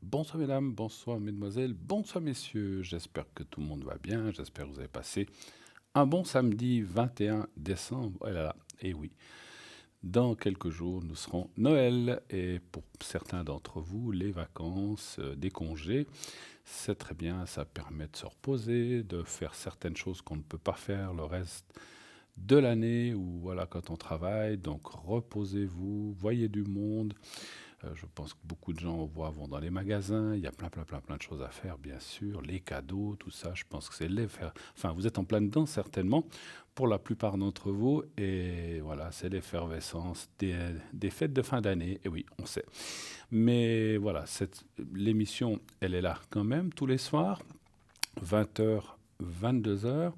Bonsoir mesdames, bonsoir mesdemoiselles, bonsoir messieurs. J'espère que tout le monde va bien. J'espère que vous avez passé un bon samedi 21 décembre. Oh là là, et oui, dans quelques jours, nous serons Noël. Et pour certains d'entre vous, les vacances, des congés, c'est très bien. Ça permet de se reposer, de faire certaines choses qu'on ne peut pas faire le reste de l'année ou voilà quand on travaille. Donc reposez-vous, voyez du monde. Je pense que beaucoup de gens vont dans les magasins. Il y a plein de choses à faire, bien sûr. Les cadeaux, tout ça. Je pense que c'est Enfin, vous êtes en plein dedans, certainement, pour la plupart d'entre vous. Et voilà, c'est l'effervescence des fêtes de fin d'année. Et oui, on sait. Mais voilà, l'émission, elle est là quand même, tous les soirs, 20h, 22h.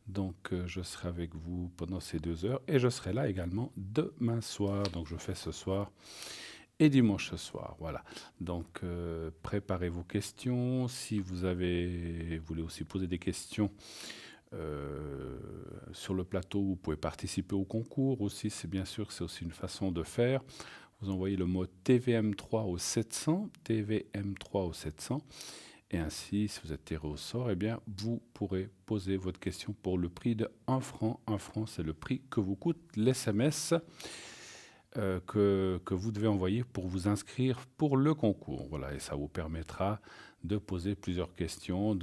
Donc, je serai avec vous pendant ces 2 heures. Et je serai là également demain soir. Donc, je fais ce soir et dimanche ce soir. Voilà. Donc, préparez vos questions. Si vous voulez aussi poser des questions sur le plateau, vous pouvez participer au concours aussi. C'est bien sûr, c'est aussi une façon de faire. Vous envoyez le mot TVM3 au 700, TVM3 au 700. Et ainsi, si vous êtes tiré au sort, eh bien, vous pourrez poser votre question pour le prix de 1 franc. 1 franc, c'est le prix que vous coûte l'SMS que vous devez envoyer pour vous inscrire pour le concours. Voilà, et ça vous permettra de poser plusieurs questions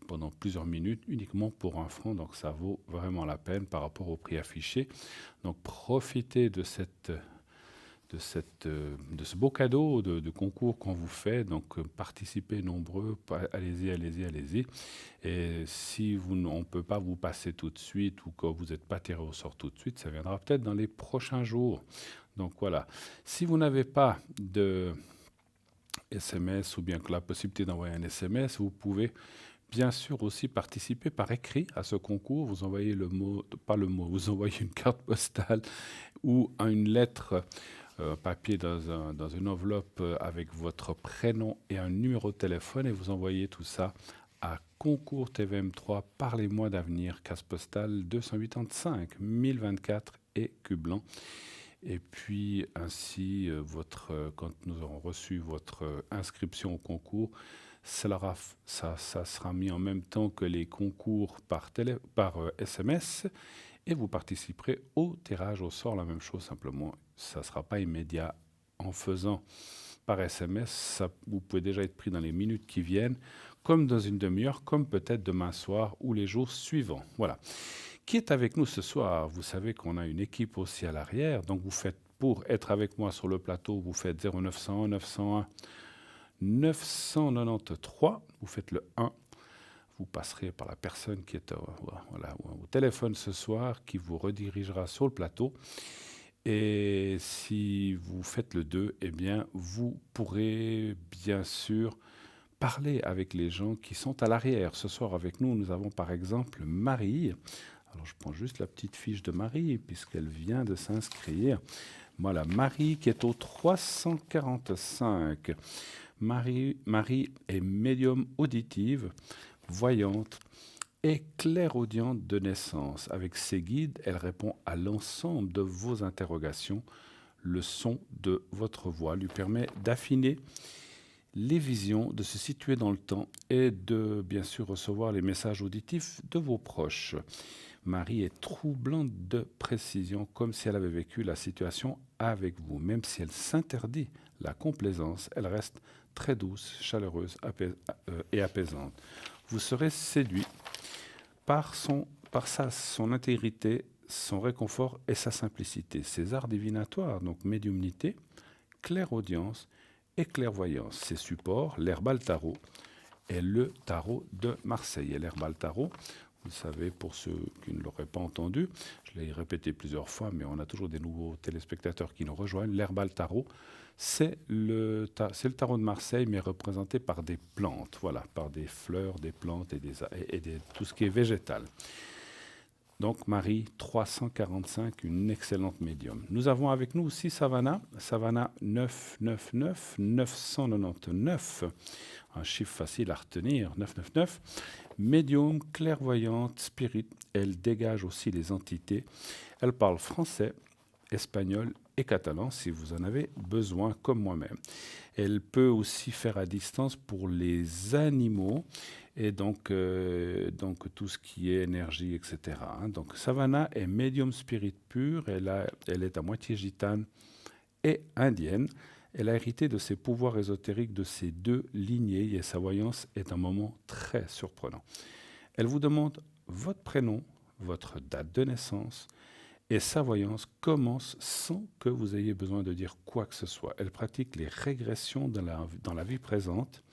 pendant plusieurs minutes uniquement pour 1 franc. Donc ça vaut vraiment la peine par rapport au prix affiché. Donc profitez de ce beau cadeau de concours qu'on vous fait. Donc participez nombreux, allez-y, allez-y, allez-y. Et si on ne peut pas vous passer tout de suite ou que vous n'êtes pas tiré au sort tout de suite, ça viendra peut-être dans les prochains jours. Donc voilà, si vous n'avez pas de SMS ou bien que la possibilité d'envoyer un SMS, vous pouvez bien sûr aussi participer par écrit à ce concours. Vous envoyez pas le mot, vous envoyez une carte postale ou une lettre papier dans une enveloppe avec votre prénom et un numéro de téléphone et vous envoyez tout ça à Concours TVM3 par les mois d'avenir, case postale 285 1024 et Cublan. Et puis ainsi, quand nous aurons reçu votre inscription au concours, ça sera mis en même temps que les concours par SMS et vous participerez au tirage au sort. La même chose, simplement, ça ne sera pas immédiat. En faisant par SMS, vous pouvez déjà être pris dans les minutes qui viennent, comme dans une demi-heure, comme peut-être demain soir ou les jours suivants. Voilà. Qui est avec nous ce soir? Vous savez qu'on a une équipe aussi à l'arrière, donc pour être avec moi sur le plateau, vous faites 0901 901 993, vous faites le 1, vous passerez par la personne qui est au téléphone ce soir, qui vous redirigera sur le plateau. Et si vous faites le 2, eh bien, vous pourrez bien sûr parler avec les gens qui sont à l'arrière. Ce soir avec nous, nous avons par exemple Marie. Alors je prends juste la petite fiche de Marie puisqu'elle vient de s'inscrire. Voilà, Marie qui est au 345. Marie est médium auditive, voyante et clairaudiente de naissance. Avec ses guides, elle répond à l'ensemble de vos interrogations. Le son de votre voix lui permet d'affiner les visions, de se situer dans le temps et de bien sûr recevoir les messages auditifs de vos proches. Marie est troublante de précision, comme si elle avait vécu la situation avec vous. Même si elle s'interdit la complaisance, elle reste très douce, chaleureuse et apaisante. Vous serez séduit par son intégrité, son réconfort et sa simplicité. Ses arts divinatoires, donc médiumnité, clairaudience et clairvoyance. Ses supports, l'herbal tarot et le tarot de Marseille. Et l'herbal tarot, vous savez, pour ceux qui ne l'auraient pas entendu, je l'ai répété plusieurs fois, mais on a toujours des nouveaux téléspectateurs qui nous rejoignent. L'herbal tarot, c'est le tarot de Marseille, mais représenté par des plantes, voilà, par des fleurs, des plantes et tout ce qui est végétal. Donc Marie 345, une excellente médium. Nous avons avec nous aussi Savannah 999 999, un chiffre facile à retenir, 999, médium, clairvoyante, spirit. Elle dégage aussi les entités. Elle parle français, espagnol et catalan si vous en avez besoin, comme moi-même. Elle peut aussi faire à distance pour les animaux et donc tout ce qui est énergie, etc. Donc Savannah est médium spirit pur, elle est à moitié gitane et indienne. Elle a hérité de ses pouvoirs ésotériques de ses deux lignées et sa voyance est un moment très surprenant. Elle vous demande votre prénom, votre date de naissance, et sa voyance commence sans que vous ayez besoin de dire quoi que ce soit. Elle pratique les régressions dans la vie présente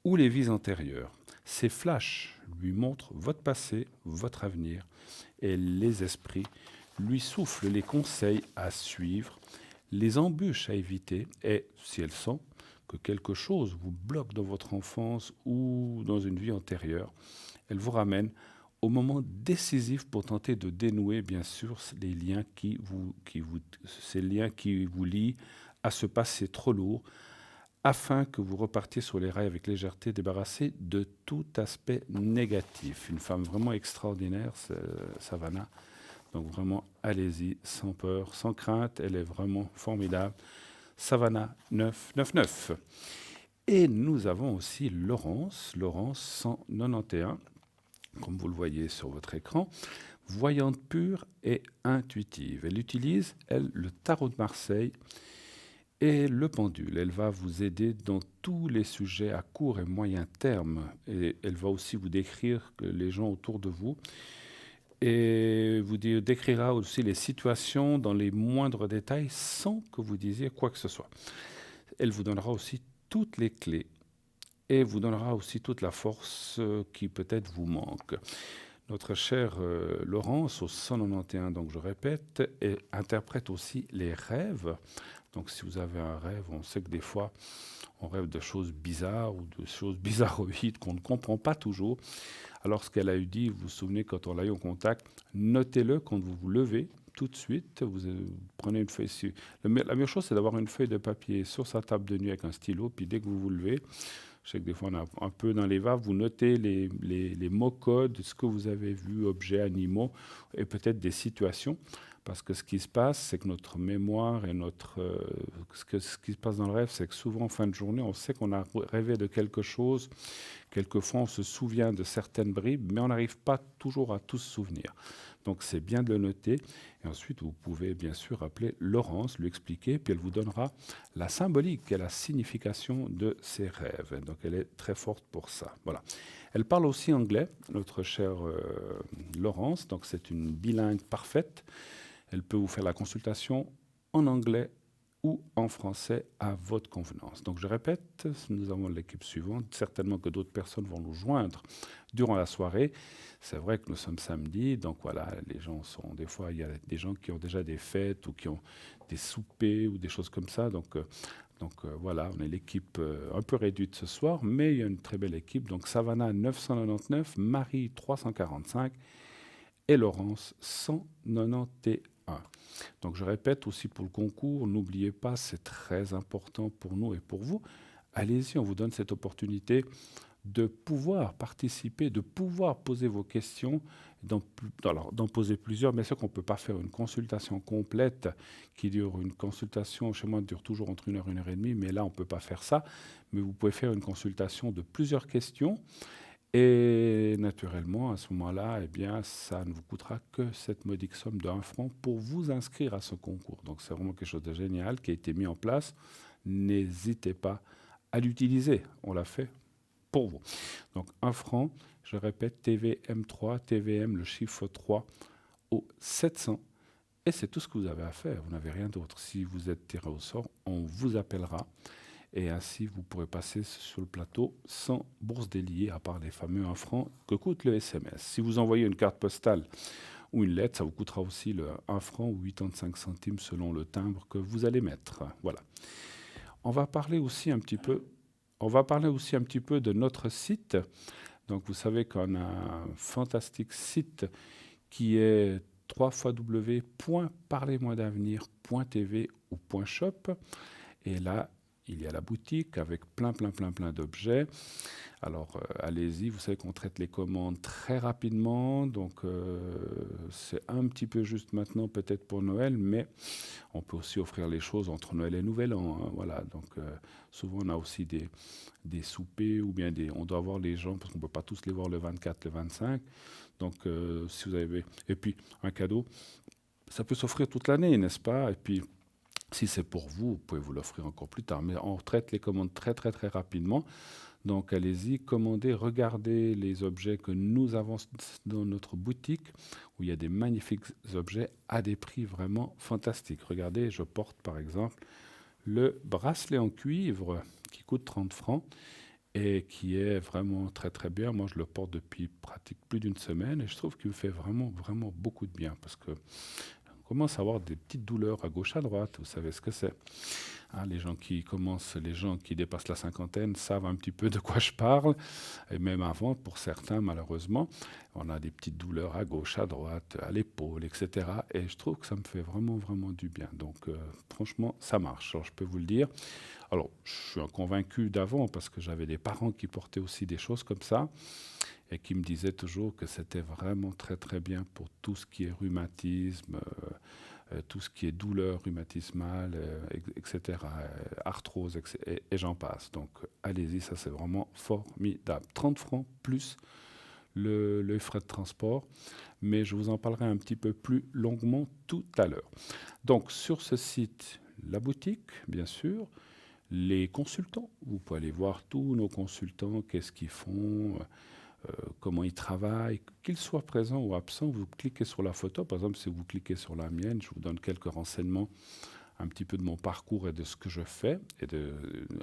ou les vies antérieures. Ses flashs lui montrent votre passé, votre avenir, et les esprits lui soufflent les conseils à suivre, les embûches à éviter, et si elle sent que quelque chose vous bloque dans votre enfance ou dans une vie antérieure, elle vous ramène au moment décisif pour tenter de dénouer, bien sûr, ces liens qui vous lient à ce passé trop lourd, afin que vous repartiez sur les rails avec légèreté, débarrassé de tout aspect négatif. Une femme vraiment extraordinaire, Savannah. Donc vraiment, allez-y, sans peur, sans crainte, elle est vraiment formidable. Savannah 999. Et nous avons aussi Laurence 191, comme vous le voyez sur votre écran, voyante pure et intuitive. Elle utilise, le tarot de Marseille et le pendule. Elle va vous aider dans tous les sujets à court et moyen terme. Et elle va aussi vous décrire les gens autour de vous. Et vous décrira aussi les situations dans les moindres détails sans que vous disiez quoi que ce soit. Elle vous donnera aussi toutes les clés et vous donnera aussi toute la force qui peut-être vous manque. Notre chère Laurence, au 191, donc je répète, interprète aussi les rêves. Donc si vous avez un rêve, on sait que des fois, on rêve de choses bizarres ou de choses bizarroïdes qu'on ne comprend pas toujours. Alors ce qu'elle a eu dit, vous vous souvenez quand on l'a eu en contact, notez-le quand vous vous levez. Tout de suite, vous prenez une feuille. La meilleure chose, c'est d'avoir une feuille de papier sur sa table de nuit avec un stylo. Puis dès que vous vous levez, je sais que des fois on a un peu dans les vagues, vous notez les mots codes, ce que vous avez vu, objets, animaux, et peut-être des situations. Parce que ce qui se passe, c'est que notre mémoire et ce qui se passe dans le rêve, c'est que souvent en fin de journée, on sait qu'on a rêvé de quelque chose. Quelquefois, on se souvient de certaines bribes, mais on n'arrive pas toujours à tout se souvenir. Donc c'est bien de le noter. Et ensuite, vous pouvez bien sûr appeler Laurence, lui expliquer, puis elle vous donnera la symbolique et la signification de ses rêves. Donc elle est très forte pour ça. Voilà. Elle parle aussi anglais, notre chère Laurence. Donc c'est une bilingue parfaite. Elle peut vous faire la consultation en anglais ou en français à votre convenance. Donc je répète, nous avons l'équipe suivante. Certainement que d'autres personnes vont nous joindre durant la soirée. C'est vrai que nous sommes samedi, donc voilà, les gens sont des fois, il y a des gens qui ont déjà des fêtes ou qui ont des soupers ou des choses comme ça. Donc voilà, on est l'équipe un peu réduite ce soir, mais il y a une très belle équipe. Donc Savannah 999, Marie 345 et Laurence 191. Donc je répète aussi pour le concours, n'oubliez pas, c'est très important pour nous et pour vous. Allez-y, on vous donne cette opportunité de pouvoir participer, de pouvoir poser vos questions, d'en poser plusieurs. Bien sûr qu'on ne peut pas faire une consultation complète une consultation chez moi dure toujours entre 1 heure et 1 heure et demie, mais là on ne peut pas faire ça. Mais vous pouvez faire une consultation de plusieurs questions. Et naturellement, à ce moment-là, eh bien, ça ne vous coûtera que cette modique somme de 1 franc pour vous inscrire à ce concours. Donc c'est vraiment quelque chose de génial qui a été mis en place. N'hésitez pas à l'utiliser. On l'a fait pour vous. Donc 1 franc, je répète, TVM3, TVM, le chiffre 3 au 700. Et c'est tout ce que vous avez à faire. Vous n'avez rien d'autre. Si vous êtes tiré au sort, on vous appellera. Et ainsi, vous pourrez passer sur le plateau sans bourse déliée, à part les fameux 1 franc que coûte le SMS. Si vous envoyez une carte postale ou une lettre, ça vous coûtera aussi le 1 franc ou 85 centimes selon le timbre que vous allez mettre. Voilà. On va parler aussi un petit peu de notre site. Donc vous savez qu'on a un fantastique site qui est www.parlez-moi-d'avenir.tv ou .shop. Et là, il y a la boutique avec plein d'objets. Alors, allez-y, vous savez qu'on traite les commandes très rapidement, donc c'est un petit peu juste maintenant peut-être pour Noël, mais on peut aussi offrir les choses entre Noël et Nouvel An, hein, voilà, donc souvent on a aussi des soupers ou bien on doit voir les gens parce qu'on ne peut pas tous les voir le 24, le 25. Donc, si vous avez. Et puis, un cadeau, ça peut s'offrir toute l'année, n'est-ce pas? Et puis, si c'est pour vous, vous pouvez vous l'offrir encore plus tard. Mais on traite les commandes très rapidement. Donc, allez-y, commandez, regardez les objets que nous avons dans notre boutique, où il y a des magnifiques objets à des prix vraiment fantastiques. Regardez, je porte par exemple le bracelet en cuivre qui coûte 30 francs et qui est vraiment très bien. Moi, je le porte depuis pratique plus d'une semaine et je trouve qu'il me fait vraiment beaucoup de bien parce que on commence à avoir des petites douleurs à gauche, à droite. Vous savez ce que c'est. Hein, les gens qui dépassent la cinquantaine savent un petit peu de quoi je parle. Et même avant, pour certains, malheureusement, on a des petites douleurs à gauche, à droite, à l'épaule, etc. Et je trouve que ça me fait vraiment du bien. Donc, franchement, ça marche. Alors, je peux vous le dire. Alors, je suis un convaincu d'avant parce que j'avais des parents qui portaient aussi des choses comme ça et qui me disaient toujours que c'était vraiment très bien pour tout ce qui est rhumatisme, tout ce qui est douleur rhumatismale, etc., arthrose, et j'en passe. Donc, allez-y, ça c'est vraiment formidable. 30 francs plus le frais de transport, mais je vous en parlerai un petit peu plus longuement tout à l'heure. Donc, sur ce site, la boutique, bien sûr, les consultants, vous pouvez aller voir tous nos consultants, qu'est-ce qu'ils font, comment ils travaillent, qu'ils soient présents ou absents. Vous cliquez sur la photo, par exemple, si vous cliquez sur la mienne, je vous donne quelques renseignements, un petit peu de mon parcours et de ce que je fais, et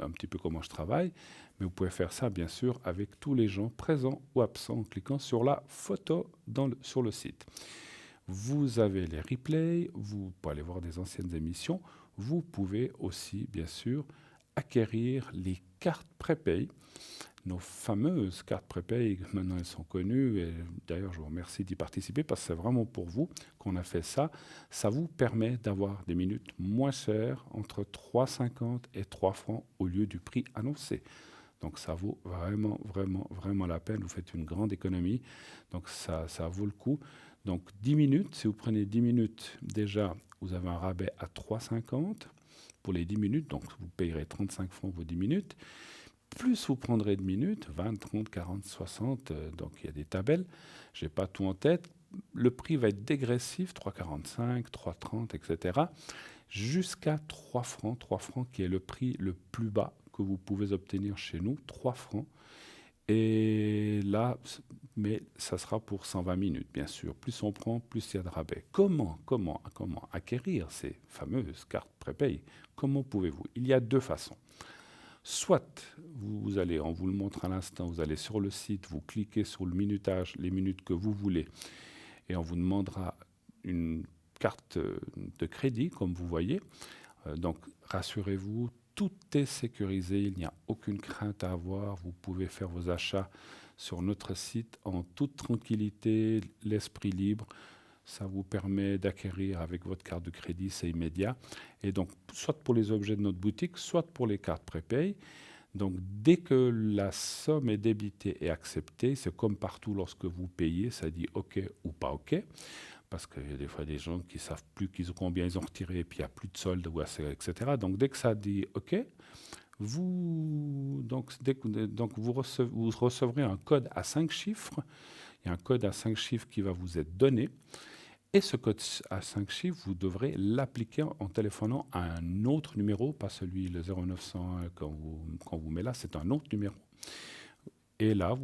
un petit peu comment je travaille. Mais vous pouvez faire ça, bien sûr, avec tous les gens présents ou absents en cliquant sur la photo sur le site. Vous avez les replays, vous pouvez aller voir des anciennes émissions. Vous pouvez aussi, bien sûr, acquérir les cartes prépay, nos fameuses cartes prépay. Maintenant, elles sont connues et d'ailleurs, je vous remercie d'y participer parce que c'est vraiment pour vous qu'on a fait ça. Ça vous permet d'avoir des minutes moins chères, entre 3,50 et 3 francs au lieu du prix annoncé. Donc ça vaut vraiment la peine. Vous faites une grande économie. Donc ça vaut le coup. Donc 10 minutes, si vous prenez 10 minutes, déjà, vous avez un rabais à 3,50 pour les 10 minutes. Donc vous payerez 35 francs vos 10 minutes. Plus vous prendrez de minutes, 20, 30, 40, 60, donc il y a des tabelles. Je n'ai pas tout en tête. Le prix va être dégressif, 3,45, 3,30, etc. Jusqu'à 3 francs qui est le prix le plus bas que vous pouvez obtenir chez nous, 3 francs. Et là, mais ça sera pour 120 minutes, bien sûr. Plus on prend, plus il y a de rabais. Comment acquérir ces fameuses cartes prépay? Comment pouvez-vous? Il y a deux façons. Soit vous allez, on vous le montre à l'instant, vous allez sur le site, vous cliquez sur le minutage, les minutes que vous voulez, et on vous demandera une carte de crédit, comme vous voyez. Donc rassurez-vous, tout est sécurisé, il n'y a aucune crainte à avoir. Vous pouvez faire vos achats sur notre site en toute tranquillité, l'esprit libre. Ça vous permet d'acquérir avec votre carte de crédit, c'est immédiat. Et donc, soit pour les objets de notre boutique, soit pour les cartes prépay. Donc, dès que la somme est débitée et acceptée, c'est comme partout lorsque vous payez, ça dit OK ou pas OK. Parce qu'il y a des fois des gens qui ne savent plus combien ils ont retiré et puis il n'y a plus de solde, etc. Donc, dès que ça dit OK, vous recevrez un code à 5 chiffres. Il y a un code à 5 chiffres qui va vous être donné. Et ce code à 5 chiffres, vous devrez l'appliquer en téléphonant à un autre numéro, pas celui, le 0901 quand vous met là, c'est un autre numéro. Et là,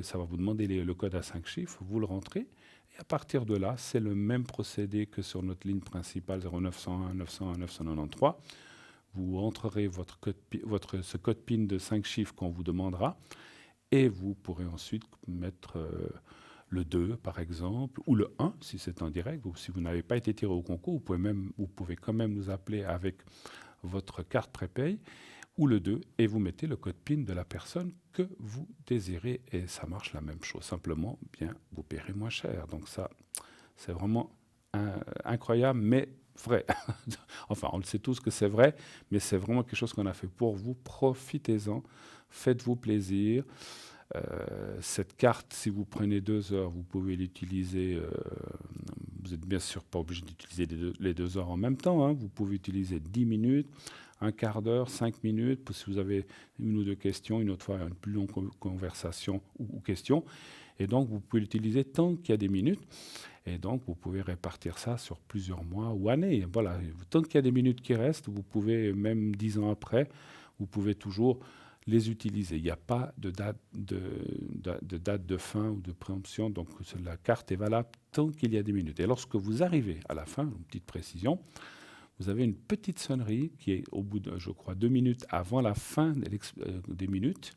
ça va vous demander le code à 5 chiffres, vous le rentrez. Et à partir de là, c'est le même procédé que sur notre ligne principale 0901 901 993. Vous entrerez ce code PIN de 5 chiffres qu'on vous demandera et vous pourrez ensuite mettre le 2 par exemple, ou le 1 si c'est en direct, ou si vous n'avez pas été tiré au concours, vous pouvez quand même nous appeler avec votre carte prépay, ou le 2, et vous mettez le code PIN de la personne que vous désirez, et ça marche la même chose. Simplement, bien, vous paierez moins cher. Donc ça, c'est vraiment incroyable, mais vrai. Enfin, on le sait tous que c'est vrai, mais c'est vraiment quelque chose qu'on a fait pour vous. Profitez-en, faites-vous plaisir. Cette carte, si vous prenez 2 heures, vous pouvez l'utiliser. Vous n'êtes bien sûr pas obligé d'utiliser les 2 heures en même temps, hein. Vous pouvez utiliser 10 minutes, un quart d'heure, 5 minutes, si vous avez une ou deux questions, une autre fois une plus longue conversation ou question. Et donc, vous pouvez l'utiliser tant qu'il y a des minutes. Et donc, vous pouvez répartir ça sur plusieurs mois ou années. Voilà. Tant qu'il y a des minutes qui restent, vous pouvez, même 10 ans après, vous pouvez toujours les utiliser. Il n'y a pas de date de fin ou de préemption. Donc, la carte est valable tant qu'il y a des minutes. Et lorsque vous arrivez à la fin, une petite précision, vous avez une petite sonnerie qui est au bout de, je crois, 2 minutes avant la fin des minutes.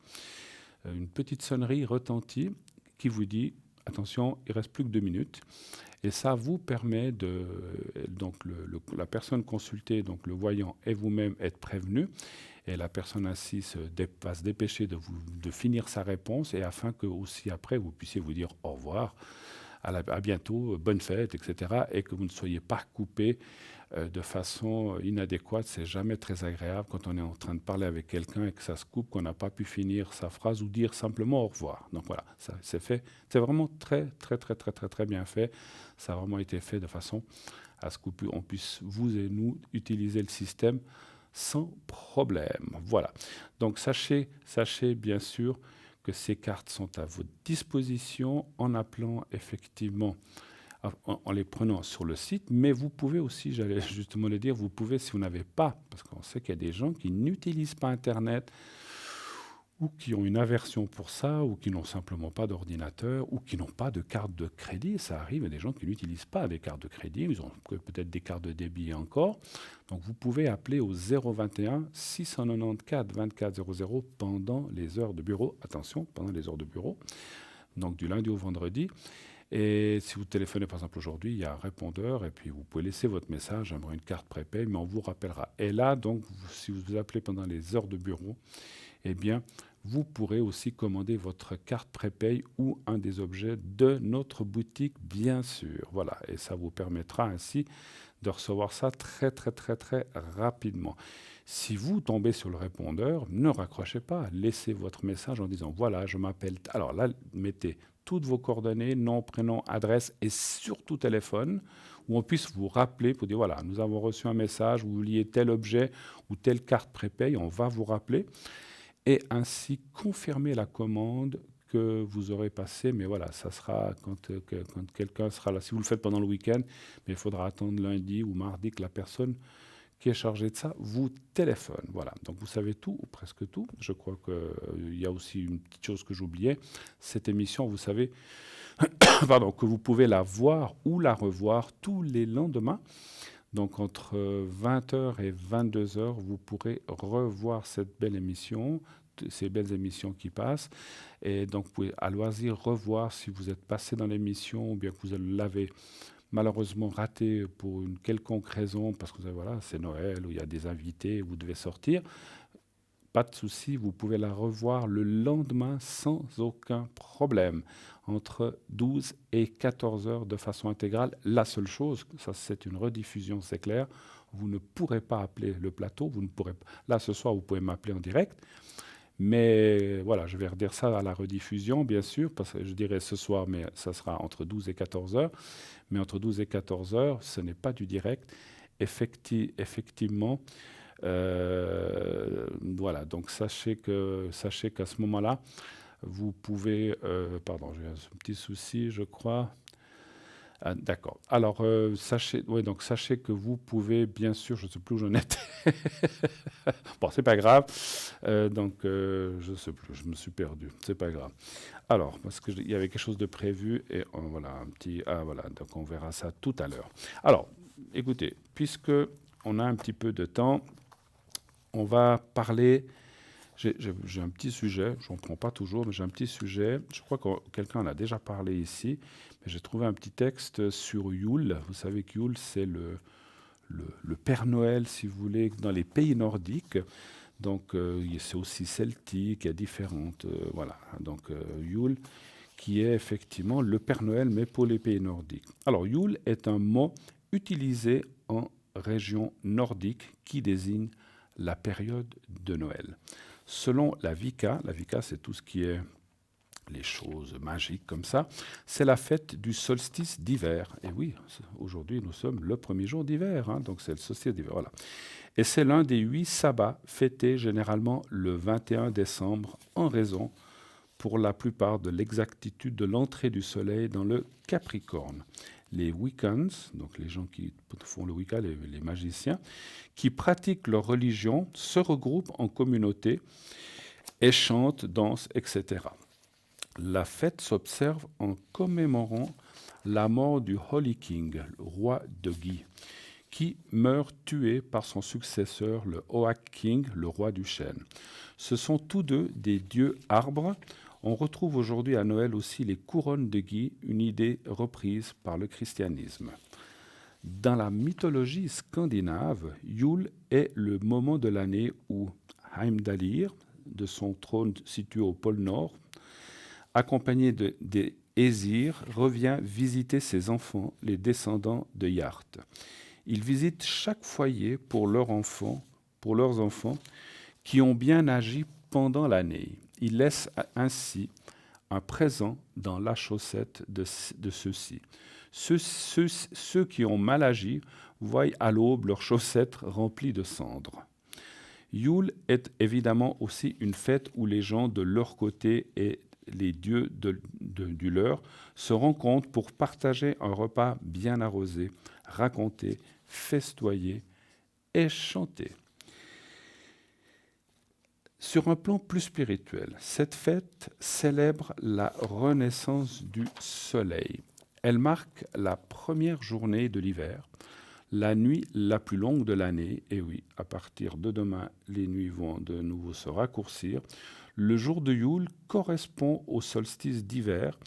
Une petite sonnerie retentit qui vous dit attention, il ne reste plus que 2 minutes. Et ça vous permet de, donc la personne consultée, donc le voyant et vous-même être prévenu. Et la personne assise va se dépêcher de finir sa réponse et afin que aussi après vous puissiez vous dire au revoir, à bientôt, bonne fête, etc. Et que vous ne soyez pas coupé de façon inadéquate. C'est jamais très agréable quand on est en train de parler avec quelqu'un et que ça se coupe, qu'on n'a pas pu finir sa phrase ou dire simplement au revoir. Donc voilà, ça c'est fait. C'est vraiment très, très, très, très, très, très bien fait. Ça a vraiment été fait de façon à ce qu'on puisse, vous et nous, utiliser le système sans problème. Voilà. Donc sachez bien sûr que ces cartes sont à votre disposition en appelant effectivement, en les prenant sur le site, mais vous pouvez aussi, j'allais justement le dire, vous pouvez, si vous n'avez pas, parce qu'on sait qu'il y a des gens qui n'utilisent pas Internet, ou qui ont une aversion pour ça, ou qui n'ont simplement pas d'ordinateur, ou qui n'ont pas de carte de crédit. Ça arrive, il y a des gens qui n'utilisent pas des cartes de crédit, ils ont peut-être des cartes de débit encore. Donc vous pouvez appeler au 021 694 24 00 pendant les heures de bureau. Attention, pendant les heures de bureau, donc du lundi au vendredi. Et si vous téléphonez par exemple aujourd'hui, il y a un répondeur et puis vous pouvez laisser votre message, j'aimerais une carte prépay, mais on vous rappellera. Et là, donc, si vous appelez pendant les heures de bureau, eh bien, vous pourrez aussi commander votre carte prépay ou un des objets de notre boutique, bien sûr. Voilà, et ça vous permettra ainsi de recevoir ça très, très, très, très rapidement. Si vous tombez sur le répondeur, ne raccrochez pas, laissez votre message en disant « Voilà, je m'appelle… » Alors là, mettez toutes vos coordonnées, nom, prénom, adresse et surtout téléphone, où on puisse vous rappeler pour dire « Voilà, nous avons reçu un message, vous vouliez tel objet ou telle carte prépay, on va vous rappeler. » Et ainsi confirmer la commande que vous aurez passée. Mais voilà, ça sera quand quelqu'un sera là. Si vous le faites pendant le week-end, mais il faudra attendre lundi ou mardi que la personne qui est chargée de ça vous téléphone. Voilà, donc vous savez tout, ou presque tout. Je crois qu'il y a aussi une petite chose que j'oubliais. Cette émission, vous savez, pardon, que vous pouvez la voir ou la revoir tous les lendemains. Donc entre 20h et 22h, vous pourrez revoir cette belle émission, ces belles émissions qui passent. Et donc vous pouvez à loisir revoir si vous êtes passé dans l'émission ou bien que vous l'avez malheureusement raté pour une quelconque raison, parce que voilà, c'est Noël ou il y a des invités, vous devez sortir. Pas de souci, vous pouvez la revoir le lendemain sans aucun problème, entre 12 et 14 heures de façon intégrale. La seule chose, ça c'est une rediffusion, c'est clair, vous ne pourrez pas appeler le plateau, vous ne pourrez pas. Là ce soir, vous pouvez m'appeler en direct, mais voilà, je vais redire ça à la rediffusion, bien sûr, parce que je dirais ce soir, mais ça sera entre 12 et 14 heures. Mais entre 12 et 14 heures, ce n'est pas du direct. Effectivement, voilà, donc sachez qu'à ce moment-là, vous pouvez… pardon, j'ai un petit souci, je crois. Ah, d'accord. Alors, sachez que vous pouvez, bien sûr, je ne sais plus où j'en étais. Bon, c'est pas grave. Je ne sais plus, je me suis perdu. C'est pas grave. Alors, parce qu'il y avait quelque chose de prévu et voilà, un petit… Ah, voilà, donc on verra ça tout à l'heure. Alors, écoutez, puisque on a un petit peu de temps, on va parler… J'ai un petit sujet, je n'en prends pas toujours, mais j'ai un petit sujet. Je crois que quelqu'un en a déjà parlé ici, mais j'ai trouvé un petit texte sur Yule. Vous savez que Yule, c'est le Père Noël, si vous voulez, dans les pays nordiques. Donc, c'est aussi celtique, il y a différentes… voilà, donc Yule, qui est effectivement le Père Noël, mais pour les pays nordiques. Alors, Yule est un mot utilisé en région nordique qui désigne la période de Noël. Selon la Wicca c'est tout ce qui est les choses magiques comme ça, c'est la fête du solstice d'hiver. Et oui, aujourd'hui nous sommes le premier jour d'hiver, donc c'est le solstice d'hiver. Voilà. Et c'est l'un des 8 sabbats fêtés généralement le 21 décembre en raison, pour la plupart, de l'exactitude de l'entrée du soleil dans le Capricorne. Les Wiccans, donc les gens qui font le Wicca, les magiciens, qui pratiquent leur religion, se regroupent en communauté et chantent, dansent, etc. La fête s'observe en commémorant la mort du Holy King, le roi de Guy, qui meurt tué par son successeur, le Oak King, le roi du chêne. Ce sont tous deux des dieux arbres. On retrouve aujourd'hui à Noël aussi les couronnes de Guy, une idée reprise par le christianisme. Dans la mythologie scandinave, Yule est le moment de l'année où Heimdallr, de son trône situé au pôle Nord, accompagné des Aesir, revient visiter ses enfants, les descendants de Yard. Il visite chaque foyer pour leurs enfants qui ont bien agi pendant l'année. Il laisse ainsi un présent dans la chaussette de ceux-ci. Ceux qui ont mal agi voient à l'aube leurs chaussettes remplies de cendres. Yule est évidemment aussi une fête où les gens de leur côté et les dieux du leur se rencontrent pour partager un repas bien arrosé, raconter, festoyer et chanter. Sur un plan plus spirituel, cette fête célèbre la renaissance du soleil. Elle marque la première journée de l'hiver, la nuit la plus longue de l'année. Et oui, à partir de demain, les nuits vont de nouveau se raccourcir. Le jour de Yule correspond au solstice d'hiver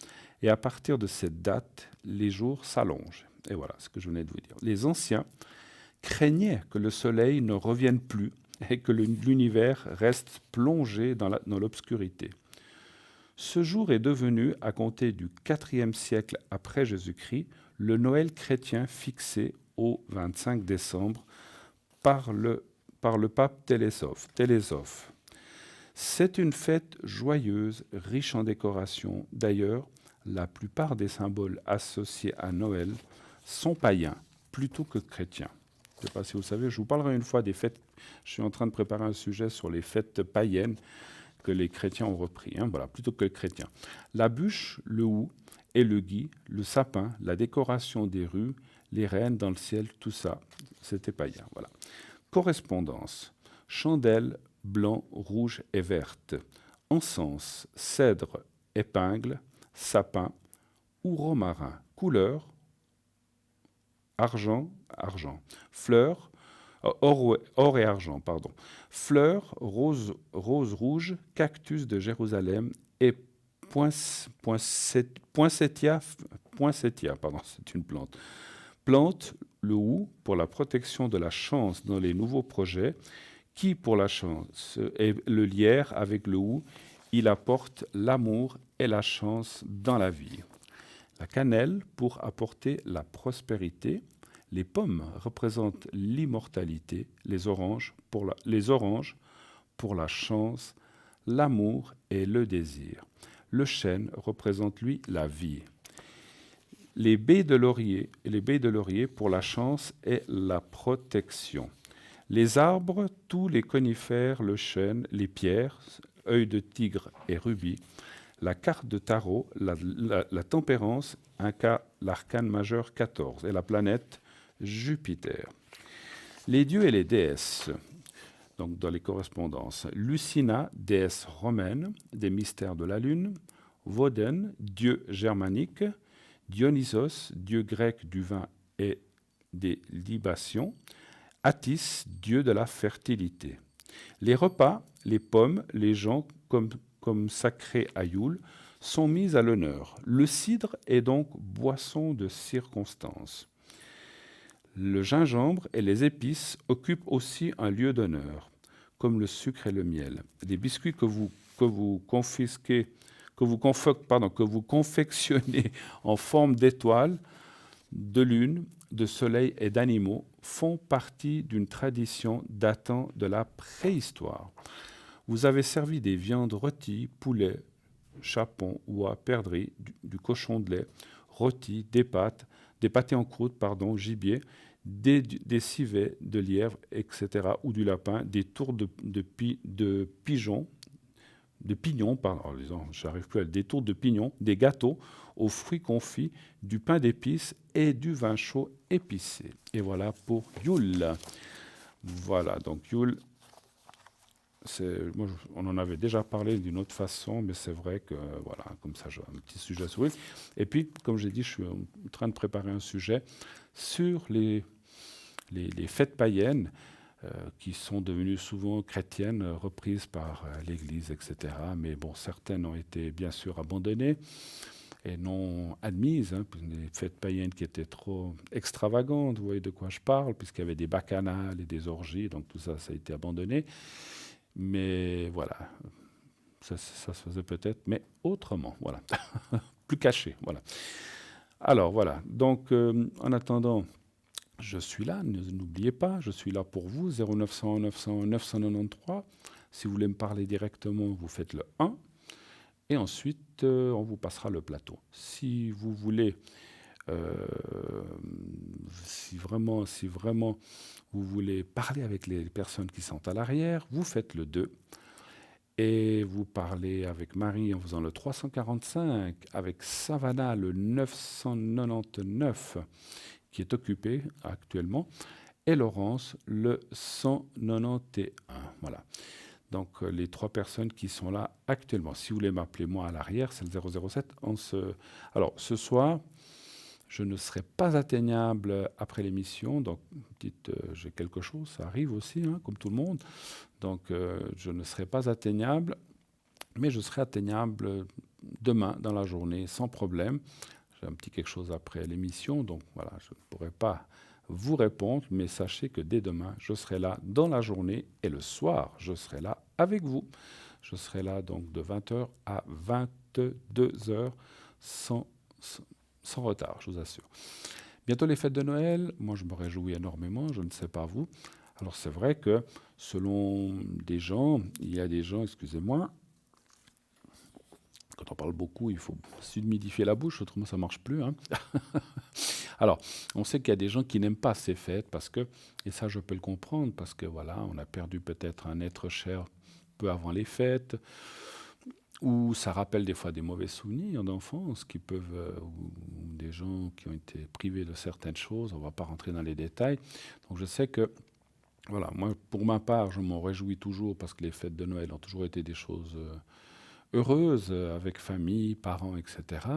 et à partir de cette date, les jours s'allongent. Et voilà ce que je venais de vous dire. Les anciens craignaient que le soleil ne revienne plus et que l'univers reste plongé dans l'obscurité. Ce jour est devenu, à compter du IVe siècle après Jésus-Christ, le Noël chrétien fixé au 25 décembre par le pape Télésophe. C'est une fête joyeuse, riche en décorations. D'ailleurs, la plupart des symboles associés à Noël sont païens plutôt que chrétiens. Je ne sais pas si vous savez, je vous parlerai une fois des fêtes. Je suis en train de préparer un sujet sur les fêtes païennes que les chrétiens ont repris, voilà, plutôt que les chrétiens. La bûche, le hou et le gui, le sapin, la décoration des rues, les reines dans le ciel, tout ça, c'était païen. Voilà. Correspondance. Chandelle, blanc, rouge et verte. Encens, cèdre, épingle, sapin ou romarin. Couleur, argent. Fleurs, or et argent, pardon. Fleurs, rose rouge, cactus de Jérusalem et poinsettia, c'est une plante. Plante, le hou, pour la protection de la chance dans les nouveaux projets, qui pour la chance, et le lierre avec le hou, il apporte l'amour et la chance dans la vie. La cannelle pour apporter la prospérité. Les pommes représentent l'immortalité, les oranges pour la chance, l'amour et le désir. Le chêne représente, lui, la vie. Les baies de laurier pour la chance et la protection. Les arbres, tous les conifères, le chêne, les pierres, œil de tigre et rubis. La carte de tarot, la tempérance, l'arcane majeur 14 et la planète Jupiter. Les dieux et les déesses, donc dans les correspondances. Lucina, déesse romaine des mystères de la lune. Woden, dieu germanique. Dionysos, dieu grec du vin et des libations. Attis, dieu de la fertilité. Les repas, les pommes, les gens comme sacrés à Yule, sont mis à l'honneur. Le cidre est donc boisson de circonstance. Le gingembre et les épices occupent aussi un lieu d'honneur, comme le sucre et le miel. Les biscuits que vous confectionnez en forme d'étoile, de lune, de soleil et d'animaux font partie d'une tradition datant de la préhistoire. Vous avez servi des viandes rôties, poulet, chapon ou à perdrix, du cochon de lait, rôti, des pâtés en croûte, pardon, gibier, des civets de lièvre, etc., ou du lapin, des tours de pigeons, de pignons, pardon, oh, disons, j'arrive plus à des tours de pignons, des gâteaux aux fruits confits, du pain d'épices et du vin chaud épicé. Et voilà pour Yule. Voilà, donc Yule, on en avait déjà parlé d'une autre façon, mais c'est vrai que, voilà, comme ça, j'ai un petit sujet sur Yule. Et puis, comme j'ai dit, je suis en train de préparer un sujet sur les fêtes païennes qui sont devenues souvent chrétiennes, reprises par l'Église, etc. Mais bon, certaines ont été bien sûr abandonnées et non admises, hein, des fêtes païennes qui étaient trop extravagantes, vous voyez de quoi je parle, puisqu'il y avait des bacchanales et des orgies, donc tout ça, ça a été abandonné. Mais voilà, ça se faisait peut-être, mais autrement, voilà, plus caché, voilà. Alors voilà, donc en attendant, je suis là, n'oubliez pas, je suis là pour vous, 0900 900 993. Si vous voulez me parler directement, vous faites le 1. Et ensuite, on vous passera le plateau. Si vous voulez, euh, si vraiment vous voulez parler avec les personnes qui sont à l'arrière, vous faites le 2. Et vous parlez avec Marie en faisant le 345, avec Savannah le 999 qui est occupé actuellement, et Laurence le 191. Voilà. Donc les 3 personnes qui sont là actuellement. Si vous voulez m'appeler moi à l'arrière, c'est le 007. Alors ce soir, je ne serai pas atteignable après l'émission. Donc j'ai quelque chose, ça arrive aussi, hein, comme tout le monde. Donc je ne serai pas atteignable, mais je serai atteignable demain dans la journée sans problème. J'ai un petit quelque chose après l'émission, donc voilà, je ne pourrai pas vous répondre, mais sachez que dès demain, je serai là dans la journée et le soir, je serai là avec vous. Je serai là donc de 20h à 22h sans retard, je vous assure. Bientôt les fêtes de Noël, moi je me réjouis énormément, je ne sais pas vous. Alors c'est vrai que selon des gens, il y a des gens, excusez-moi, quand on parle beaucoup, il faut s'humidifier la bouche, autrement ça ne marche plus. Hein. Alors, on sait qu'il y a des gens qui n'aiment pas ces fêtes parce que, et ça je peux le comprendre, parce que voilà, on a perdu peut-être un être cher peu avant les fêtes, ou ça rappelle des fois des mauvais souvenirs d'enfance qui peuvent, ou des gens qui ont été privés de certaines choses, on ne va pas rentrer dans les détails. Donc je sais que, voilà, moi pour ma part, je m'en réjouis toujours parce que les fêtes de Noël ont toujours été des choses heureuses avec famille, parents, etc.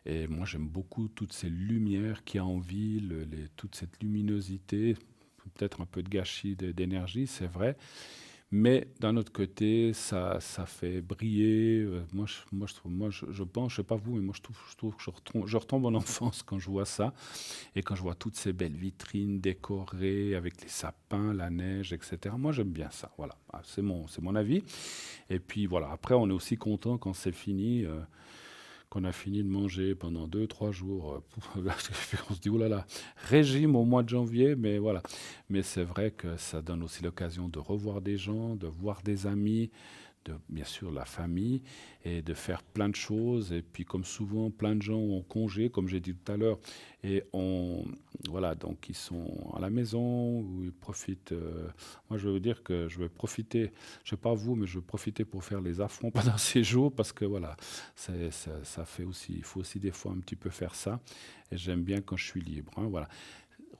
Et moi, j'aime beaucoup toutes ces lumières qu'il y a en ville, toute cette luminosité, peut-être un peu de gâchis d'énergie, c'est vrai. Mais d'un autre côté, ça fait briller. Je pense, je sais pas vous, mais moi, je trouve que je retombe en enfance quand je vois ça. Et quand je vois toutes ces belles vitrines décorées avec les sapins, la neige, etc. Moi, j'aime bien ça. Voilà, c'est mon avis. Et puis voilà, après, on est aussi content quand c'est fini. Qu'on a fini de manger pendant 2, 3 jours. On se dit, oh là là, régime au mois de janvier, mais voilà. Mais c'est vrai que ça donne aussi l'occasion de revoir des gens, de voir des amis, de bien sûr la famille, et de faire plein de choses. Et puis comme souvent, plein de gens ont congé, comme j'ai dit tout à l'heure, et voilà, donc ils sont à la maison, ou ils profitent. Moi, je veux dire que je vais profiter, je sais pas vous, mais je vais profiter pour faire les affronts pendant ces jours, parce que voilà, ça fait aussi, il faut aussi des fois un petit peu faire ça, et j'aime bien quand je suis libre. Hein, voilà.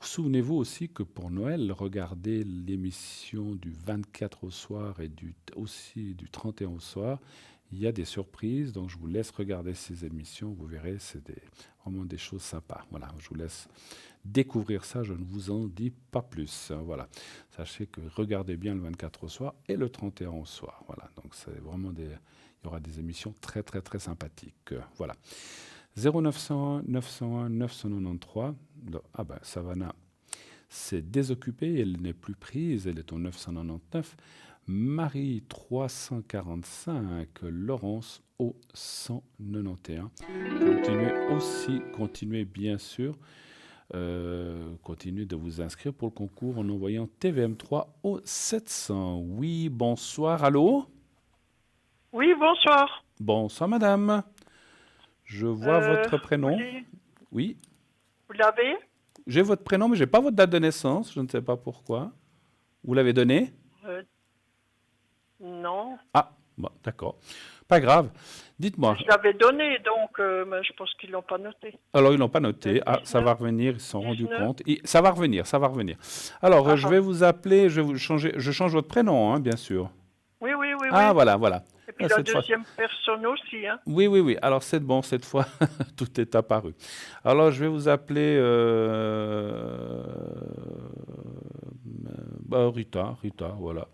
Souvenez-vous aussi que pour Noël, regardez l'émission du 24 au soir et aussi du 31 au soir. Il y a des surprises, donc je vous laisse regarder ces émissions. Vous verrez, c'est vraiment des choses sympas. Voilà, je vous laisse découvrir ça. Je ne vous en dis pas plus. Voilà, sachez que regardez bien le 24 au soir et le 31 au soir. Voilà, donc c'est vraiment il y aura des émissions très très très sympathiques. Voilà. 0901 901 993. Ah ben, Savannah s'est désoccupée, elle n'est plus prise, elle est au 999. Marie 345, Laurence au 191. Continuez bien sûr continuez de vous inscrire pour le concours en envoyant TVM3 au 700. Oui, bonsoir, allô? Oui, bonsoir. Bonsoir, madame. Je vois votre Vous prénom. Oui, l'avez? j'ai votre prénom, mais j'ai pas votre date de naissance. Je ne sais pas pourquoi. Vous l'avez donné? Euh, non. Ah, bon, d'accord. Pas grave. Dites-moi. Je l'avais donné, donc mais je pense qu'ils l'ont pas noté. Alors, ils l'ont pas noté. Ah, ça 19, va revenir. Ils se sont rendus 19. compte. Ça va revenir, ça va revenir. Alors, Ah, je ah. vais vous appeler. Je vais vous changer. Je change votre prénom, hein, bien sûr. Oui, oui, oui, Ah, oui. voilà, voilà. Et puis Ah, la cette fois. deuxième personne aussi, hein. Oui, oui, oui. Alors, c'est bon, cette fois, tout est apparu. Alors, je vais vous appeler Rita, Rita, voilà.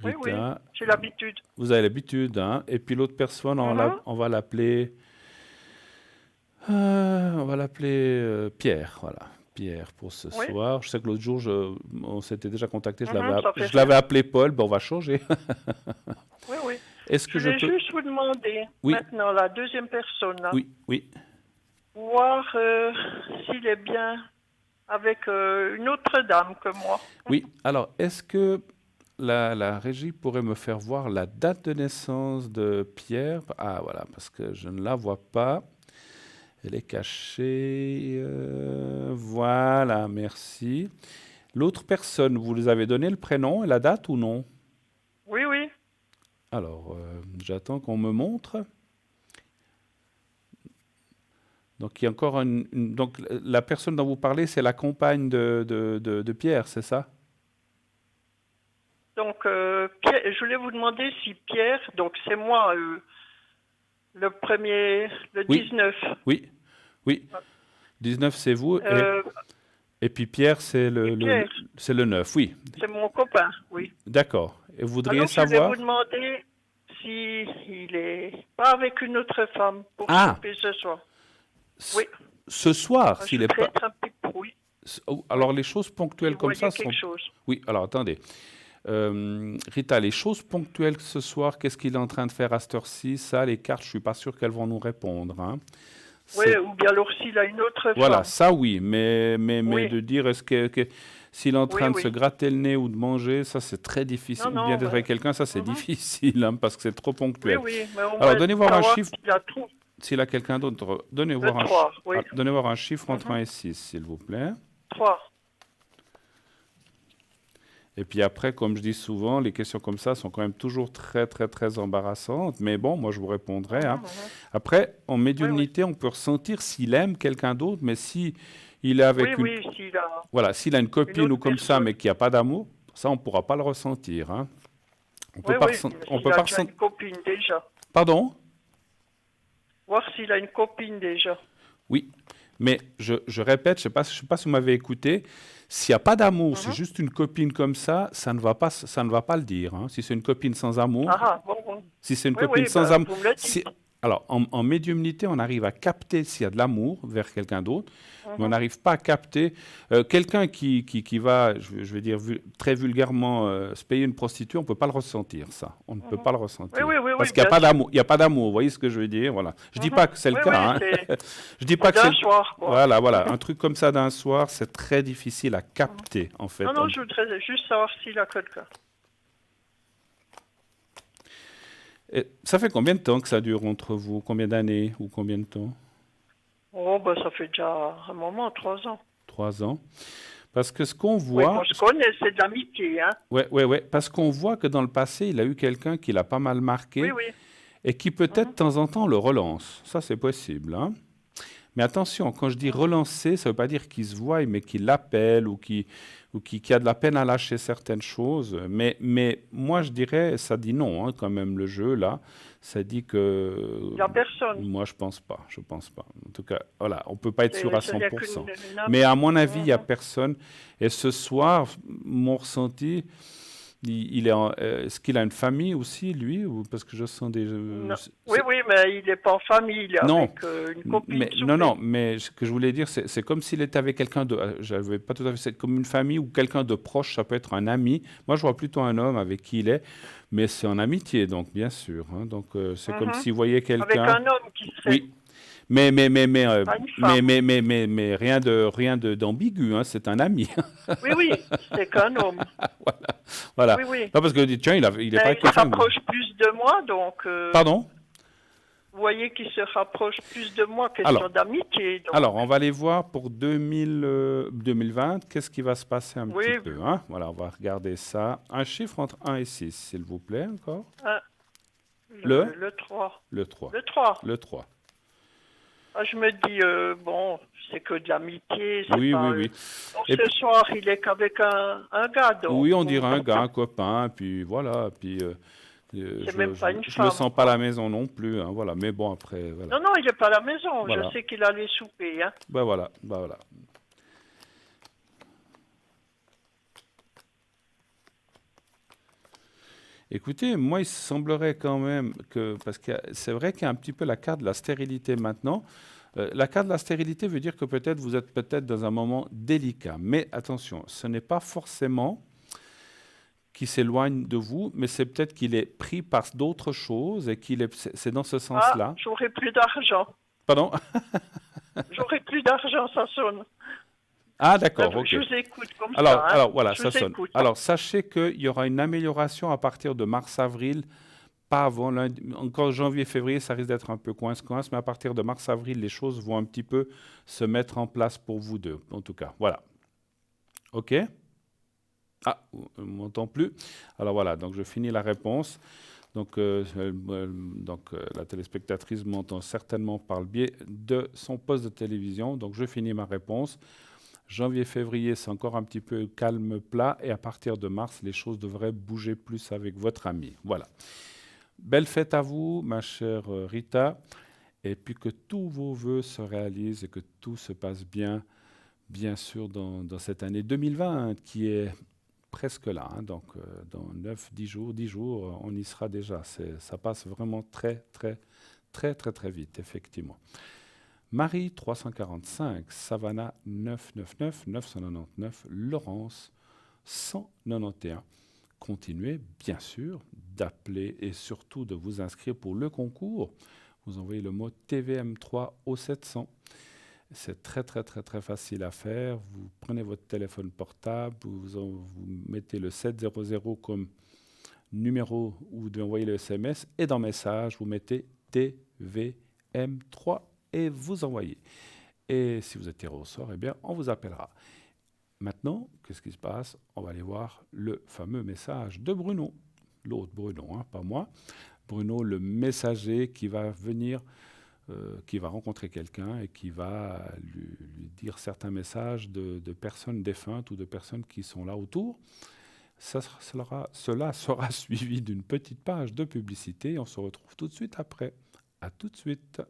Oui, oui, Rita, j'ai l'habitude. vous avez l'habitude, hein. Et puis l'autre personne, Mhm. on va l'appeler Pierre, voilà. Pierre pour ce Oui, soir. Je sais que l'autre jour, on s'était déjà contacté, ça fait je l'avais rien. appelé Paul, ben on va changer. Oui, oui. Est-ce Je que je voulais peux... juste vous demander, Oui, maintenant, la deuxième personne, là, oui, oui, voir s'il est bien avec une autre dame que moi. oui. Alors, est-ce que la régie pourrait me faire voir la date de naissance de Pierre? Ah, voilà, parce que je ne la vois pas. Elle est cachée. Voilà, merci. L'autre personne, vous les avez donné le prénom et la date ou non? Oui, oui. Alors, j'attends qu'on me montre. Donc, il y a encore donc, la personne dont vous parlez, c'est la compagne de Pierre, c'est ça? Donc, Pierre, je voulais vous demander si Pierre, donc c'est moi, le premier, le Oui, 19. oui, oui. 19, c'est vous. Euh, Et puis Pierre, c'est et Pierre, c'est le 9. Oui, c'est mon copain, oui. d'accord. Et vous voudriez Alors, je voulais vous savoir? demander si il est pas avec une autre femme pour Ah, souper ce soir. ce Oui, ce soir, je s'il est ferais pas... être un petit peu, oui, Oh, oui, alors, les choses s'il ponctuelles comme ça voyait quelque sont... chose. Oui, alors attendez. Rita, les choses ponctuelles ce soir, qu'est-ce qu'il est en train de faire à cette heure-ci? Ça, les cartes, je suis pas sûr qu'elles vont nous répondre, hein. Oui, C'est... ou bien alors s'il a une autre Voilà, femme. ça oui, mais Oui, de dire est-ce s'il est en oui, train de se oui. gratter le nez ou de manger, ça c'est très difficile. Non, Ou bien non, d'être mais... avec quelqu'un, ça c'est Mhm. difficile, hein, parce que c'est trop Oui, ponctuel. oui, mais au Alors moins donnez voir un savoir chiffre, s'il a tout. s'il a quelqu'un d'autre, De 3, oui. donnez voir un chiffre entre Mhm. 1 et 6, s'il vous plaît. 3. Et puis après, comme je dis souvent, les questions comme ça sont quand même toujours très, très, très embarrassantes. Mais bon, moi, je vous répondrai, hein. Mhm, mhm. Après, en Oui, oui. médiumnité, on peut ressentir s'il aime quelqu'un d'autre, mais si il est Oui, avec une, oui, s'il a voilà, s'il a une une copine ou autre comme ça, personne. mais qu'il n'y a pas d'amour, ça, on ne pourra pas le ressentir, hein. Oui, oui, mais On s'il peut a pas déjà ressentir. une copine déjà. Pardon? Voir s'il a une copine déjà. Oui, mais je répète, je sais pas si vous m'avez écouté. S'il n'y a pas d'amour, c'est Mhm. juste une copine comme ça ne va pas le dire, hein. Si c'est une copine sans amour, Ah, ah, bon, bon. si c'est une Oui, copine oui, sans ben, amour, vous me le si... dites. alors en médiumnité, on arrive à capter s'il y a de l'amour vers quelqu'un d'autre, mais on Mhm, n'arrive pas à capter quelqu'un qui va, je vais dire très vulgairement, se payer une prostituée, on ne peut pas le ressentir, ça. On ne peut mhm. pas le Oui, ressentir. oui, oui, Parce oui, qu'il n'y a bien pas sûr. d'amour, il y a pas d'amour, vous voyez ce que je veux dire, voilà. Je dis Mhm. pas que c'est le Oui, oui, cas, hein. Je dis pas c'est que c'est d'un le... soir, quoi. Voilà, voilà. Mhm, Un truc comme ça d'un soir, c'est très difficile à mhm. capter, en Non, fait. non, je voudrais juste savoir s'il a quelqu'un. Et ça fait combien de temps que ça dure entre vous? Combien d'années ou combien de temps? Oh, ben, ça fait déjà un moment, 3 ans. 3 ans. Parce que ce qu'on Oui, voit, qu'on se connaît, c'est de l'amitié, hein. ouais, ouais, ouais, parce qu'on voit que dans le passé, il a eu quelqu'un qui l'a pas mal Oui, marqué oui. et qui peut-être de Mhm, temps en temps le relance. Ça, c'est possible, hein. Mais attention, quand je dis mhm. relancer, ça ne veut pas dire qu'il se voit, mais qu'il l'appelle qui a de la peine à lâcher certaines choses. Mais moi, je dirais, ça dit non, hein, quand même, le jeu, là. Ça dit que... Il n'y a personne. Moi, je pense pas. Je pense pas. En tout cas, voilà, on peut pas être sûr à C'est rien 100%. qu'une Mais à amie. mon avis, il y a Mhm. personne. Et ce soir, mon ressenti, est-ce qu'il a une famille aussi, lui? Parce que je sens des... Non. Oui, oui, mais il n'est pas en famille, il est non, avec une copine non, soupée. mais ce que je voulais dire, c'est comme s'il était avec quelqu'un de, j'avais pas tout à fait, c'est comme une famille ou quelqu'un de proche, ça peut être un ami. Moi, je vois plutôt un homme avec qui il est, mais c'est en amitié, donc bien sûr, hein. Donc c'est comme Mhm. s'il voyait Avec quelqu'un, un homme qui serait. oui, Pas une femme. Mais rien d'ambigu, hein, c'est un ami. Oui, c'est qu'un homme. Voilà. Oui. Non, parce que tiens, il est Mais pas il avec les se femmes. rapproche plus de moi, donc Pardon? vous voyez qu'il se rapproche plus de moi, question d'amitié. Donc. Alors, on va aller voir pour 2020, qu'est-ce qui va se passer un Oui. petit peu. Hein? Voilà, on va regarder ça. Un chiffre entre 1 et 6, s'il vous plaît, encore. Le 3. Le 3. Le 3. Le 3. Ah, je me dis, bon, c'est que de l'amitié. Oui. Donc, Et ce soir, il est qu'avec un gars, donc. Oui, on dirait un gars, un copain, puis voilà, puis C'est même pas une je femme. le sens pas à la maison non plus, hein, voilà. Mais bon, après, voilà. Non, il n'est pas à la maison. Voilà. Je sais qu'il allait souper, hein. Ben voilà. Écoutez, moi, il semblerait quand même que, parce que c'est vrai qu'il y a un petit peu la carte de la stérilité maintenant. La carte de la stérilité veut dire que peut-être vous êtes peut-être dans un moment délicat. Mais attention, ce n'est pas forcément qui s'éloigne de vous, mais c'est peut-être qu'il est pris par d'autres choses et c'est dans ce sens-là. Ah, j'aurai plus d'argent. Pardon? J'aurai plus d'argent, ça sonne. Ah, d'accord, ok. Je vous écoute comme alors, ça. Hein. Alors, voilà, je ça vous sonne. Écoute. Alors, sachez qu'il y aura une amélioration à partir de mars-avril, pas avant lundi. Encore janvier-février, ça risque d'être un peu coince, mais à partir de mars-avril, les choses vont un petit peu se mettre en place pour vous deux, en tout cas. Voilà. OK? Ah, on ne m'entend plus. Alors voilà, donc je finis la réponse. Donc, la téléspectatrice m'entend certainement par le biais de son poste de télévision. Donc je finis ma réponse. Janvier-février, c'est encore un petit peu calme, plat. Et à partir de mars, les choses devraient bouger plus avec votre ami. Voilà. Belle fête à vous, ma chère Rita. Et puis que tous vos vœux se réalisent et que tout se passe bien sûr, dans cette année 2020 qui est presque là. Hein, donc, dans 10 jours, on y sera déjà. Ça passe vraiment très vite, effectivement. Marie 345, Savannah 999, 999, Laurence 191. Continuez, bien sûr, d'appeler et surtout de vous inscrire pour le concours. Vous envoyez le mot TVM3 au 700. C'est très facile à faire. Vous prenez votre téléphone portable, vous mettez le 700 comme numéro où vous devez envoyer le SMS et dans message, vous mettez TVM3 et vous envoyez. Et si vous êtes tiré au sort, eh bien, on vous appellera. Maintenant, qu'est-ce qui se passe? On va aller voir le fameux message de Bruno. L'autre Bruno, hein, pas moi. Bruno, le messager qui va venir, qui va rencontrer quelqu'un et qui va lui dire certains messages de personnes défuntes ou de personnes qui sont là autour. Cela sera suivi d'une petite page de publicité. On se retrouve tout de suite après. À tout de suite.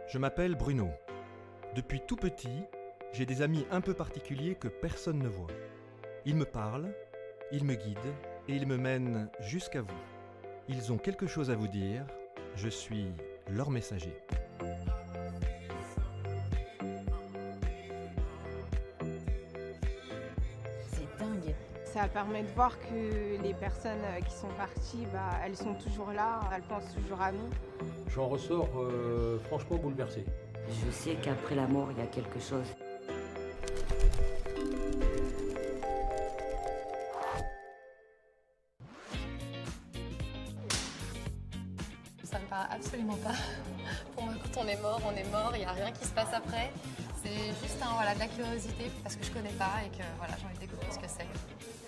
Je m'appelle Bruno. Depuis tout petit, j'ai des amis un peu particuliers que personne ne voit. Ils me parlent, ils me guident et ils me mènent jusqu'à vous. Ils ont quelque chose à vous dire, je suis leur messager. C'est dingue. Ça permet de voir que les personnes qui sont parties, elles sont toujours là, elles pensent toujours à nous. J'en ressors franchement bouleversé. Je sais qu'après la mort, il y a quelque chose. Ça me parle absolument pas. Pour moi, quand on est mort, il n'y a rien qui se passe après. C'est juste de la curiosité parce que je connais pas et que j'ai envie de découvrir ce que c'est.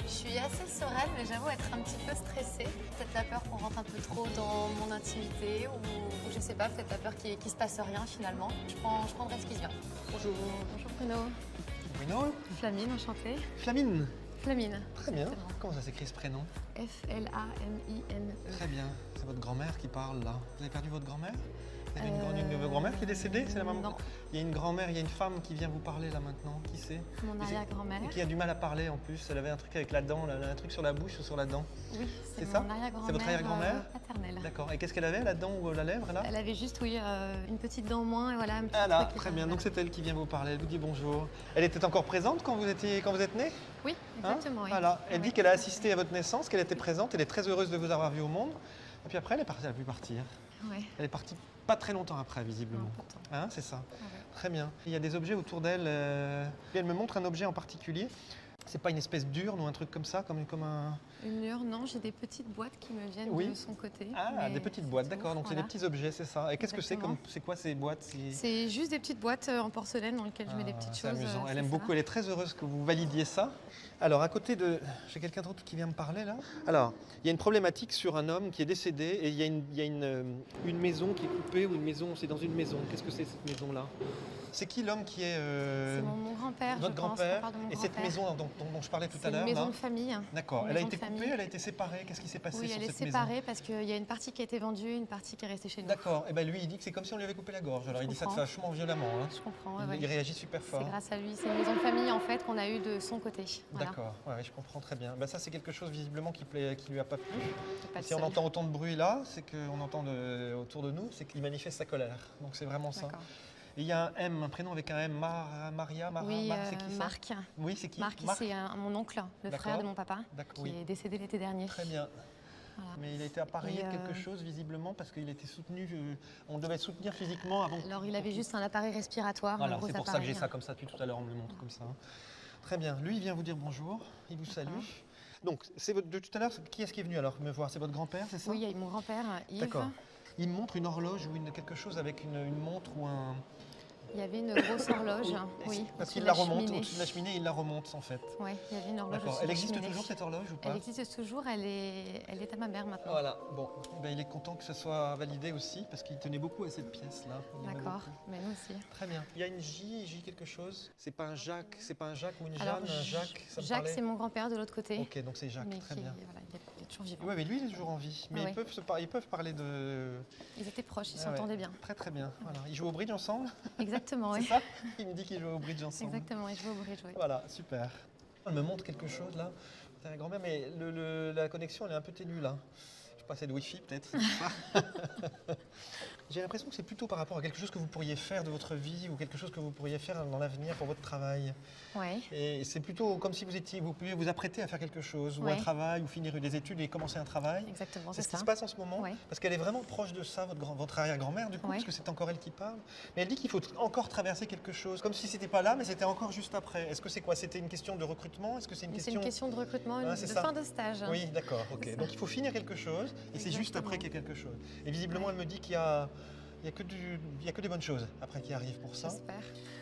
Je suis assez sereine, mais j'avoue être un petit peu stressée. Peut-être la peur qu'on rentre un peu trop dans mon intimité ou je sais pas, peut-être la peur qu'il se passe rien finalement. Je prendrai ce qui vient. Bonjour. Bonjour Bruno. Bruno. Flamine, enchantée. Flamine. Flamine. Très bien. Exactement. Comment ça s'écrit ce prénom? F-L-A-M-I-N-E. Très bien. C'est votre grand-mère qui parle là. Vous avez perdu votre grand-mère? Il y avait une grand-mère qui est décédée, c'est la maman? Non, Il y a une grand-mère, il y a une femme qui vient vous parler là maintenant. Qui c'est? mon arrière-grand-mère. Et qui a du mal à parler en plus. Elle avait un truc avec la dent, là, elle a un truc sur la bouche ou sur la dent. Oui, C'est c'est ça? mon arrière-grand-mère. C'est votre arrière-grand-mère? Paternelle. D'accord. Et qu'est-ce qu'elle avait, la dent ou la lèvre là? Elle avait juste, oui, une petite dent en moins et voilà, un petit Ah là, truc qui très était- bien. Donc c'est elle qui vient vous parler. Elle vous dit bonjour. Elle était encore présente quand vous êtes née? Oui, Hein? exactement. Oui. Voilà. Elle dit Oui. qu'elle a assisté à votre naissance, qu'elle était présente. Elle est très heureuse de vous avoir vu au monde. Et puis après, elle a pu partir. Ouais. Elle est partie pas très longtemps après, Non, visiblement. pas tant. Hein, c'est ça. Ah ouais. Très bien. Il y a des objets autour d'elle. Et elle me montre un objet en particulier. C'est pas une espèce d'urne ou un truc comme ça, comme un... Une urne, non, j'ai des petites boîtes qui me viennent Oui. de son côté. Ah, mais des petites c'est boîtes, tout, d'accord. Donc voilà. c'est des petits objets, c'est ça. Et qu'est-ce que c'est Exactement. c'est quoi ces boîtes? C'est juste des petites boîtes en porcelaine dans lesquelles je mets des petites C'est choses. amusant. Elle c'est aime ça. beaucoup, elle est très heureuse que vous validiez ça. Alors, à côté de... J'ai quelqu'un d'autre qui vient me parler, là. Alors, il y a une problématique sur un homme qui est décédé et il y a une maison qui est coupée ou une maison... C'est dans une maison. Qu'est-ce que c'est, cette maison-là? C'est qui l'homme qui est... C'est mon grand-père, Votre je pense. grand-père? On parle de mon Et cette grand-père. maison dont je parlais tout C'est à l'heure, une maison là? de famille. D'accord. Une Elle a maison été de coupée, famille. elle a été séparée. Qu'est-ce qui s'est passé Oui, sur elle est cette maison? séparée parce qu'il y a une partie qui a été vendue, une partie qui est restée chez nous. D'accord. Et ben lui, il dit que c'est comme si on lui avait coupé la gorge. Alors, il dit ça comprends. vachement violemment. Hein. Je comprends, ouais, Il ouais. réagit super C'est fort. grâce à lui. C'est une maison de famille en fait qu'on a eue de son côté. Voilà. D'accord, ouais, je comprends très bien. Ben, ça, c'est quelque chose visiblement qui lui a pas plu. C'est pas Et le si on seul. entend autant de bruit là, c'est qu'on entend autour de nous, c'est qu'il manifeste sa colère. Donc c'est vraiment ça. D'accord. Et il y a un M, un prénom avec un M, Maria, Oui, c'est qui ça? Marc. Oui, c'est qui? Marc, c'est mon oncle, le D'accord. frère de mon papa, D'accord, qui oui. est décédé l'été dernier. Très bien. Voilà. Mais il a été appareillé de Et, quelque chose visiblement parce qu'il était soutenu, on devait soutenir physiquement avant. Alors il avait juste un appareil respiratoire, Voilà, un gros c'est pour ça que j'ai appareil. ça comme ça depuis tout à l'heure, on me le montre comme ça. Très bien. Lui, il vient vous dire bonjour, il vous salue. D'accord. Donc, de tout à l'heure, qui est-ce qui est venu alors me voir? C'est votre grand-père, c'est ça? Oui, il y a mon grand-père, Yves. D'accord. Il me montre une horloge ou quelque chose avec une montre ou un... Il y avait une grosse horloge, oui, Parce au-dessus qu'il de la la remonte, cheminée. au-dessus de la cheminée, il la remonte en fait. Oui, il y avait une horloge D'accord. au-dessus de Elle la existe cheminée. toujours cette horloge ou pas? Elle existe toujours, elle est à ma mère maintenant. Voilà, bon, ben, il est content que ce soit validé aussi parce qu'il tenait beaucoup à cette pièce-là. Il aimait D'accord, beaucoup. mais nous aussi. Très bien. Il y a une J quelque chose? C'est pas un Jacques ou une Alors, Jeanne, un Jacques, ça me Jacques, parlait. c'est mon grand-père de l'autre côté. Ok, donc c'est Jacques, mais très qui, bien. voilà, il est toujours vivant. Oui, mais lui, il est toujours en vie. Mais Ouais. ils peuvent parler de... Ils étaient proches, ils Ah ouais. s'entendaient bien. Très très bien. Voilà. Ils jouent au bridge ensemble? Exactement, C'est oui. ça? Il me dit qu'ils jouent au bridge ensemble. Exactement, ils jouaient au bridge, oui. Voilà, super. Elle me montre quelque chose là. C'est la grand-mère, mais la connexion elle est un peu ténue là. Je sais pas, c'est de Wi-Fi peut-être. J'ai l'impression que c'est plutôt par rapport à quelque chose que vous pourriez faire de votre vie ou quelque chose que vous pourriez faire dans l'avenir pour votre travail. Ouais. Et c'est plutôt comme si vous pouviez vous apprêter à faire quelque chose, ou Ouais. un travail, ou finir des études et commencer un travail. Exactement, C'est c'est ce qui ça. se passe en ce moment, Ouais. parce qu'elle est vraiment proche de ça, votre arrière-grand-mère, du coup, Ouais. parce que c'est encore elle qui parle. Mais elle dit qu'il faut encore traverser quelque chose, comme si c'était pas là, mais c'était encore juste après. Est-ce que c'est quoi? C'était une question de recrutement? Est-ce que c'est une Mais c'est question... une question de recrutement, Ah, de c'est ça. fin de stage. Oui, d'accord, ok. C'est ça. Donc il faut finir quelque chose, et c'est juste Exactement. après qu'il y a quelque chose. Et visiblement, elle me dit qu'il y a que des bonnes choses après qui arrivent pour ça. J'espère.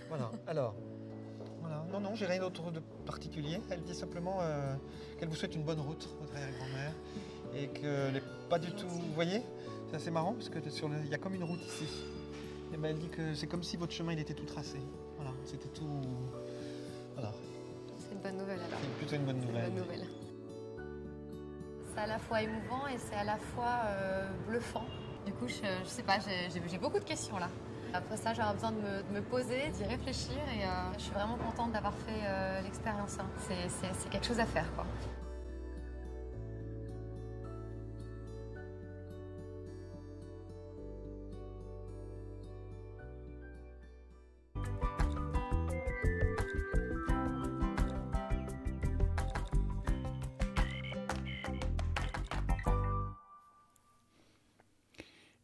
Voilà, alors... Voilà. Non, j'ai rien d'autre de particulier. Elle dit simplement qu'elle vous souhaite une bonne route, votre arrière-grand-mère, et qu'elle n'est pas du tout... Vous voyez? C'est assez marrant, parce que il y a comme une route ici. Et ben, elle dit que c'est comme si votre chemin il était tout tracé. Voilà, c'était tout... Voilà, C'est une bonne nouvelle alors. c'est plutôt une bonne C'est nouvelle. une bonne nouvelle. C'est à la fois émouvant et c'est à la fois bluffant. Du coup, je sais pas, j'ai beaucoup de questions là. Après ça, j'aurai besoin de me poser, d'y réfléchir et je suis vraiment contente d'avoir fait l'expérience. Hein. C'est quelque chose à faire, quoi.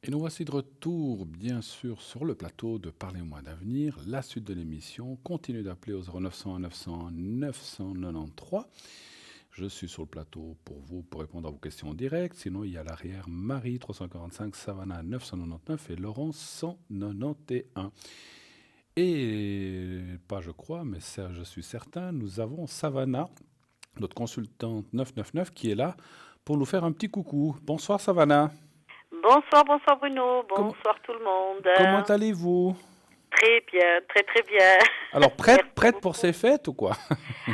Et nous voici de retour, bien sûr, sur le plateau de Parlez-moi d'avenir. La suite de l'émission, continuez d'appeler au 0900 900 993. Je suis sur le plateau pour vous, pour répondre à vos questions en direct. Sinon, il y a à l'arrière Marie 345, Savannah 999 et Laurence 191. Et, pas je crois, mais ça, je suis certain, nous avons Savannah, notre consultante 999, qui est là pour nous faire un petit coucou. Bonsoir Savannah. Bonsoir Bruno, bonsoir tout le monde. Comment allez-vous? Très bien, très très bien. Alors, prête Merci pour ces fêtes ou quoi?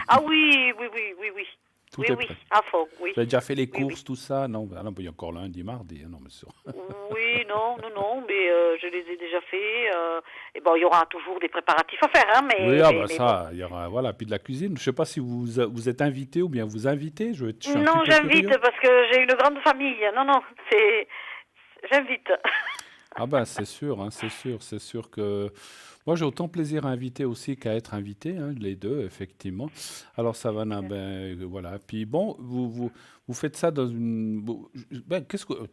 Ah oui. Tout oui, est oui, prêt. à fond, oui. Vous avez déjà fait les Oui, courses, tout ça? Non, ben non, il y a encore lundi, mardi. Non, mais sûr. Oui, non, mais je les ai déjà faits. Et bon, il y aura toujours des préparatifs à faire, hein, Oui, mais bon. ça, il y aura, voilà, puis de la cuisine. Je sais pas si vous êtes invité ou bien vous invitez. Je suis un petit Non, peu j'invite curieux. parce que j'ai une grande famille. Non, j'invite. Ah ben c'est sûr, hein, c'est sûr que moi j'ai autant plaisir à inviter aussi qu'à être invité, hein, les deux effectivement. Alors Savannah, ben voilà. Puis bon, vous faites ça dans une. Ben,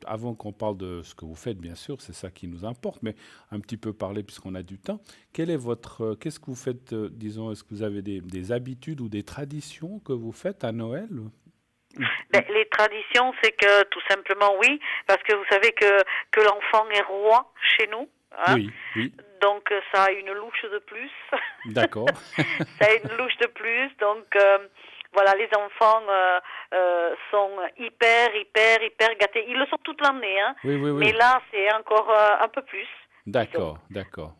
avant qu'on parle de ce que vous faites, bien sûr, c'est ça qui nous importe, mais un petit peu parler puisqu'on a du temps. Qu'est-ce que vous faites, disons, est-ce que vous avez des habitudes ou des traditions que vous faites à Noël? Les traditions, c'est que tout simplement oui, parce que vous savez que l'enfant est roi chez nous. Hein. Oui, Donc ça a une louche de plus. d'accord. Ça a une louche de plus. Donc voilà, les enfants sont hyper gâtés. Ils le sont toute l'année, hein. Oui. Mais là, c'est encore un peu plus. D'accord.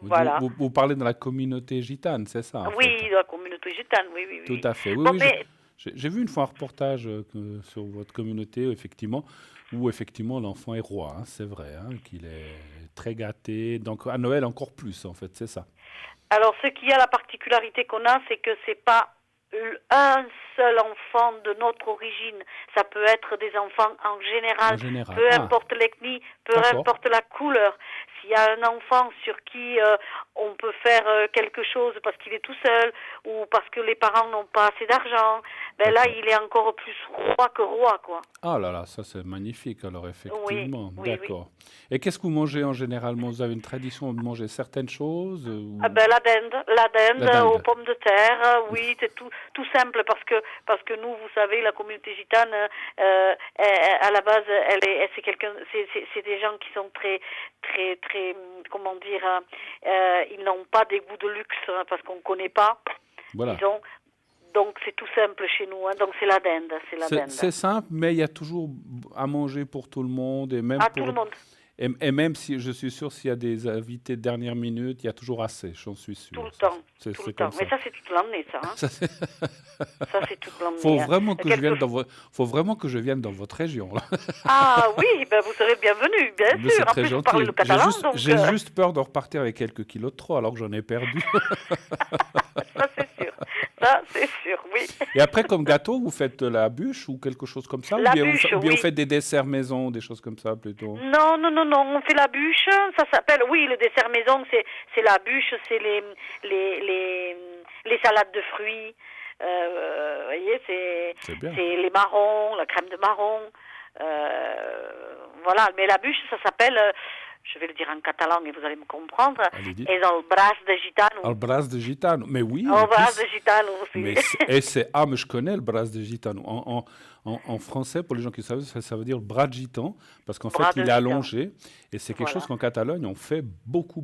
Voilà. Vous parlez de la communauté gitane, c'est ça, en Oui, fait? de la communauté gitane, oui. Tout à fait. Oui, Bon, oui, mais j'ai vu une fois un reportage sur votre communauté, effectivement, où effectivement l'enfant est roi, hein, c'est vrai, hein, qu'il est très gâté. Donc à Noël encore plus, en fait, c'est ça. alors, ce qui a la particularité qu'on a, c'est que c'est pas un seul enfant de notre origine. Ça peut être des enfants en général, En général. peu Ah, importe l'ethnie, peu d'accord. importe la couleur. S'il y a un enfant sur qui on peut faire quelque chose parce qu'il est tout seul ou parce que les parents n'ont pas assez d'argent, ben là, D'accord. il est encore plus roi que roi, quoi. Ah là là, ça c'est magnifique, alors Oui. effectivement. D'accord. Et qu'est-ce que vous mangez en généralement? Vous avez une tradition de manger certaines choses Ah ben la La dinde aux dinde. pommes de terre, oui, c'est tout simple parce que nous, vous savez, la communauté gitane, à la base, c'est des gens qui sont très, comment dire, ils n'ont pas des goûts de luxe hein, parce qu'on connaît pas, Voilà. disons. Donc c'est tout simple chez nous, hein, donc c'est la dinde, C'est simple, mais il y a toujours à manger pour tout le monde et même Ah, tout le monde. Et même si je suis sûr s'il y a des invités de dernière minute, il y a toujours assez, j'en suis sûr. Tout le temps. C'est Tout le comme temps. Mais ça, c'est toute l'année, ça. Hein. Ça, c'est- Ça, c'est toute l'année. Faut hein. vraiment que je Quelque vienne faut vraiment que je vienne dans votre région, là. Ah oui, ben vous serez bienvenue, bien Mais c'est sûr. En très plus, vous gentil. parlez le catalan, donc J'ai juste peur de repartir avec quelques kilos de trop alors que j'en ai perdu. ça c'est sûr. Ça c'est sûr, oui. Et après, comme gâteau, vous faites la bûche ou quelque chose comme ça? La ou bien, bûche, ou bien oui. vous faites des desserts maison, des choses comme ça plutôt? Non, on fait la bûche. Ça s'appelle, oui, le dessert maison, c'est la bûche, c'est les salades de fruits. Vous voyez, C'est bien. c'est les marrons, la crème de marron. Voilà, mais la bûche, ça s'appelle, je vais le dire en catalan et vous allez me comprendre, Allez, dites. és el braç de gitano. Ah, le brasse de gitano. Mais oui, El en braç plus, de gitano aussi. mais je connais le brasse de gitano. En français, pour les gens qui savent, ça veut dire bras de gitan, parce qu'en fait, Bras de il est gitan. allongé. Et c'est quelque Voilà. chose qu'en Catalogne, on fait beaucoup,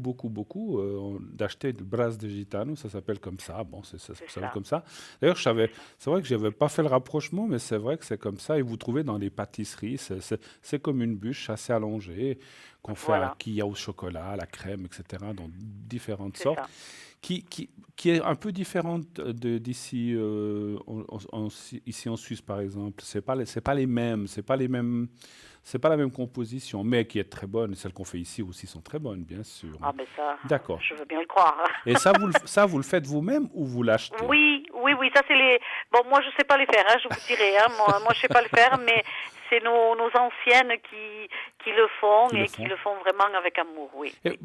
d'acheter le brasse de gitano. Ça s'appelle comme ça. Bon, ça s'appelle ça. comme ça. D'ailleurs, c'est vrai que je n'avais pas fait le rapprochement, mais c'est vrai que c'est comme ça. Et vous trouvez dans les pâtisseries, c'est comme une bûche assez allongée qu'on fait Voilà. qu'il y a au chocolat, à la crème, etc., dans différentes C'est sortes. ça. Qui est un peu différente d'ici ici en Suisse par exemple. C'est pas les mêmes, c'est pas la même composition, mais qui est très bonne. Celles qu'on fait ici aussi sont très bonnes, bien sûr. Ah ben ça, D'accord. je veux bien le croire. Et ça vous le faites vous-même ou vous l'achetez? Oui, ça c'est les... Bon, moi je sais pas les faire, hein, je vous dirai, hein, moi je sais pas le faire, mais c'est nos anciennes qui le font Qui le et font. qui le font vraiment avec amour, oui. Et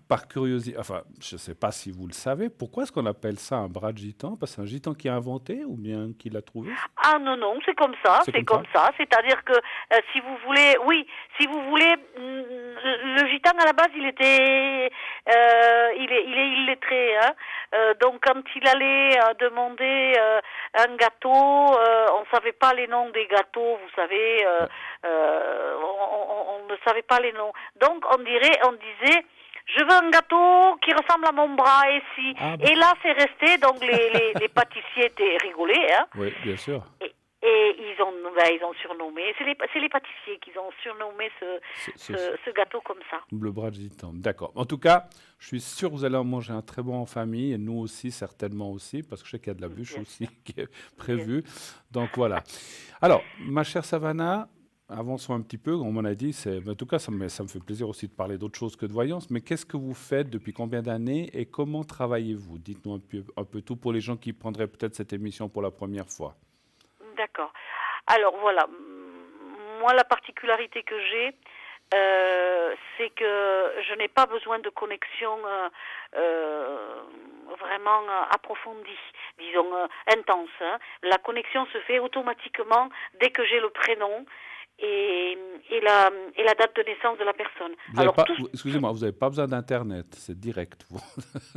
par curiosité, enfin, je ne sais pas si vous le savez, pourquoi est-ce qu'on appelle ça un bras de gitan? Parce que c'est un gitan qui a inventé ou bien qui l'a trouvé? Ah non, c'est comme ça, C'est c'est comme comme ça. C'est-à-dire que si vous voulez, le gitan à la base il était, il est illettré, hein. Donc quand il allait demander un gâteau, on savait pas les noms des gâteaux, vous savez, on ne savait pas les noms. Donc on disait. Je veux un gâteau qui ressemble à mon bras et Ah, et là c'est resté, donc les pâtissiers étaient rigolés, hein. Oui, bien sûr. Et ils ont surnommé, c'est les pâtissiers qui ont surnommé ce gâteau comme ça. Le bras du temps, d'accord. En tout cas, je suis sûr que vous allez en manger un très bon en famille, et nous aussi, certainement aussi, parce que je sais qu'il y a de la bûche aussi qui est prévue. Donc voilà. Alors, ma chère Savannah, avançons un petit peu. On m'en a dit, en tout cas, ça me fait plaisir aussi de parler d'autre chose que de voyance, mais qu'est-ce que vous faites depuis combien d'années et comment travaillez-vous? Dites-nous un peu tout pour les gens qui prendraient peut-être cette émission pour la première fois. D'accord. Alors voilà, moi la particularité que j'ai, c'est que je n'ai pas besoin de connexion vraiment approfondie, disons intense. Hein. La connexion se fait automatiquement dès que j'ai le prénom et la date de naissance de la personne. Excusez-moi, vous n'avez pas besoin d'Internet, c'est direct. Vous.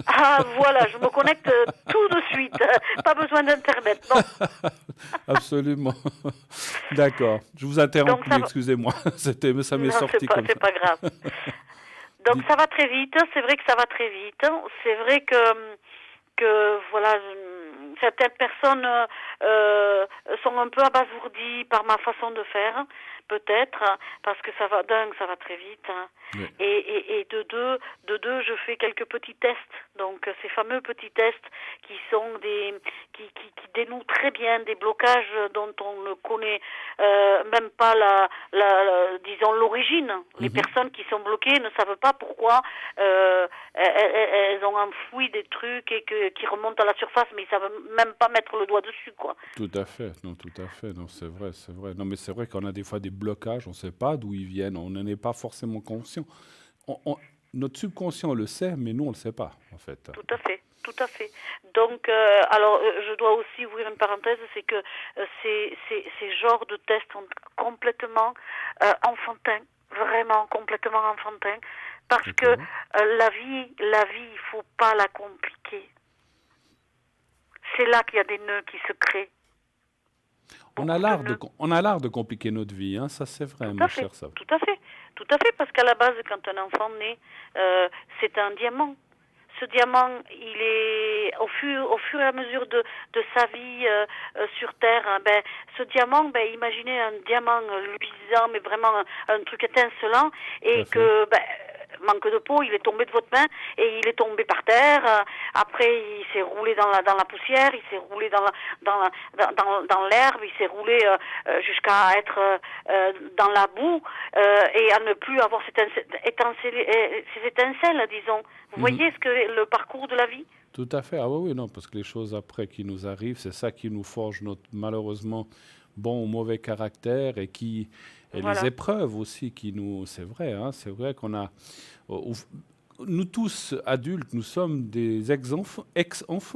Ah voilà, je me connecte tout de suite, pas besoin d'Internet, non. Absolument. D'accord, je vous interromps, excusez-moi, ça m'est sorti comme ça. C'est pas grave. Donc ça va très vite, c'est vrai que ça va très vite, c'est vrai que voilà, certaines personnes sont un peu abasourdies par ma façon de faire, peut-être, parce que ça va très vite. Hein. Oui. Et de deux, je fais quelques petits tests. Donc ces fameux petits tests qui sont qui dénouent très bien des blocages dont on ne connaît même pas disons l'origine. Les personnes qui sont bloquées ne savent pas pourquoi elles ont enfoui des trucs et qui remontent à la surface, mais ils savent même pas mettre le doigt dessus, quoi. Tout à fait, non, c'est vrai. Non, mais c'est vrai qu'on a des fois des blocages, on ne sait pas d'où ils viennent, on n'en est pas forcément conscient. Notre subconscient le sait, mais nous, on ne le sait pas, en fait. Tout à fait. Donc, alors, je dois aussi ouvrir une parenthèse, c'est que ces genres de tests sont complètement enfantins, vraiment complètement enfantins, parce que la vie, il faut pas la compliquer. C'est là qu'il y a des nœuds qui se créent. On a l'art de compliquer notre vie, hein, ça c'est vrai, ma chère Savannah. Tout à fait, parce qu'à la base, quand un enfant naît, c'est un diamant. Ce diamant, il est au fur et à mesure de sa vie sur Terre. Ce diamant, imaginez un diamant luisant, mais vraiment un truc étincelant, et que manque de peau, il est tombé de votre main et il est tombé par terre. Après, il s'est roulé dans la poussière, il s'est roulé dans l'herbe, il s'est roulé jusqu'à être dans la boue et à ne plus avoir ces étincelles, disons. Vous voyez le parcours de la vie? Tout à fait. Ah oui, non, parce que les choses après qui nous arrivent, c'est ça qui nous forge notre malheureusement bon ou mauvais caractère et les épreuves aussi qui nous... C'est vrai, hein, c'est vrai qu'on a... Nous tous, adultes, nous sommes des ex-enfants,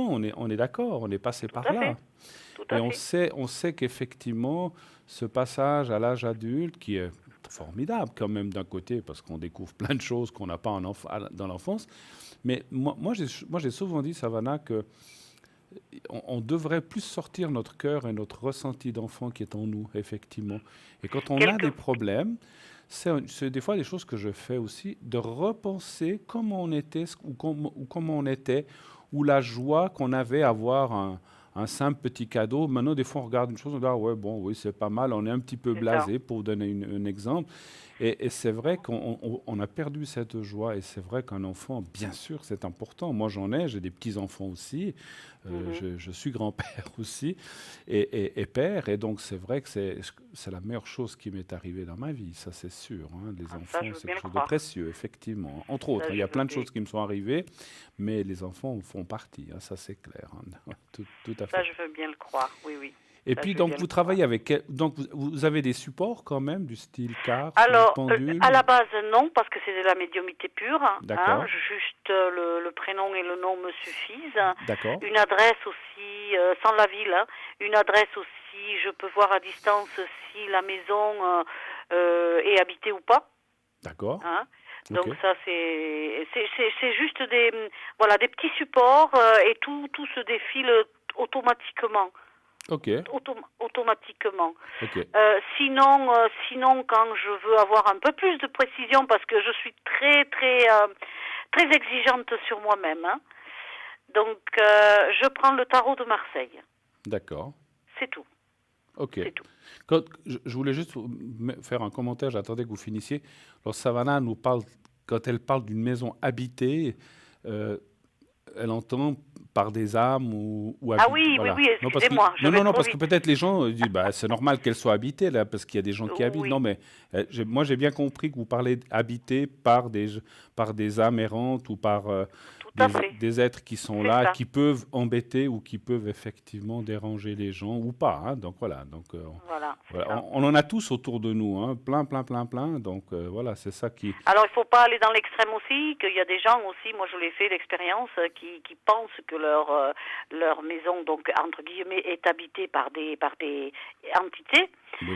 on est d'accord, on est passé par là. Et on sait qu'effectivement, ce passage à l'âge adulte, qui est formidable quand même d'un côté, parce qu'on découvre plein de choses qu'on n'a pas dans l'enfance, mais moi j'ai souvent dit, Savannah, que on devrait plus sortir notre cœur et notre ressenti d'enfant qui est en nous, effectivement. Et quand on a des problèmes, c'est des fois des choses que je fais aussi, de repenser comment on était ou comment on était, ou la joie qu'on avait à avoir un simple petit cadeau. Maintenant, des fois, on regarde une chose, on dit « Ah ouais, bon, oui, c'est pas mal », on est un petit peu blasé, pour vous donner un exemple. Et c'est vrai qu'on a perdu cette joie, et c'est vrai qu'un enfant, bien sûr, c'est important. Moi, j'ai des petits-enfants aussi, je suis grand-père aussi, et père, et donc c'est vrai que c'est la meilleure chose qui m'est arrivée dans ma vie, ça c'est sûr. Hein. Les enfants, c'est quelque chose de précieux, effectivement. Entre autres, il y a plein de choses qui me sont arrivées, mais les enfants font partie, hein, ça c'est clair. Hein. Tout à fait. Ça, je veux bien le croire, oui. Et puis, donc, vous travaillez donc, vous avez des supports quand même, du style carte, pendule? À la base, non, parce que c'est de la médiumnité pure. D'accord. Juste le prénom et le nom me suffisent. D'accord. Une adresse aussi, sans la ville. Hein. Une adresse aussi, je peux voir à distance si la maison est habitée ou pas. D'accord. Hein. Donc ça, c'est juste des petits supports et tout se défile automatiquement. Automatiquement. Sinon, quand je veux avoir un peu plus de précision, parce que je suis très exigeante sur moi-même, hein, donc je prends le tarot de Marseille. D'accord. C'est tout. Ok. C'est tout. Je voulais juste faire un commentaire, j'attendais que vous finissiez. Alors, Savannah nous parle, quand elle parle d'une maison habitée, euh, elle entend par des âmes ou Ah habitée. oui, Voilà. oui, Non, parce que, excusez-moi, je vais non, trop parce que vite. peut-être les gens disent, bah, c'est normal qu'elle soit habitée, là, parce qu'il y a des gens qui habitent. Oui, Non, mais moi, j'ai bien compris que vous parlez habité par des âmes errantes ou par tout à fait. des êtres qui sont C'est là, ça. qui peuvent embêter ou qui peuvent effectivement déranger les gens ou pas. Hein. Donc, voilà. Donc, Voilà, c'est voilà. ça. On en a tous autour de nous, hein, plein. Donc, voilà, c'est ça qui... Alors, il ne faut pas aller dans l'extrême aussi, qu'il y a des gens aussi, moi je l'ai fait l'expérience, qui pensent que leur maison, donc entre guillemets, est habitée par des entités, Oui.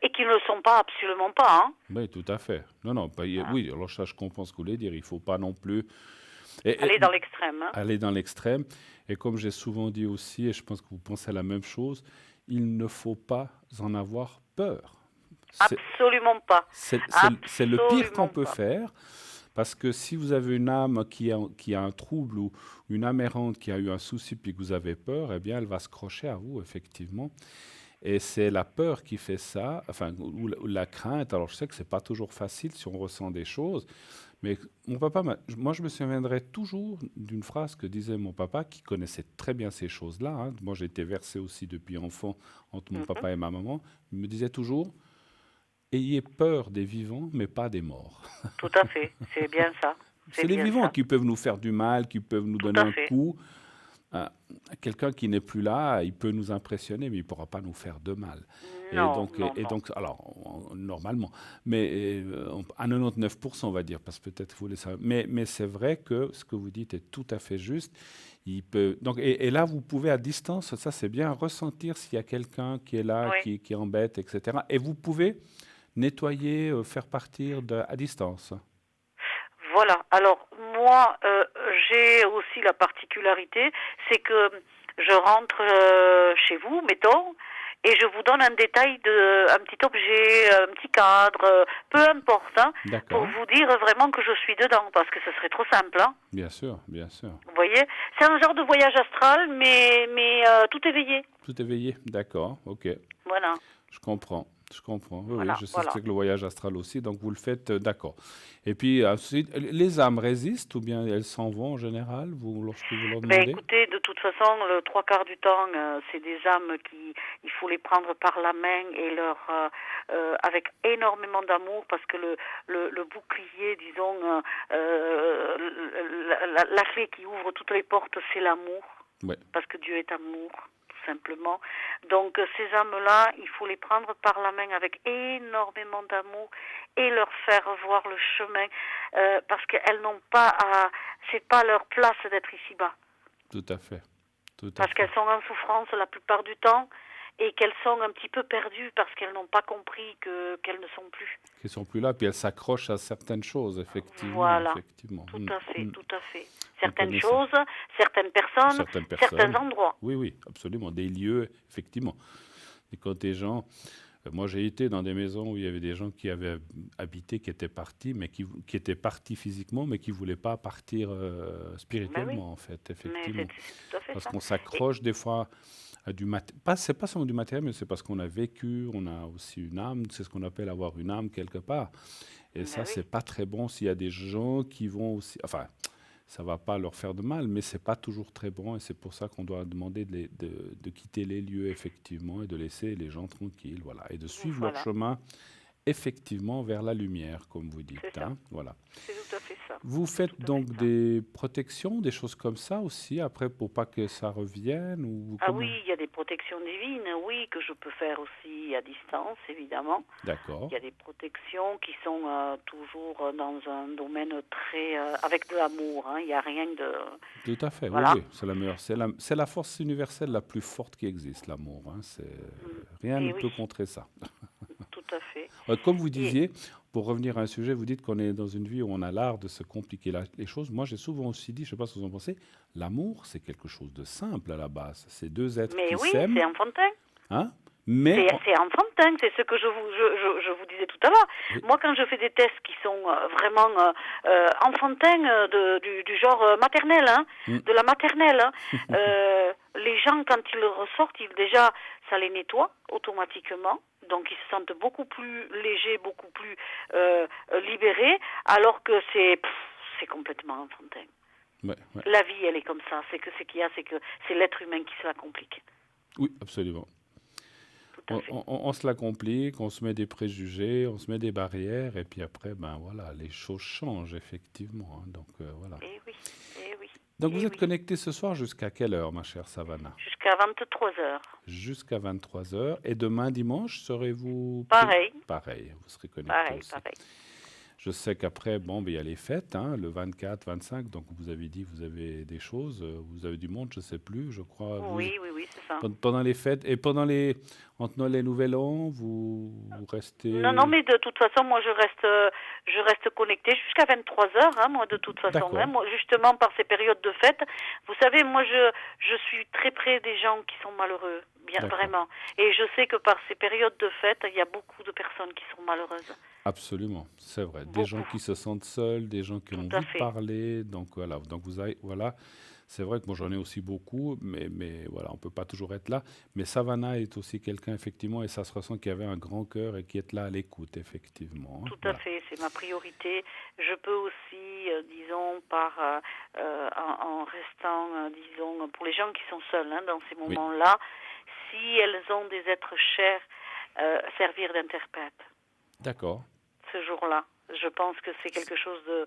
et qui ne le sont pas, absolument pas. Hein. Oui, tout à fait. Non, Voilà. oui, alors ça, je comprends ce que vous voulez dire. Il ne faut pas non plus et Aller dans l'extrême. Hein. aller dans l'extrême. Et comme j'ai souvent dit aussi, et je pense que vous pensez la même chose, il ne faut pas en avoir peur. Absolument pas. C'est le pire qu'on Absolument peut pas. faire. Parce que si vous avez une âme qui a un trouble ou une âme errante qui a eu un souci puis que vous avez peur, eh bien, elle va se crocher à vous, effectivement. Et c'est la peur qui fait ça, enfin, ou la crainte. Alors, je sais que c'est pas toujours facile si on ressent des choses, mais mon papa, moi, je me souviendrai toujours d'une phrase que disait mon papa, qui connaissait très bien ces choses-là. Hein. Moi, j'ai été versé aussi depuis enfant entre mon papa et ma maman. Il me disait toujours, ayez peur des vivants, mais pas des morts. Tout à fait, c'est bien ça. C'est les bien vivants ça. qui peuvent nous faire du mal, qui peuvent nous Tout donner à un fait. coup. Quelqu'un qui n'est plus là, il peut nous impressionner, mais il ne pourra pas nous faire de mal. Non, Alors, normalement, mais à 99%, on va dire, parce que peut-être vous voulez ça. Mais c'est vrai que ce que vous dites est tout à fait juste. Il peut, donc, et là, vous pouvez à distance, ça c'est bien, ressentir s'il y a quelqu'un qui est là, Oui. qui embête, etc. Et vous pouvez nettoyer, faire partir à distance. Voilà. Alors, moi, j'ai aussi la particularité, c'est que je rentre chez vous, mettons, et je vous donne un détail un petit objet, un petit cadre, peu importe, hein, pour D'accord. vous dire vraiment que je suis dedans, parce que ce serait trop simple. Hein. Bien sûr, bien sûr. Vous voyez, c'est un genre de voyage astral, mais tout éveillé. Tout éveillé, d'accord, ok. Voilà. Je comprends. Oui, Voilà, je sais voilà. ce que c'est que le voyage astral aussi, donc vous le faites, d'accord. Et puis, ensuite, les âmes résistent ou bien elles s'en vont en général, lorsque vous leur Ben demandez? écoutez, de toute façon, le trois quarts du temps, c'est des âmes il faut les prendre par la main et avec énormément d'amour, parce que le bouclier, disons, la clé qui ouvre toutes les portes, c'est l'amour, Ouais. parce que Dieu est amour, tout simplement. Donc ces âmes-là, il faut les prendre par la main avec énormément d'amour et leur faire voir le chemin, parce qu'elles n'ont pas c'est pas leur place d'être ici-bas. Tout à fait. Parce qu'elles sont en souffrance la plupart du temps et qu'elles sont un petit peu perdues parce qu'elles n'ont pas compris qu'elles ne sont plus. Qui sont plus là, puis elles s'accrochent à certaines choses, effectivement. Voilà. Effectivement. Tout à fait, tout à fait. On Certaines connaît ça. choses, certaines personnes, certains endroits. Oui, absolument. Des lieux, effectivement. Et quand des gens... Moi, j'ai été dans des maisons où il y avait des gens qui avaient habité, qui étaient partis, mais qui étaient partis physiquement, mais qui ne voulaient pas partir spirituellement, en fait, effectivement. Mais c'est tout à fait Parce ça. qu'on s'accroche des fois à du matériel. C'est pas seulement du matériel, mais c'est parce qu'on a vécu, on a aussi une âme. C'est ce qu'on appelle avoir une âme quelque part. Et ça, oui. c'est pas très bon s'il y a des gens qui vont aussi... Enfin, ça va pas leur faire de mal, mais c'est pas toujours très bon. Et c'est pour ça qu'on doit demander de quitter les lieux, effectivement, et de laisser les gens tranquilles, voilà. Et de suivre leur chemin, effectivement, vers la lumière, comme vous dites. C'est ça. Hein, voilà. C'est tout à fait ça. Vous faites donc des protections, des choses comme ça aussi, après, pour pas que ça revienne ou Ah comment? oui, il y a des protections divines, oui, que je peux faire aussi à distance, évidemment. D'accord. Il y a des protections qui sont toujours dans un domaine très... avec de l'amour, hein. Il n'y a rien de... Tout à fait, Voilà. oui, c'est la meilleure. C'est la force universelle la plus forte qui existe, l'amour. Hein. Rien Et ne oui. peut contrer ça. Tout à fait. Comme vous disiez, pour revenir à un sujet, vous dites qu'on est dans une vie où on a l'art de se compliquer les choses. Moi, j'ai souvent aussi dit, je ne sais pas ce que vous en pensez, l'amour, c'est quelque chose de simple à la base. C'est deux êtres Mais qui oui, s'aiment. c'est enfantin. Hein? Mais C'est enfantin, c'est ce que je vous disais tout à l'heure. Oui. Moi, quand je fais des tests qui sont vraiment enfantins, du genre maternel, hein, de la maternelle, hein, les gens, quand ils le ressortent, déjà, ça les nettoie automatiquement. Donc, ils se sentent beaucoup plus légers, beaucoup plus libérés, alors que c'est complètement enfantin. Ouais. La vie, elle est comme ça. C'est que c'est l'être humain qui se la complique. Oui, absolument. On se la complique, on se met des préjugés, on se met des barrières, et puis après, ben voilà, les choses changent effectivement. Donc voilà. Eh oui. Donc vous êtes connecté ce soir jusqu'à quelle heure, ma chère Savannah? Jusqu'à 23h. Jusqu'à 23h. Et demain dimanche, serez-vous Pareil. Pareil, vous serez connecté aussi. Pareil. Je sais qu'après, il y a les fêtes, le 24, 25, donc vous avez dit vous avez des choses, vous avez du monde, je ne sais plus, je crois. Oui, c'est ça. Pendant les fêtes, et entre Noël et Nouvel An, vous restez... Non, mais de toute façon, moi, je reste connectée jusqu'à 23h, moi, de toute façon. Moi, justement, par ces périodes de fête, vous savez, moi, je suis très près des gens qui sont malheureux, vraiment. Et je sais que par ces périodes de fête, il y a beaucoup de personnes qui sont malheureuses. Absolument, c'est vrai. Beaucoup. Des gens qui se sentent seuls, des gens qui ont envie de parler. Donc voilà. Donc c'est vrai que moi j'en ai aussi beaucoup, mais voilà, on peut pas toujours être là. Mais Savannah est aussi quelqu'un effectivement, et ça se ressent qu'il y avait un grand cœur et qui est là à l'écoute effectivement. Tout à fait, c'est ma priorité. Je peux aussi, disons, en restant, disons, pour les gens qui sont seuls dans ces moments-là, si elles ont des êtres chers, servir d'interprète. D'accord. Ce jour-là. Je pense que c'est quelque chose de...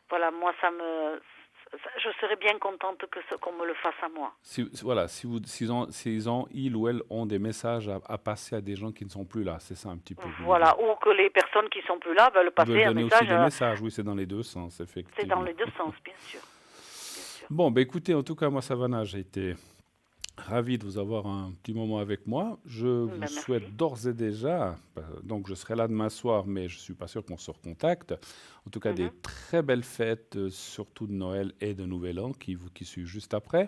Voilà, moi, je serais bien contente qu'on me le fasse à moi. Ils ou elles ont des messages à passer à des gens qui ne sont plus là, c'est ça un petit peu. Voilà, ou que les personnes qui ne sont plus là veulent passer un message. Aussi des messages, oui, c'est dans les deux sens, effectivement. C'est dans les deux sens, bien sûr. Bon, écoutez, en tout cas, moi, Savannah, j'ai été... ravi de vous avoir un petit moment avec moi. Je vous souhaite d'ores et déjà, donc je serai là demain soir, mais je ne suis pas sûr qu'on se recontacte. En tout cas, des très belles fêtes, surtout de Noël et de Nouvel An, qui suivent juste après.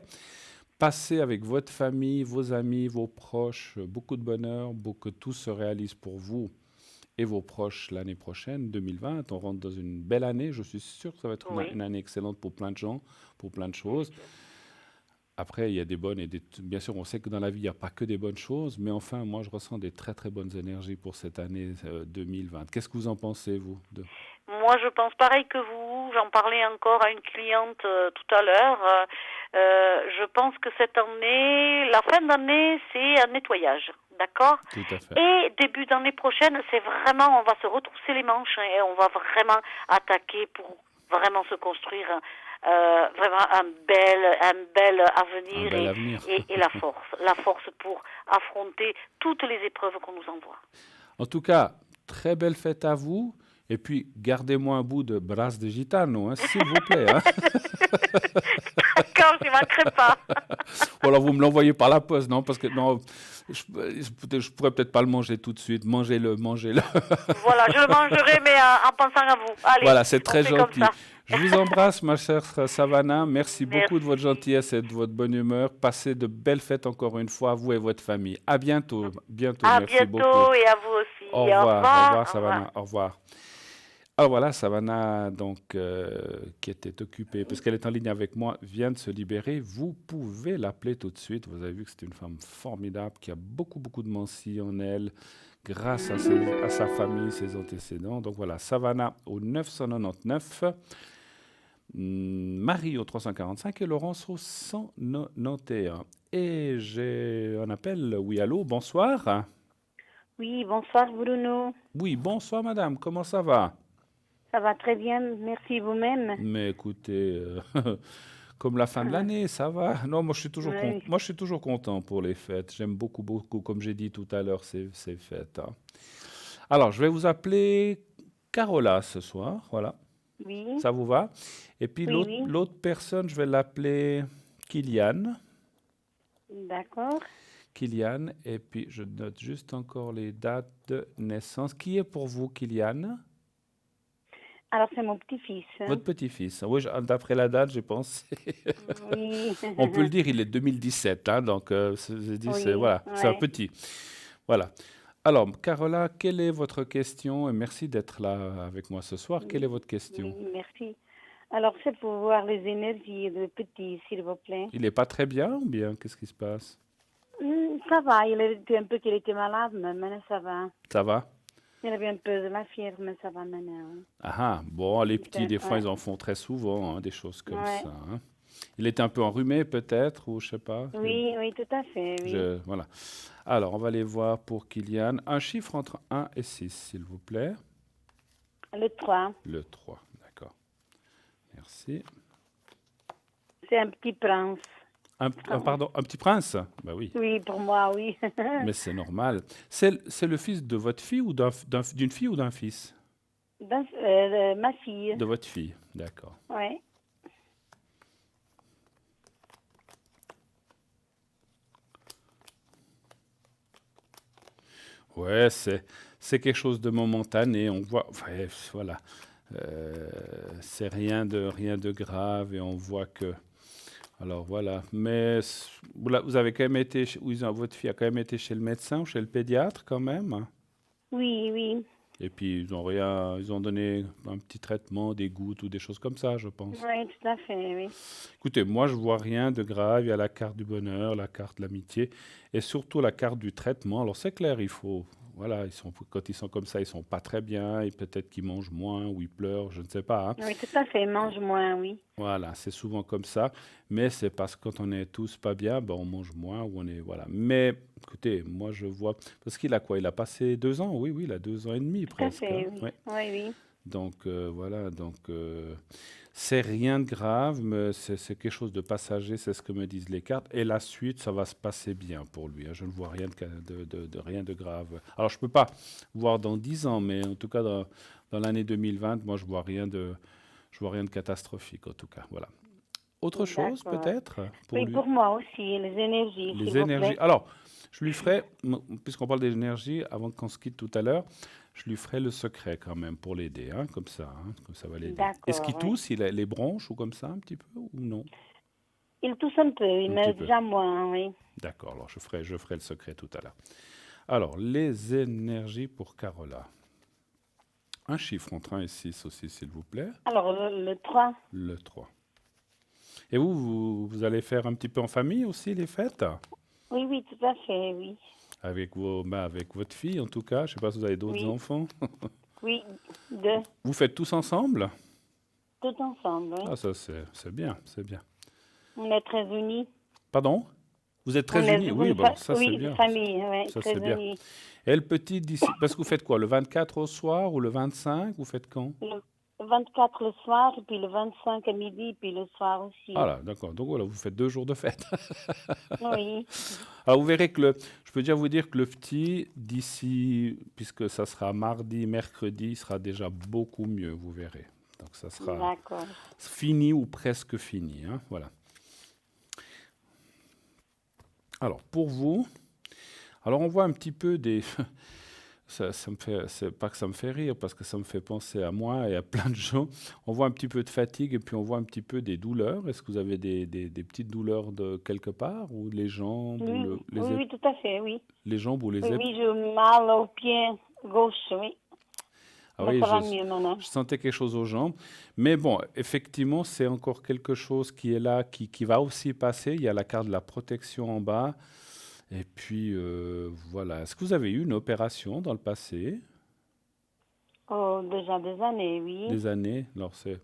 Passez avec votre famille, vos amis, vos proches, beaucoup de bonheur, que tout se réalise pour vous et vos proches l'année prochaine, 2020. On rentre dans une belle année. Je suis sûr que ça va être une année excellente pour plein de gens, pour plein de choses. Après, il y a des bonnes et bien sûr, on sait que dans la vie, il n'y a pas que des bonnes choses, mais enfin, moi, je ressens des très, très bonnes énergies pour cette année 2020. Qu'est-ce que vous en pensez, vous? Moi, je pense pareil que vous. J'en parlais encore à une cliente tout à l'heure. Je pense que cette année, la fin d'année, c'est un nettoyage, d'accord? Tout à fait. Et début d'année prochaine, c'est vraiment, on va se retrousser les manches et on va vraiment attaquer pour vraiment se construire vraiment un bel avenir, et la force pour affronter toutes les épreuves qu'on nous envoie. En tout cas, très belle fête à vous, et puis gardez-moi un bout de brasse de gitano, s'il vous plaît. D'accord, je ne manquerai pas. Ou alors vous me l'envoyez par la poste, non? Parce que non, je pourrais peut-être pas le manger tout de suite. Mangez-le. Voilà, je le mangerai, mais en pensant à vous. Allez, voilà, c'est très gentil. Je vous embrasse, ma chère Savannah. Merci beaucoup de votre gentillesse et de votre bonne humeur. Passez de belles fêtes encore une fois, vous et votre famille. À bientôt. À Merci beaucoup. Et à vous aussi. Au revoir, Savannah. Au revoir. Alors voilà, Savannah, donc, qui était occupée, parce qu'elle est en ligne avec moi, vient de se libérer. Vous pouvez l'appeler tout de suite. Vous avez vu que c'est une femme formidable, qui a beaucoup de Mancy en elle, grâce à sa famille, ses antécédents. Donc voilà, Savannah au 999, Marie au 345 et Laurence au 191. Et j'ai un appel. Oui, allô, bonsoir. Oui, bonsoir Bruno. Oui, bonsoir madame, comment ça va? Ça va très bien, merci vous-même. Mais écoutez, comme la fin de l'année, ça va. Non, moi je suis toujours content pour les fêtes. J'aime beaucoup, comme j'ai dit tout à l'heure, ces fêtes. Alors, je vais vous appeler Carola ce soir, voilà. Oui. Ça vous va? Et puis oui. l'autre personne, je vais l'appeler Kylian. D'accord. Kylian, et puis je note juste encore les dates de naissance. Qui est pour vous, Kylian? Alors, c'est mon petit-fils. Votre petit-fils. Oui, d'après la date, j'ai pensé. Oui. On peut le dire, il est 2017, donc voilà, c'est un petit. Voilà. Alors, Carola, quelle est votre question? Et merci d'être là avec moi ce soir. Quelle est votre question? Oui, merci. Alors, c'est pour voir les énergies de petit, s'il vous plaît. Il n'est pas très bien ou bien? Qu'est-ce qui se passe? Ça va, il était un peu qu'il était malade, mais maintenant ça va. Ça va? Il avait un peu de la fièvre, mais ça va maintenant. Oui. Ah, bon, les petits, des fois, Ouais. ils en font très souvent, hein, des choses comme Ouais. ça. Hein. Il était un peu enrhumé, peut-être, ou je sais pas. Oui, oui, tout à fait, oui. Voilà. Alors, on va aller voir pour Kylian. Un chiffre entre 1 et 6, s'il vous plaît. Le 3, Le 3, d'accord. Merci. c'est un petit prince. Pardon, un petit prince? Bah oui, Oui, pour moi, oui. mais c'est normal. C'est le fils de votre fille ou d'une fille ou d'un fils? Ma fille, De votre fille, d'accord. oui. Ouais, c'est quelque chose de momentané. On voit, ouais, voilà, c'est rien de grave et on voit que. Alors voilà, mais vous avez quand même été, votre fille a quand même été chez le médecin ou chez le pédiatre quand même, hein? Oui, oui. Et puis ils ont donné un petit traitement, des gouttes ou des choses comme ça, je pense. Oui, tout à fait, oui. Écoutez, moi je vois rien de grave. Il y a la carte du bonheur, la carte de l'amitié et surtout la carte du traitement. Alors c'est clair, voilà, quand ils sont comme ça, ils sont pas très bien et peut-être qu'ils mangent moins ou ils pleurent, je ne sais pas, hein. Oui, tout à fait, mange moins, oui. Voilà, c'est souvent comme ça, mais c'est parce que quand on est tous pas bien, ben on mange moins ou voilà. Mais écoutez, moi je vois parce qu'il a quoi? Il a passé 2 ans, oui, il a 2 ans et demi Tout à presque, fait, hein, oui. ouais. Oui, oui. Donc voilà, c'est rien de grave, mais c'est quelque chose de passager, c'est ce que me disent les cartes. Et la suite, ça va se passer bien pour lui, hein. Je ne vois rien de rien de grave. Alors je peux pas voir dans 10 ans, mais en tout cas dans l'année 2020, moi je vois rien de catastrophique en tout cas. Voilà. Autre chose D'accord. peut-être pour Oui, lui? pour moi aussi, les énergies, s'il Les vous énergies. plaît. Alors, je lui ferai, puisqu'on parle des énergies, avant qu'on se quitte tout à l'heure, je lui ferai le secret quand même pour l'aider, hein, comme ça va l'aider. Est-ce qu'il D'accord, oui. tousse, il a les bronches ou comme ça un petit peu ou non? Il tousse un peu, Un mais petit peu. déjà moins, oui. D'accord, alors je ferai le secret tout à l'heure. Alors, les énergies pour Carola. Un chiffre entre 1 et 6 aussi, s'il vous plaît. Alors, le 3, Le 3. Et vous allez faire un petit peu en famille aussi les fêtes? oui, oui, tout à fait, oui. Avec votre fille en tout cas. Je ne sais pas si vous avez d'autres Oui. enfants. Oui, deux, Vous faites tous ensemble? tout ensemble, oui. Ah, ça c'est bien, c'est bien. On est très unis. Pardon? Vous êtes On très est unis? Oui, bon, ça c'est oui, bien. famille, oui, Ça très c'est bien. unis. Et le petit d'ici, parce que vous faites quoi? Le 24 au soir ou le 25? Vous faites quand? Le 24 le soir, et puis le 25 à midi, puis le soir aussi. Ah là, d'accord. Donc voilà, vous faites 2 jours de fête. Oui, Alors vous verrez que je peux déjà vous dire que le petit, d'ici, puisque ça sera mardi, mercredi, il sera déjà beaucoup mieux, vous verrez. Donc ça sera d'accord. fini ou presque fini, hein, voilà. Alors pour vous, alors on voit un petit peu des... Ça me fait, c'est pas que ça me fait rire, parce que ça me fait penser à moi et à plein de gens. On voit un petit peu de fatigue et puis on voit un petit peu des douleurs. Est-ce que vous avez des petites douleurs de quelque part, ou les jambes, ou Oui, oui, tout à fait, oui. les jambes ou les Oui, épaules? oui, j'ai mal au pied gauche, oui. Ah Mais oui, ça va mieux maintenant. je sentais quelque chose aux jambes. Mais bon, effectivement, c'est encore quelque chose qui est là, qui va aussi passer. Il y a la carte de la protection en bas. Et puis, voilà. Est-ce que vous avez eu une opération dans le passé? Oh, déjà des années, oui. Des années? Alors, c'est...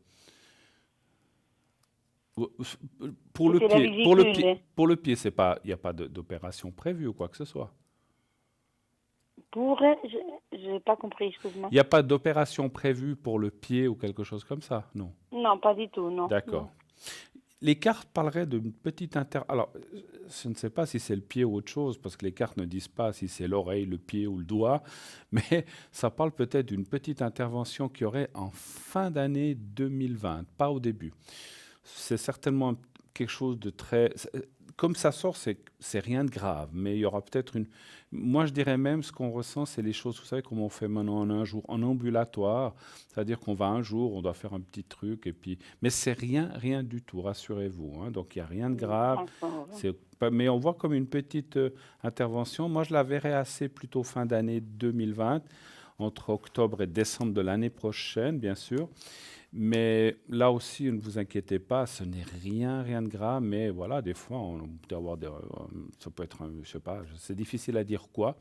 Pour le C'était la pied, pour le vésicule. pied, pour le pied, il n'y a pas d'opération prévue ou quoi que ce soit. Pour, je n'ai pas compris, excuse-moi. Il n'y a pas d'opération prévue pour le pied ou quelque chose comme ça, non? Non, pas du tout, non. D'accord. Les cartes parleraient d'une petite Alors, je ne sais pas si c'est le pied ou autre chose, parce que les cartes ne disent pas si c'est l'oreille, le pied ou le doigt, mais ça parle peut-être d'une petite intervention qu'il y aurait en fin d'année 2020, pas au début. C'est certainement quelque chose de très... Comme ça sort, c'est rien de grave, mais il y aura peut-être une... Moi, je dirais même, ce qu'on ressent, c'est les choses, vous savez, comme on fait maintenant en un jour, en ambulatoire, c'est-à-dire qu'on va un jour, on doit faire un petit truc, et puis... Mais c'est rien du tout, rassurez-vous, hein. Donc, il n'y a rien de grave. Mais on voit comme une petite intervention. Moi, je la verrais assez plutôt fin d'année 2020, entre octobre et décembre de l'année prochaine, bien sûr. Mais là aussi, ne vous inquiétez pas, ce n'est rien de grave, mais voilà, des fois, on peut avoir ça peut être, je sais pas, c'est difficile à dire quoi,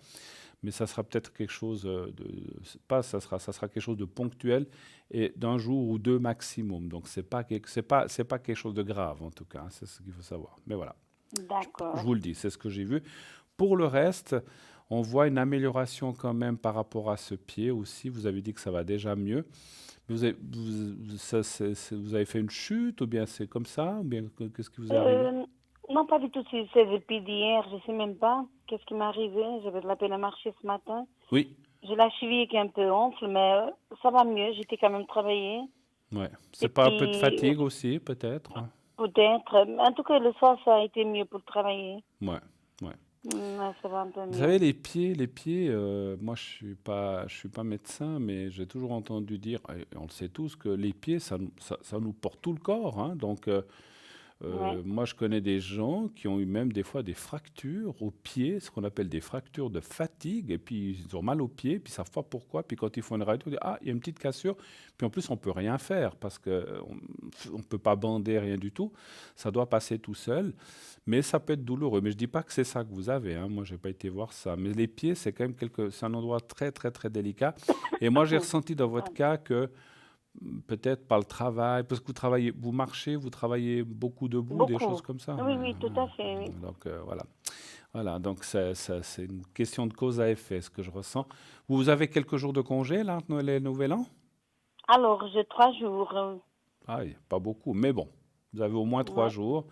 mais ça sera peut-être quelque chose ça sera quelque chose de ponctuel et d'un jour ou deux maximum. Donc c'est pas quelque chose de grave en tout cas, hein, c'est ce qu'il faut savoir. Mais voilà, D'accord. je vous le dis, c'est ce que j'ai vu. Pour le reste, on voit une amélioration quand même par rapport à ce pied aussi. Vous avez dit que ça va déjà mieux. Vous avez fait une chute ou bien c'est comme ça ou bien qu'est-ce qui vous est arrivé? Non, pas du tout. C'est depuis d'hier. Je sais même pas qu'est-ce qui m'est arrivé. J'avais de la peine à marcher ce matin. Oui. J'ai la cheville qui est un peu enfle, mais ça va mieux. J'étais quand même travaillée. Ouais. C'est Et pas un peu de puis, fatigue aussi, peut-être? peut-être. En tout cas, le soir, ça a été mieux pour travailler. Ouais, ouais. Ouais, ça va un peu Vous mieux. savez, les pieds, moi je suis pas médecin, mais j'ai toujours entendu dire, et on le sait tous, que les pieds, ça nous porte tout le corps, hein. Donc, Ouais. moi, je connais des gens qui ont eu même des fois des fractures aux pieds, ce qu'on appelle des fractures de fatigue, et puis ils ont mal aux pieds, puis ils savent pas pourquoi, puis quand ils font une radio, ils disent, ah, il y a une petite cassure, puis en plus, on peut rien faire, parce on peut pas bander, rien du tout, ça doit passer tout seul, mais ça peut être douloureux. Mais je dis pas que c'est ça que vous avez, hein. Moi, j'ai pas été voir ça, mais les pieds, c'est quand même c'est un endroit très délicat, et moi, j'ai ressenti dans votre cas que peut-être par le travail, parce que vous marchez, vous travaillez beaucoup debout, des choses Beaucoup. comme ça. Oui, tout à fait, oui. Donc voilà. Voilà, donc c'est une question de cause à effet, ce que je ressens. Vous avez quelques jours de congé, là, entre Noël et Nouvel An? Alors, j'ai 3 jours. Ah, pas beaucoup, mais bon, vous avez au moins 3 Ouais. jours.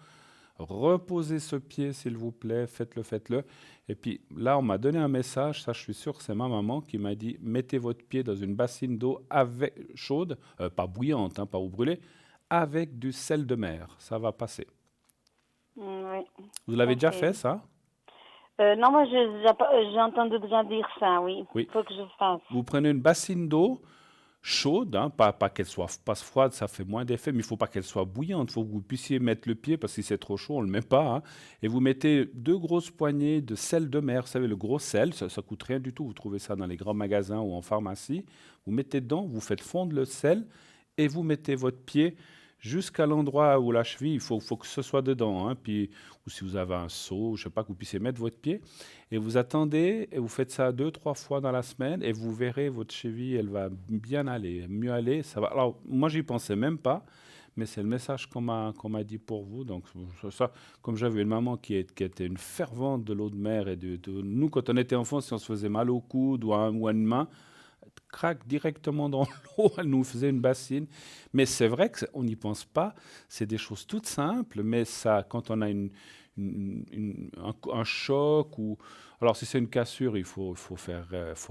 Reposez ce pied, s'il vous plaît, faites-le. Et puis là, on m'a donné un message, ça je suis sûr que c'est ma maman qui m'a dit, mettez votre pied dans une bassine d'eau chaude, pas bouillante, hein, pas au brûlé, avec du sel de mer, ça va passer. Oui. Vous l'avez déjà Ok. fait, ça? Non, moi, j'ai entendu déjà dire ça, oui. Oui. Il faut que je fasse. Vous prenez une bassine d'eau chaude, hein, pas qu'elle soit pas froide, ça fait moins d'effet, mais il ne faut pas qu'elle soit bouillante. Il faut que vous puissiez mettre le pied, parce que si c'est trop chaud, on ne le met pas, hein. Et vous mettez 2 grosses poignées de sel de mer. Vous savez, le gros sel, ça ne coûte rien du tout. Vous trouvez ça dans les grands magasins ou en pharmacie. Vous mettez dedans, vous faites fondre le sel et vous mettez votre pied jusqu'à l'endroit où la cheville, il faut que ce soit dedans, hein. Puis, ou si vous avez un seau, je ne sais pas, que vous puissiez mettre votre pied. Et vous attendez, et vous faites ça 2-3 fois dans la semaine, et vous verrez, votre cheville, elle va bien aller, mieux aller. Ça va. Alors, moi, j'y pensais même pas, mais c'est le message qu'on m'a dit pour vous. Donc, ça, comme j'avais une maman qui était une fervente de l'eau de mer, et nous, quand on était enfants, si on se faisait mal au coude ou à une main, craque directement dans l'eau, elle nous faisait une bassine. Mais c'est vrai qu'on n'y pense pas, c'est des choses toutes simples, mais ça, quand on a un choc, ou alors si c'est une cassure, il faut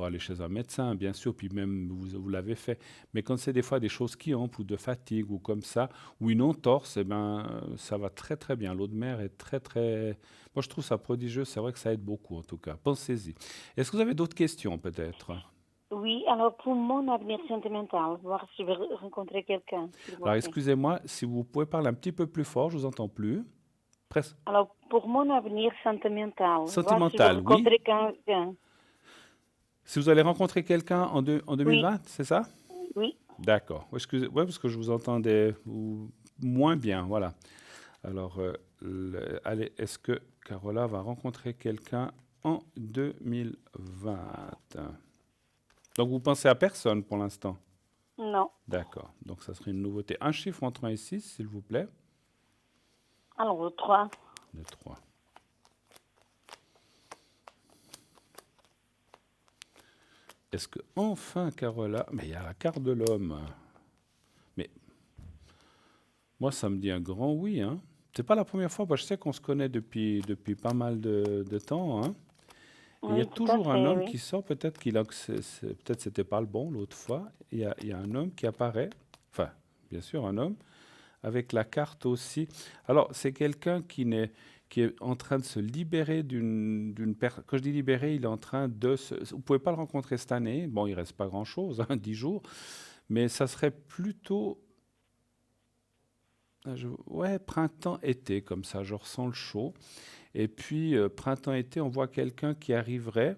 aller chez un médecin, bien sûr, puis même vous l'avez fait. Mais quand c'est des fois des choses qui enflent, ou de fatigue, ou comme ça, ou une entorse, eh ben, ça va très bien. L'eau de mer est moi je trouve ça prodigieux, c'est vrai que ça aide beaucoup en tout cas. Pensez-y. Est-ce que vous avez d'autres questions peut-être? Oui, alors pour mon avenir sentimental, voir si je vais rencontrer quelqu'un, s'il vous Alors, plaît. excusez-moi, si vous pouvez parler un petit peu plus fort, je vous entends plus. Presque. Alors, pour mon avenir sentimental, voir si je vais Sentimental, oui. rencontrer quelqu'un. Si vous allez rencontrer quelqu'un en 2020, c'est ça? Oui. D'accord. Ouais, parce que je vous entendais moins bien, voilà. Alors, allez, est-ce que Carola va rencontrer quelqu'un en 2020? Donc, vous pensez à personne pour l'instant? Non. D'accord. Donc, ça serait une nouveauté. Un chiffre entre 1 et 6, s'il vous plaît. Alors, 3. Le 3. Est-ce que, enfin, Carola... Mais il y a la carte de l'homme. Mais moi, ça me dit un grand oui, hein. C'est pas la première fois. Je sais qu'on se connaît depuis pas mal de temps, hein. Et il y a toujours un homme qui sort, peut-être peut-être c'était pas le bon l'autre fois. Il y a un homme qui apparaît, enfin, bien sûr, un homme, avec la carte aussi. Alors, c'est quelqu'un qui est en train de se libérer d'une personne. Quand je dis libérer, il est en train de vous ne pouvez pas le rencontrer cette année. Bon, il ne reste pas grand-chose, hein, 10 jours. Mais ça serait plutôt... ouais, printemps-été, comme ça, je ressens le chaud. Et puis, printemps-été, on voit quelqu'un qui arriverait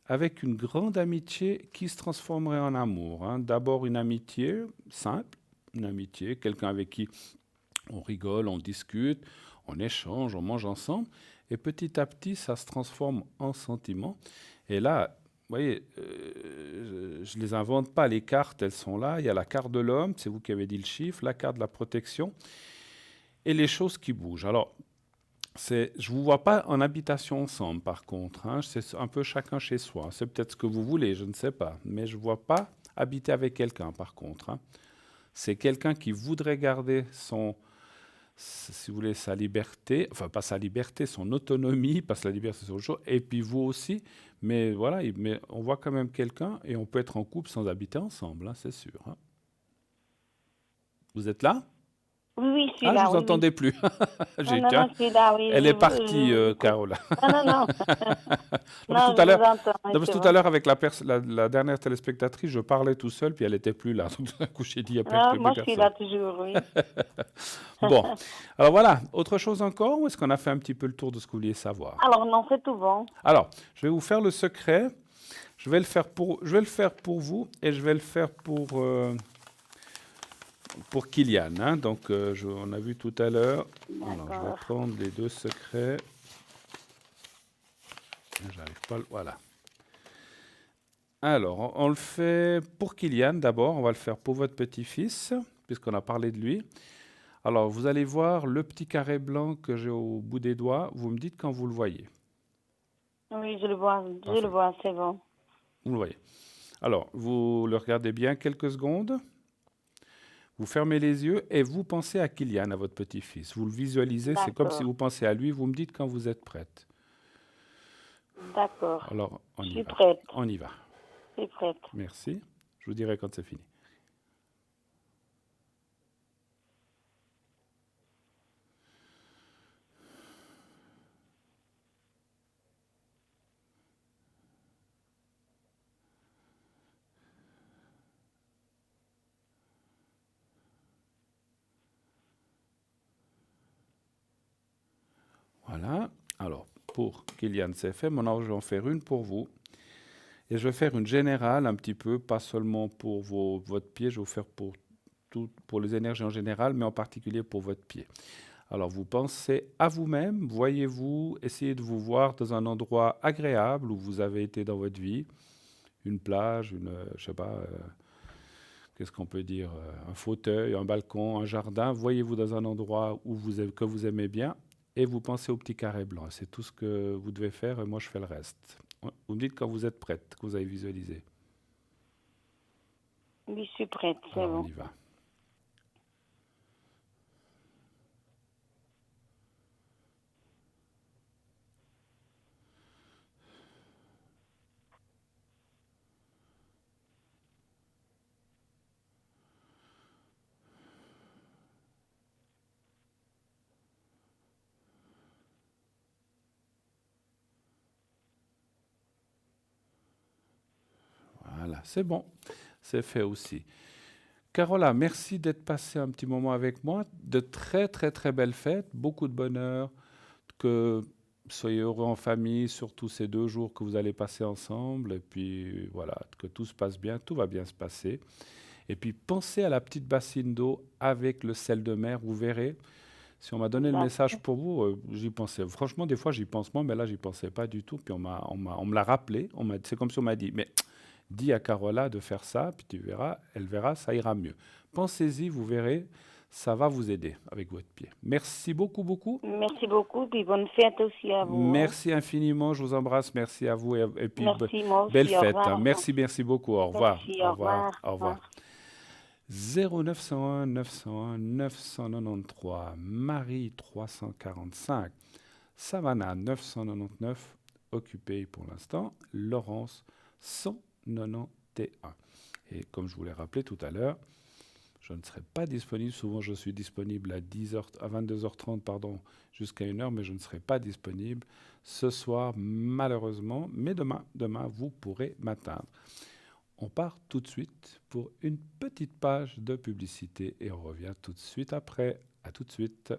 avec une grande amitié qui se transformerait en amour, hein. D'abord une amitié simple, une amitié, quelqu'un avec qui on rigole, on discute, on échange, on mange ensemble. Et petit à petit, ça se transforme en sentiment. Et là, vous voyez, je ne les invente pas, les cartes, elles sont là. Il y a la carte de l'homme, c'est vous qui avez dit le chiffre, la carte de la protection et les choses qui bougent. Alors, je ne vous vois pas en habitation ensemble, par contre. Hein. C'est un peu chacun chez soi. C'est peut-être ce que vous voulez, je ne sais pas. Mais je ne vois pas habiter avec quelqu'un, par contre. Hein. C'est quelqu'un qui voudrait garder si vous voulez, sa liberté, enfin pas sa liberté, son autonomie, parce que la liberté c'est autre chose, et puis vous aussi, mais voilà, mais on voit quand même quelqu'un et on peut être en couple sans habiter ensemble, hein, c'est sûr. Hein. Vous êtes là? Oui, oui, je suis Ah, là. je vous Oui, entendais oui. plus. Non, non, non, je suis là, oui. Elle est partie, Carola. Non, non, non. Non, Non, je vous entends. oui, parce c'est que tout bon. à l'heure, avec la dernière téléspectatrice, je parlais tout seul, puis elle n'était plus là. Donc, d'un coup, j'ai dit, il n'y a Non, plus moi, je suis là personne. toujours, oui. Bon, alors voilà, autre chose encore, ou est-ce qu'on a fait un petit peu le tour de ce que vous vouliez savoir? Alors, non, c'est tout bon. Alors, je vais vous faire le secret. Je vais le faire pour vous et je vais le faire pour Kylian. Hein. Donc, on a vu tout à l'heure. Alors, je vais prendre les deux secrets. J'arrive pas. Voilà. Alors, on le fait pour Kylian d'abord. On va le faire pour votre petit-fils, puisqu'on a parlé de lui. Alors, vous allez voir le petit carré blanc que j'ai au bout des doigts. Vous me dites quand vous le voyez. Oui, je le vois, c'est bon. Vous le voyez. Alors, vous le regardez bien quelques secondes. Vous fermez les yeux et vous pensez à Kylian, à votre petit-fils. Vous le visualisez, c'est comme si D'accord. vous pensez à lui. Vous me dites quand vous êtes prête. D'accord. Alors, on Je y suis va. prête. On y va. Je suis prête. Merci. Je vous dirai quand c'est fini. Voilà. Alors, pour Kylian, c'est fait. Maintenant, je vais en faire une pour vous. Et je vais faire une générale un petit peu, pas seulement pour votre pied, je vais vous faire pour les énergies en général, mais en particulier pour votre pied. Alors, vous pensez à vous-même, voyez-vous, essayez de vous voir dans un endroit agréable où vous avez été dans votre vie, une plage, je sais pas, qu'est-ce qu'on peut dire, un fauteuil, un balcon, un jardin. Voyez-vous dans un endroit que vous aimez bien et vous pensez au petit carré blanc. C'est tout ce que vous devez faire et moi je fais le reste. Vous me dites quand vous êtes prête, que vous avez visualisé. Oui, je suis prête, c'est Alors, bon. on y va. Voilà, c'est bon, c'est fait aussi. Carola, merci d'être passée un petit moment avec moi. De très, très, très belles fêtes, beaucoup de bonheur, que soyez heureux en famille, surtout ces 2 jours que vous allez passer ensemble. Et puis voilà, que tout se passe bien, tout va bien se passer. Et puis pensez à la petite bassine d'eau avec le sel de mer, vous verrez. Si on m'a donné le message pour vous, j'y pensais. Franchement, des fois, j'y pense moins, mais là, j'y pensais pas du tout. Puis on me l'a rappelé. C'est comme si on m'a dit, mais dis à Carola de faire ça, puis tu verras, elle verra, ça ira mieux. Pensez-y, vous verrez, ça va vous aider avec votre pied. Merci beaucoup, beaucoup. Merci beaucoup, puis bonne fête aussi à vous. Merci infiniment, je vous embrasse, merci à vous et puis Merci, moi aussi, belle au fête. revoir. Hein. Merci beaucoup, au revoir. Merci, au revoir. Au revoir. 0901 901 993, Marie 345, Savannah 999, occupée pour l'instant, Laurence 191. Et comme je vous l'ai rappelé tout à l'heure, je ne serai pas disponible. Souvent, je suis disponible à 22h30 jusqu'à 1h, mais je ne serai pas disponible ce soir, malheureusement. Mais demain, vous pourrez m'atteindre. On part tout de suite pour une petite page de publicité et on revient tout de suite après. À tout de suite.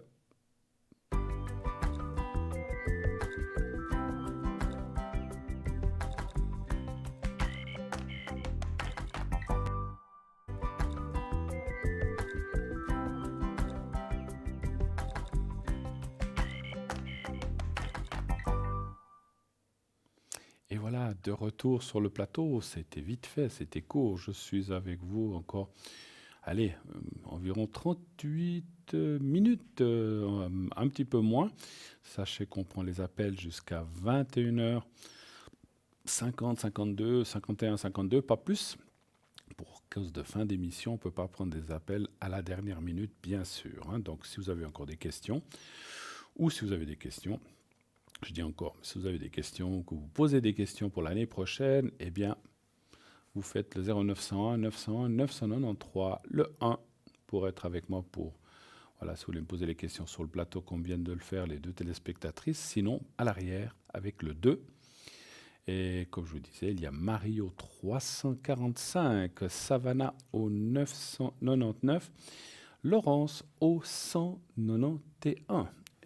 voilà, de retour sur le plateau. C'était vite fait, c'était court. Je suis avec vous encore, allez, environ 38 minutes, un petit peu moins. Sachez qu'on prend les appels jusqu'à 21h50, 52, 51, 52, pas plus. Pour cause de fin d'émission, on ne peut pas prendre des appels à la dernière minute, bien sûr. Donc, si vous avez encore des questions, ou si vous avez des questions, je dis encore, si vous avez des questions, que vous posez des questions pour l'année prochaine, eh bien, vous faites le 0901 901 993, le 1, pour être avec moi pour, voilà, si vous voulez me poser les questions sur le plateau, comme viennent de le faire les 2 téléspectatrices, sinon, à l'arrière, avec le 2. Et comme je vous disais, il y a Marie au 345, Savannah au 999, Laurence au 191.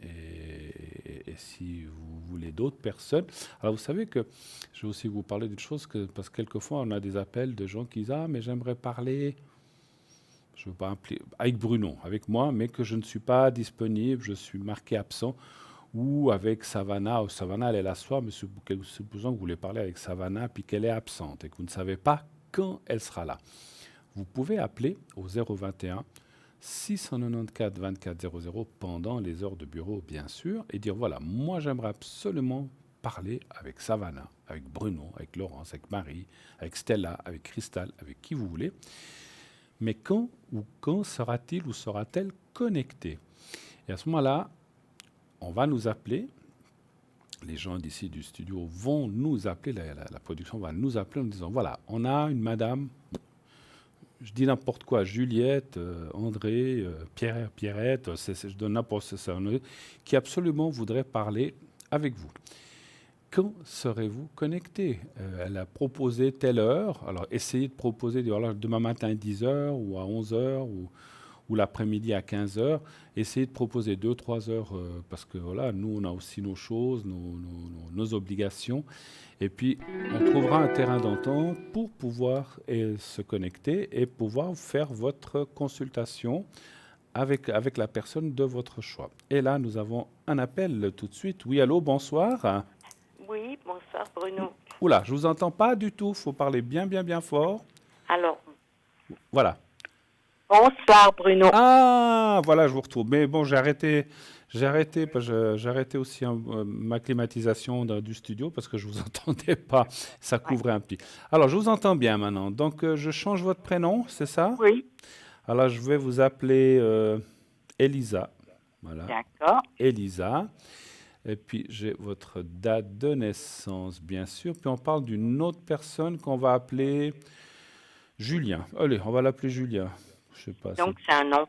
Et si vous voulez d'autres personnes, alors vous savez que je vais aussi vous parler d'une chose, parce que quelquefois on a des appels de gens qui disent « Ah, mais j'aimerais parler, je ne veux pas appeler, avec Bruno, avec moi, mais que je ne suis pas disponible, je suis marqué absent. » Ou avec Savannah, ou Savannah, elle est là ce soir, mais supposons que vous voulez parler avec Savannah, puis qu'elle est absente et que vous ne savez pas quand elle sera là. Vous pouvez appeler au 021 694 24 00 pendant les heures de bureau, bien sûr, et dire voilà, moi j'aimerais absolument parler avec Savannah, avec Bruno, avec Laurence, avec Marie, avec Stella, avec Cristal, avec qui vous voulez. Mais quand sera-t-il ou sera-t-elle connecté? Et à ce moment-là, on va nous appeler, les gens d'ici du studio vont nous appeler, la production va nous appeler en disant, voilà, on a une madame, je dis n'importe quoi, Juliette, André, Pierrette, je donne n'importe ça, qui absolument voudrait parler avec vous. Quand serez-vous connecté? Elle a proposé telle heure, alors essayez de proposer voilà, demain matin à 10h ou à 11h ou l'après-midi à 15h, essayez de proposer 2-3 heures, parce que voilà, nous, on a aussi nos choses, nos obligations. Et puis, on trouvera un terrain d'entente pour pouvoir se connecter et pouvoir faire votre consultation avec la personne de votre choix. Et là, nous avons un appel tout de suite. Oui, allô, bonsoir. Oui, bonsoir Bruno. Oula, je ne vous entends pas du tout, il faut parler bien, bien, bien fort. Alors. Voilà. Bonsoir Bruno. Ah, voilà, je vous retrouve. Mais bon, j'ai arrêté aussi ma climatisation du studio parce que je ne vous entendais pas. Ça couvrait un petit. Alors, je vous entends bien maintenant. Donc, je change votre prénom, c'est ça? Oui. Alors, je vais vous appeler Elisa. Voilà. D'accord. Elisa. Et puis, j'ai votre date de naissance, bien sûr. Puis, on parle d'une autre personne qu'on va appeler Julien. Allez, on va l'appeler Julien. Je sais pas, donc, c'est un nom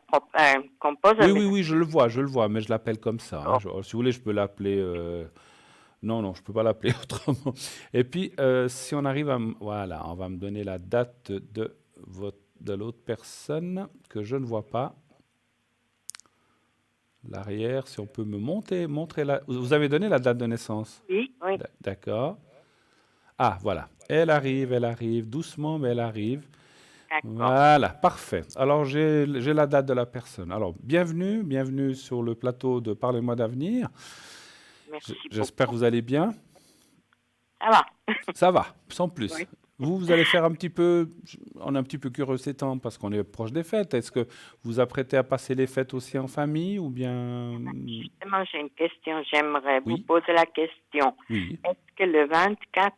composé. Oui, je le vois, mais je l'appelle comme ça. Hein. Si vous voulez, je peux l'appeler... Non, je ne peux pas l'appeler autrement. Et puis, si on arrive à... Voilà, on va me donner la date de l'autre personne que je ne vois pas. L'arrière, si on peut me montrer la... Vous avez donné la date de naissance? Oui. D'accord. Ah, voilà. Elle arrive, doucement, mais elle arrive. Voilà, parfait. Alors, j'ai la date de la personne. Alors, bienvenue sur le plateau de Parlez-moi d'avenir. Merci. J'espère que vous allez bien. Ça va. Ça va, sans plus. Oui. Vous allez faire on est un petit peu curieux ces temps parce qu'on est proche des fêtes. Est-ce que vous apprêtez à passer les fêtes aussi en famille ou bien... Justement, j'ai une question. J'aimerais vous poser la question. Oui. Est-ce que le 24...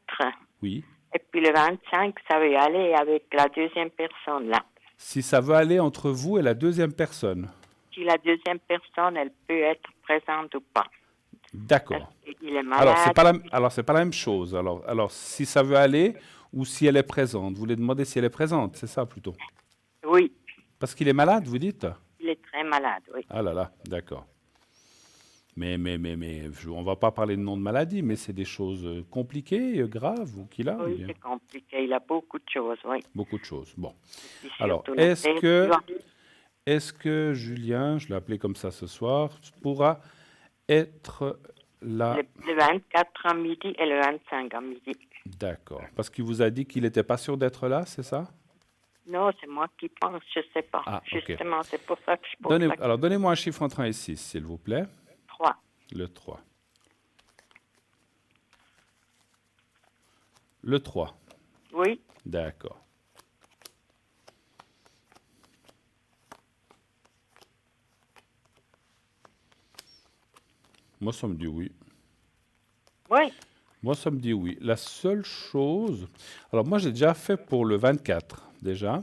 Oui. Et puis le 25, ça veut aller avec la deuxième personne, là. Si ça veut aller entre vous et la deuxième personne. Si la deuxième personne, elle peut être présente ou pas. D'accord. Il est malade. Alors, c'est pas la même chose. Alors, si ça veut aller ou si elle est présente. Vous voulez demander si elle est présente, c'est ça plutôt? Oui. Parce qu'il est malade, vous dites? Il est très malade, oui. Ah là là, d'accord. Mais on ne va pas parler de nom de maladie, mais c'est des choses compliquées, graves, ou qu'il a? Oui, c'est compliqué. Il a beaucoup de choses, oui. Beaucoup de choses, bon. Alors, est-ce que Julien, je l'ai appelé comme ça ce soir, pourra être là? Le 24 à midi et le 25 à midi. D'accord. Parce qu'il vous a dit qu'il n'était pas sûr d'être là, c'est ça? Non, c'est moi qui pense, je ne sais pas. Ah, justement, c'est pour ça que je pose la... Alors, donnez-moi un chiffre entre 1 et 6, s'il vous plaît. 3. Le 3. Le 3. Oui. D'accord. Moi, ça me dit oui. Oui. Moi, ça me dit oui. La seule chose... Alors, moi, j'ai déjà fait pour le 24, déjà.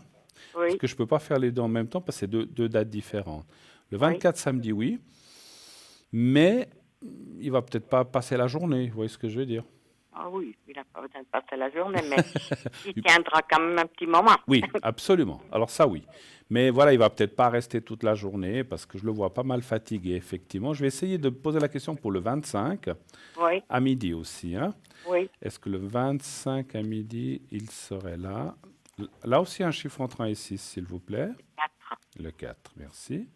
Parce Oui. que je ne peux pas faire les deux en même temps, parce que c'est deux dates différentes. Le Oui. 24, ça me dit oui. Mais il va peut-être pas passer la journée. Vous voyez ce que je veux dire? Ah oui, il n'a pas besoin de passer la journée, mais il tiendra quand même un petit moment. Oui, absolument. Alors ça, oui. Mais voilà, il va peut-être pas rester toute la journée parce que je le vois pas mal fatigué, effectivement. Je vais essayer de poser la question pour le 25, Oui. à midi aussi. Hein. Oui. Est-ce que le 25 à midi, il serait là? Là aussi, un chiffre entre 1 et 6, s'il vous plaît. 4. Le 4, merci.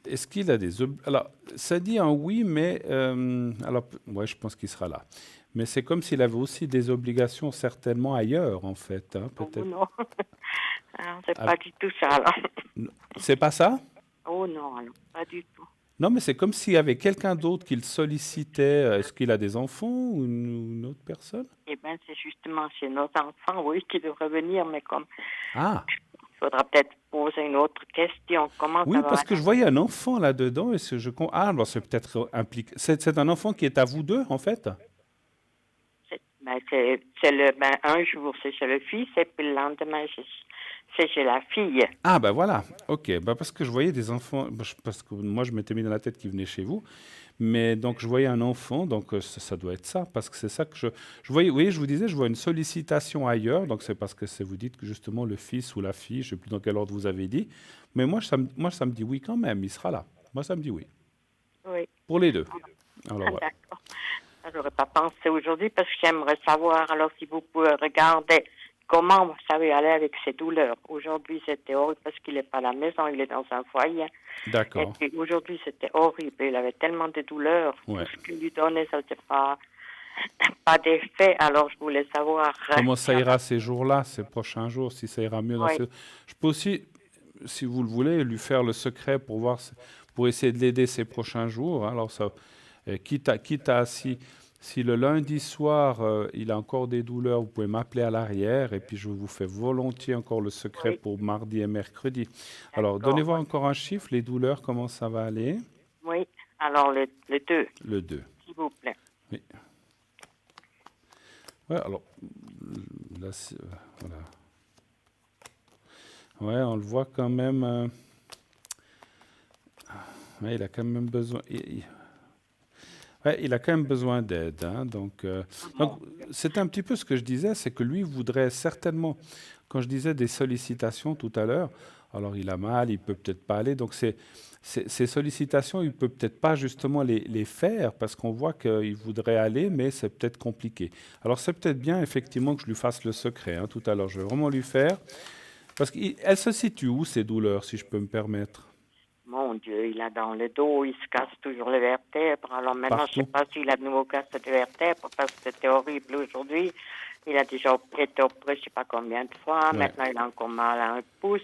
Est-ce qu'il a des... Alors, ça dit un oui, mais... alors, ouais, je pense qu'il sera là. Mais c'est comme s'il avait aussi des obligations certainement ailleurs, en fait. Hein, Oh peut-être. non. Alors, c'est Ah, pas du tout ça, alors. c'est pas ça? Oh non, alors, pas du tout. Non, mais c'est comme s'il y avait quelqu'un d'autre qui le sollicitait. Est-ce qu'il a des enfants ou une autre personne? Eh bien, c'est justement chez nos enfants, oui, qui devraient venir, mais comme... Ah, Il faudra peut-être poser une autre question. Comment oui, ça va? parce que je voyais un enfant là-dedans. Ah, alors c'est peut-être impliqué. C'est un enfant qui est à vous deux, en fait? Un jour, c'est chez le fils, et puis le lendemain, c'est chez la fille. Ah, ben voilà, ok. Ben parce que je voyais des enfants, parce que moi je m'étais mis dans la tête qu'ils venaient chez vous, mais donc je voyais un enfant, donc ça doit être ça, parce que c'est ça que je voyais, oui, je vous disais, je vois une sollicitation ailleurs, donc c'est parce que vous dites que justement le fils ou la fille, je ne sais plus dans quel ordre vous avez dit, mais moi ça me dit oui quand même, il sera là. Moi ça me dit oui. Oui. Pour les deux. Alors, voilà. D'accord. Je n'aurais pas pensé aujourd'hui parce que j'aimerais savoir, alors si vous pouvez regarder comment ça va aller avec ses douleurs. Aujourd'hui, c'était horrible parce qu'il n'est pas à la maison, il est dans un foyer. D'accord. Et puis, aujourd'hui, c'était horrible. Il avait tellement de douleurs. Ouais. Tout ce qu'il lui donnait, ça n'était pas d'effet. Alors, je voulais savoir... Comment ça ira ces jours-là, ces prochains jours, si ça ira mieux dans Oui. Je peux aussi, si vous le voulez, lui faire le secret pour voir, pour essayer de l'aider ces prochains jours. Hein. Alors ça, quitte à si le lundi soir il a encore des douleurs, vous pouvez m'appeler à l'arrière et puis je vous fais volontiers encore le secret pour mardi et mercredi. Alors donnez-moi encore un chiffre, les douleurs, comment ça va aller? Oui. Alors le 2. Le 2. S'il vous plaît. Oui. Ouais, alors là, voilà. Ouais, on le voit quand même. Ouais, il a quand même besoin. Ouais, il a quand même besoin d'aide. Hein, donc, c'est un petit peu ce que je disais, c'est que lui voudrait certainement, quand je disais des sollicitations tout à l'heure, alors il a mal, il peut peut-être pas aller. Donc ces sollicitations, il peut peut-être pas justement les faire parce qu'on voit qu'il voudrait aller, mais c'est peut-être compliqué. Alors c'est peut-être bien effectivement que je lui fasse le secret. Hein, tout à l'heure, je vais vraiment lui faire. Parce qu'elle se situe où ces douleurs, si je peux me permettre? Mon Dieu, il a dans le dos, il se casse toujours les vertèbres. Alors maintenant, je ne sais pas s'il a de nouveau cassé des vertèbres parce que c'était horrible aujourd'hui. Il a déjà été opéré je ne sais pas combien de fois. Ouais. Maintenant, il a encore mal à un pouce.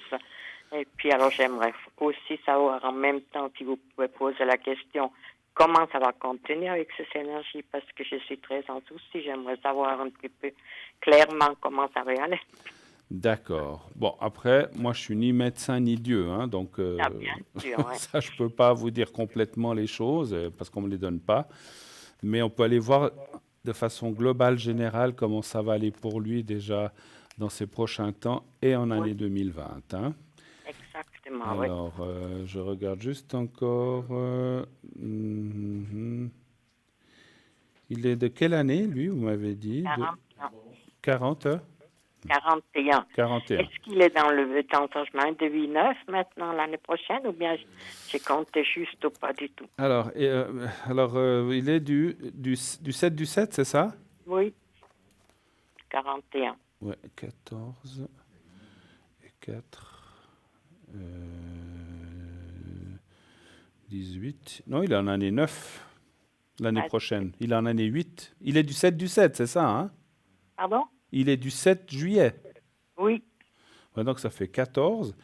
Et puis alors, j'aimerais aussi savoir en même temps, si vous pouvez poser la question, comment ça va continuer avec ces énergies parce que je suis très en souci. J'aimerais savoir un petit peu clairement comment ça va aller. D'accord. Bon, après, moi, je suis ni médecin ni Dieu, hein, donc bien sûr, ouais. ça, je peux pas vous dire complètement les choses parce qu'on me les donne pas. Mais on peut aller voir de façon globale, générale, comment ça va aller pour lui déjà dans ces prochains temps et en année 2020. Hein. Exactement, alors, je regarde juste encore. Il est de quelle année, lui, vous m'avez dit? 40 41. 41. Est-ce qu'il est dans le changement de vie neuf maintenant l'année prochaine ou bien j'ai compté juste ou pas du tout? Alors, il est du 7 du 7, c'est ça? Oui. 41. Ouais, 14 et 4. 18. Non, il est en année 9 l'année Ah, prochaine. Il est en année 8. Il est du 7 du 7, c'est ça, hein? Pardon? Il est du 7 juillet. Oui. Ouais, donc ça fait 14.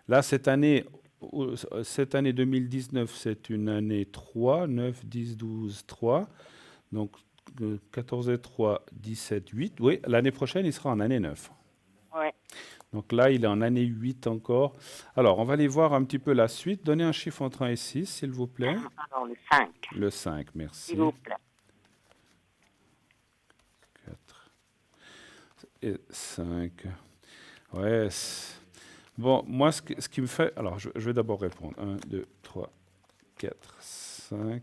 Là, cette année 2019, c'est une année 3, 9, 10, 12, 3. Donc 14 et 3, 17, 8. Oui, l'année prochaine, il sera en année 9. Ouais. Donc là, il est en année 8 encore. Alors, on va aller voir un petit peu la suite. Donnez un chiffre entre 1 et 6, s'il vous plaît. Alors, le 5, Le 5, merci. s'il vous plaît. 4 et 5. Ouais. Bon, moi, ce qui me fait... Alors, je vais d'abord répondre. 1, 2, 3, 4, 5.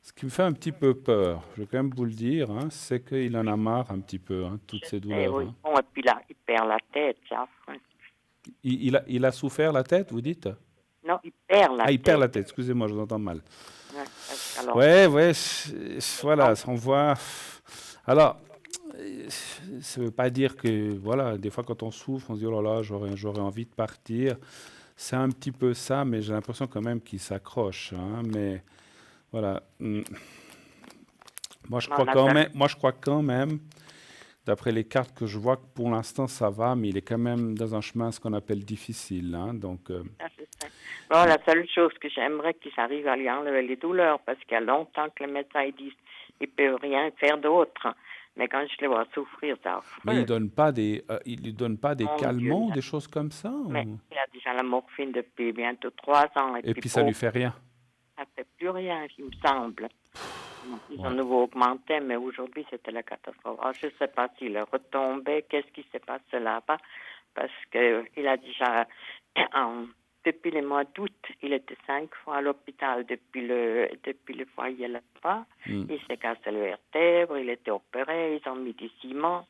Ce qui me fait un petit peu peur, je vais quand même vous le dire, hein, c'est qu'il en a marre un petit peu, hein, toutes ces douleurs. Oui. Hein. Bon, et puis là, il perd la tête, c'est affreux. Il a souffert la tête, vous dites? Non, il perd la tête. Ah, il perd la tête, excusez-moi, je vous entends mal. Ouais, parce qu'alors, Ouais, voilà, on voit. Alors, ça ne veut pas dire que, voilà, des fois quand on souffre, on se dit, oh là là, j'aurais envie de partir. C'est un petit peu ça, mais j'ai l'impression quand même qu'il s'accroche. Hein, mais voilà. Moi, je crois quand même, d'après les cartes que je vois, que pour l'instant, ça va, mais il est quand même dans un chemin, ce qu'on appelle difficile. Hein, donc, je sais. Bon, la seule chose que j'aimerais, qu'ils arrivent à lui enlever les douleurs, parce qu'il y a longtemps que les médecins disent qu'ils ne peuvent rien faire d'autre. Mais quand je les vois souffrir, ça. Mais il lui donne pas des calmants, des choses comme ça? Mais il a déjà la morphine depuis bientôt 3 ans. Et puis ça lui fait rien? Ça ne fait plus rien, il me semble. Ils ont nouveau augmenté, mais aujourd'hui, c'était la catastrophe. Alors, je ne sais pas s'il est retombé, qu'est-ce qui s'est passé là-bas, parce qu'il a déjà, depuis le mois d'août, il était 5 fois à l'hôpital depuis le foyer là-bas. Il s'est cassé le vertèbre, il était opéré, ils ont mis du ciment.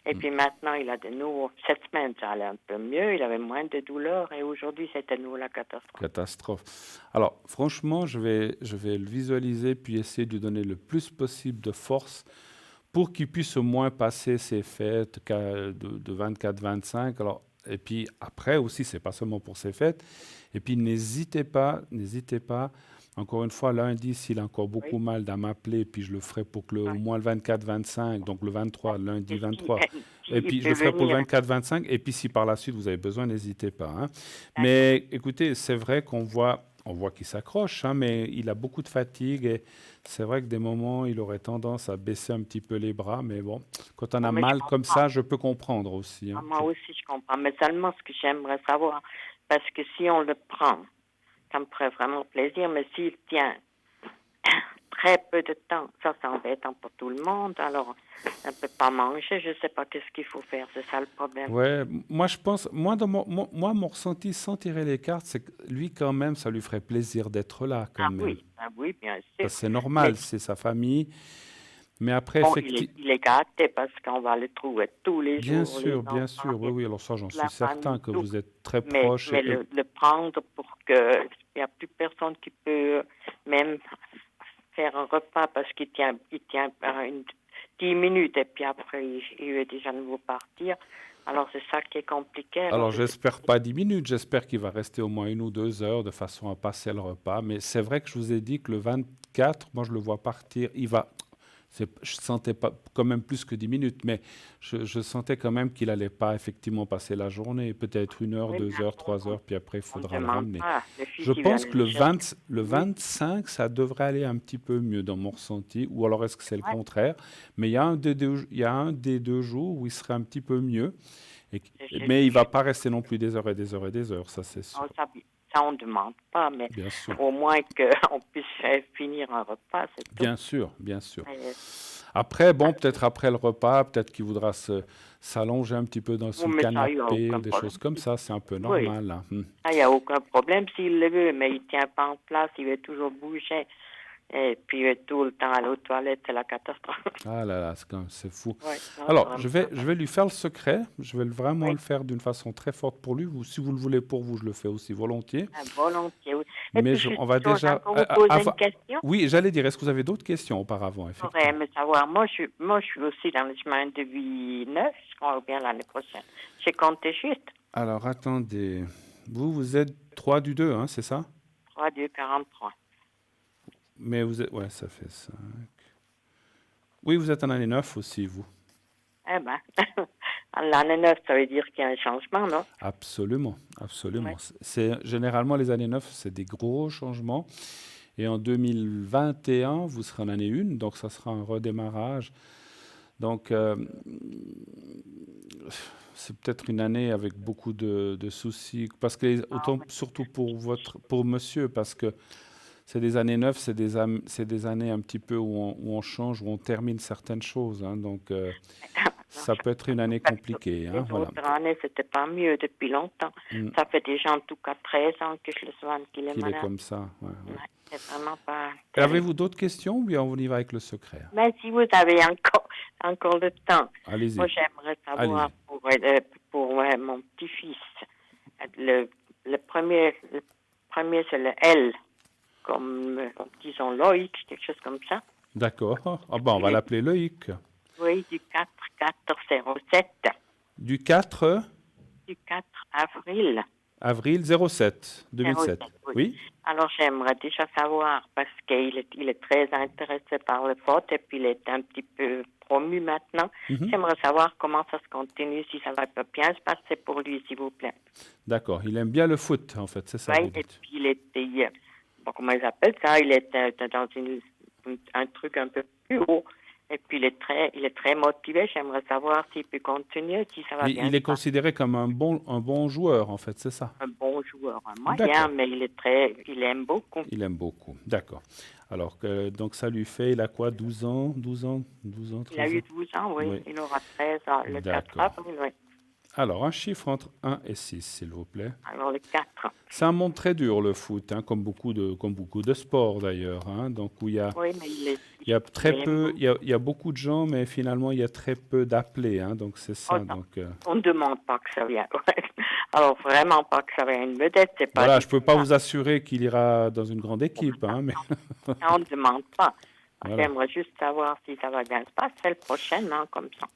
Et puis maintenant, il a de nouveau, cette semaine, ça allait un peu mieux, il avait moins de douleurs, et aujourd'hui, c'était de nouveau la catastrophe. Alors, franchement, je vais le visualiser, puis essayer de lui donner le plus possible de force pour qu'il puisse au moins passer ses fêtes de 24-25. Alors, et puis après aussi, c'est pas seulement pour ces fêtes. Et puis n'hésitez pas, encore une fois, lundi, s'il a encore beaucoup mal, d'à m'appeler, puis je le ferai pour que au moins le 24-25, donc le 23, lundi 23. Et puis je le ferai pour le 24-25. Et puis si par la suite vous avez besoin, n'hésitez pas. Hein. Mais écoutez, c'est vrai qu'on voit qu'il s'accroche, hein, mais il a beaucoup de fatigue. Et c'est vrai que des moments, il aurait tendance à baisser un petit peu les bras. Mais bon, quand on a mal comme ça, je peux comprendre aussi. Hein. Moi aussi, je comprends. Mais seulement ce que j'aimerais savoir, parce que si on le prend, ça me ferait vraiment plaisir, mais s'il tient très peu de temps, ça c'est embêtant pour tout le monde, alors on ne peut pas manger, je ne sais pas qu'est-ce qu'il faut faire, c'est ça le problème. Ouais, moi je pense, mon ressenti sans tirer les cartes, c'est que lui quand même, ça lui ferait plaisir d'être là quand même. Oui, bien sûr. C'est normal, c'est sa famille. Mais après, effectivement... il est gâté parce qu'on va le trouver tous les jours. Bien sûr, oui, alors ça, j'en suis certain que vous êtes très proche. Mais le prendre pour qu'il n'y a plus personne qui peut même faire un repas parce qu'il tient 10 minutes et puis après, il veut déjà nouveau partir. Alors, c'est ça qui est compliqué. Alors, j'espère pas 10 minutes, j'espère qu'il va rester au moins 1 ou 2 heures de façon à passer le repas. Mais c'est vrai que je vous ai dit que le 24, moi, je le vois partir, il va... Je sentais pas quand même plus que 10 minutes, mais je sentais quand même qu'il n'allait pas effectivement passer la journée, peut-être 1 heure, 2 heures, 3 heures, puis après il faudra le ramener. Je pense que le 25, ça devrait aller un petit peu mieux dans mon ressenti, ou alors est-ce que c'est le contraire? Mais il y a un des 2 jours où il serait un petit peu mieux, mais il ne va pas rester non plus des heures et des heures et des heures, ça c'est sûr. Ça, on ne demande pas, mais au moins qu'on puisse finir un repas, c'est tout. Bien sûr. Après, peut-être après le repas, peut-être qu'il voudra s'allonger un petit peu sous le canapé, des choses comme ça, c'est un peu normal. Hein. Il n'y a aucun problème s'il le veut, mais il ne tient pas en place, il veut toujours bouger. Et puis tout le temps aller aux toilettes, c'est la catastrophe. Ah là là, c'est fou. Alors, je vais lui faire le secret. Je vais vraiment le faire d'une façon très forte pour lui. Si vous le voulez pour vous, je le fais aussi volontiers. Volontiers, oui. Mais on va déjà... vous poser une question? Oui, j'allais dire, est-ce que vous avez d'autres questions auparavant? J'aurais aimé savoir. Moi, je suis aussi dans le chemin de vie 9, je crois bien l'année prochaine. J'ai compté juste. Alors, attendez. Vous êtes 3 du 2, hein, c'est ça? 3, 2, 43. Mais vous êtes... Ouais, ça fait 5. Oui, vous êtes en année 9 aussi, vous. Eh ben, l'année 9, ça veut dire qu'il y a un changement, non? Absolument, absolument. Ouais. Généralement, les années 9, c'est des gros changements. Et en 2021, vous serez en année 1, donc ça sera un redémarrage. Donc, c'est peut-être une année avec beaucoup de soucis, parce que autant surtout pour monsieur, parce que c'est des années 9, c'est des années un petit peu où on change, où on termine certaines choses, hein. Donc, ça peut être une année compliquée, hein, Les voilà. autres années, c'était pas mieux depuis longtemps. Ça fait déjà en tout cas 13 ans que je le soigne qu'il est Qu'il est malade. comme ça. Ouais, ouais. Ouais, c'est vraiment pas Et terrible. avez-vous d'autres questions ou bien on y va avec le secret? Mais si vous avez encore le temps, Allez-y. moi j'aimerais savoir pour mon petit-fils, le premier c'est le L, comme disons Loïc, quelque chose comme ça. D'accord. Ah ben, on va l'appeler Loïc. Oui, du 4-4-07. Du 4 Du 4 avril. avril 07 2007. 07, Oui. Alors j'aimerais déjà savoir, parce qu'il est très intéressé par le foot et puis il est un petit peu promu maintenant. J'aimerais savoir comment ça se continue, si ça va bien se passer pour lui, s'il vous plaît. D'accord. Il aime bien le foot, en fait, c'est ça. Oui, et puis il était, bon, comment ils appellent ça, il était dans un truc un peu plus haut. Et puis il est très motivé. J'aimerais savoir s'il peut continuer, si ça va bien. Il est considéré comme un bon joueur, en fait, c'est ça. Un bon joueur, un moyen, mais il aime beaucoup. Il aime beaucoup, d'accord. Alors, donc ça lui fait, il a quoi, 12 ans, 13 ans? Il a eu 12 ans, oui. Il aura 13 ans, le 4 avril, oui. Alors, un chiffre entre 1 et 6, s'il vous plaît. Alors, le 4. C'est un monde très dur, le foot, hein, comme beaucoup de sports, d'ailleurs. Hein, donc, où il y a, oui, mais il y a très peu, il y a beaucoup de gens, mais finalement, il y a très peu d'appelés. Hein, donc, c'est ça. Donc, on ne demande pas que ça vienne. Alors, vraiment pas que ça vienne une vedette. C'est pas voilà, je ne peux pas vous assurer qu'il ira dans une grande équipe. Hein, mais on ne demande pas. Voilà. J'aimerais juste savoir si ça va bien se passer le prochain, hein, comme ça.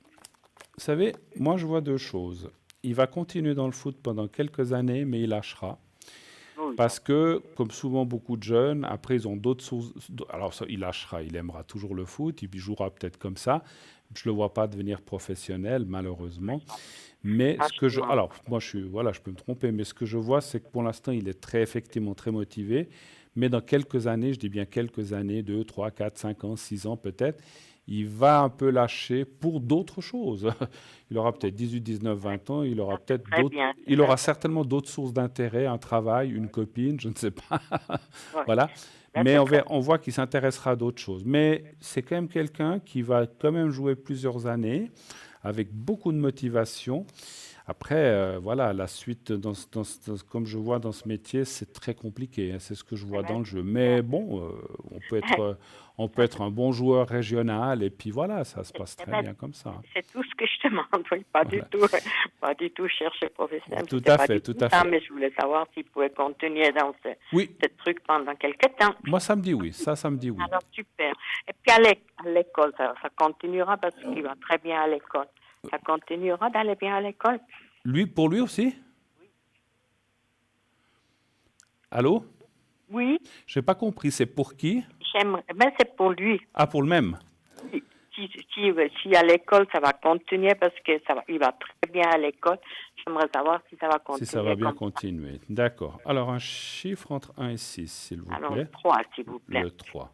Vous savez, moi, je vois deux choses. Il va continuer dans le foot pendant quelques années, mais il lâchera. Oui. Parce que, comme souvent beaucoup de jeunes, après, ils ont d'autres sources. Alors, ça, il lâchera, il aimera toujours le foot, il jouera peut-être comme ça. Je ne le vois pas devenir professionnel, malheureusement. Mais alors, moi, je peux me tromper, mais ce que je vois, c'est que pour l'instant, il est effectivement très motivé. Mais dans quelques années, je dis bien quelques années, 2, 3, 4, 5 ans, 6 ans peut-être, il va un peu lâcher pour d'autres choses. Il aura peut-être 18, 19, 20 ans, il aura certainement d'autres sources d'intérêt, un travail, une copine, je ne sais pas. Voilà. Mais on voit qu'il s'intéressera à d'autres choses. Mais c'est quand même quelqu'un qui va quand même jouer plusieurs années avec beaucoup de motivation. Après, voilà, la suite, comme je vois dans ce métier, c'est très compliqué. Hein, c'est ce que je vois dans le jeu. Mais bon, on peut être un bon joueur régional et puis voilà, ça se passe très bien comme ça. C'est tout ce que je demande, oui, pas du tout chercher professionnel. Tout à fait. Mais je voulais savoir s'il pouvait continuer dans ce truc pendant quelques temps. Moi, ça me dit oui. Ça me dit oui. Alors, super. Et puis à l'école, ça continuera parce qu'il va très bien à l'école. Ça continuera d'aller bien à l'école? Pour lui aussi? Oui. Allô? Oui. Je n'ai pas compris. C'est pour qui? Ben, c'est pour lui. Ah, pour le même? Oui. Si à l'école, ça va continuer parce qu'il va très bien à l'école. J'aimerais savoir si ça va continuer. Si ça va bien continuer. D'accord. Alors, un chiffre entre 1 et 6, s'il vous plaît. Alors, le 3, s'il vous plaît. Le 3.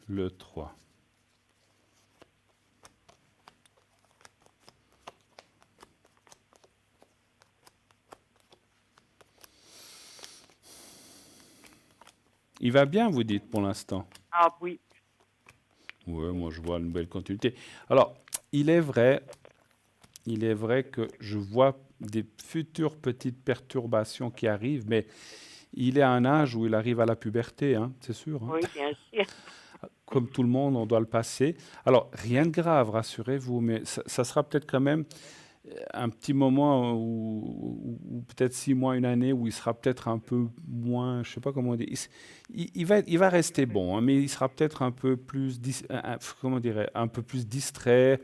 Le 3. Il va bien, vous dites, pour l'instant? Ah oui. Oui, moi je vois une belle continuité. Alors, il est vrai que je vois des futures petites perturbations qui arrivent, mais il est à un âge où il arrive à la puberté, hein, c'est sûr. Hein. Oui, bien sûr. Comme tout le monde, on doit le passer. Alors, rien de grave, rassurez-vous, mais ça sera peut-être quand même... un petit moment ou peut-être 6 mois, une année, où il sera peut-être un peu moins, je sais pas comment dire, il va rester bon, hein, mais il sera peut-être un peu plus, comment dirais, un peu plus distrait,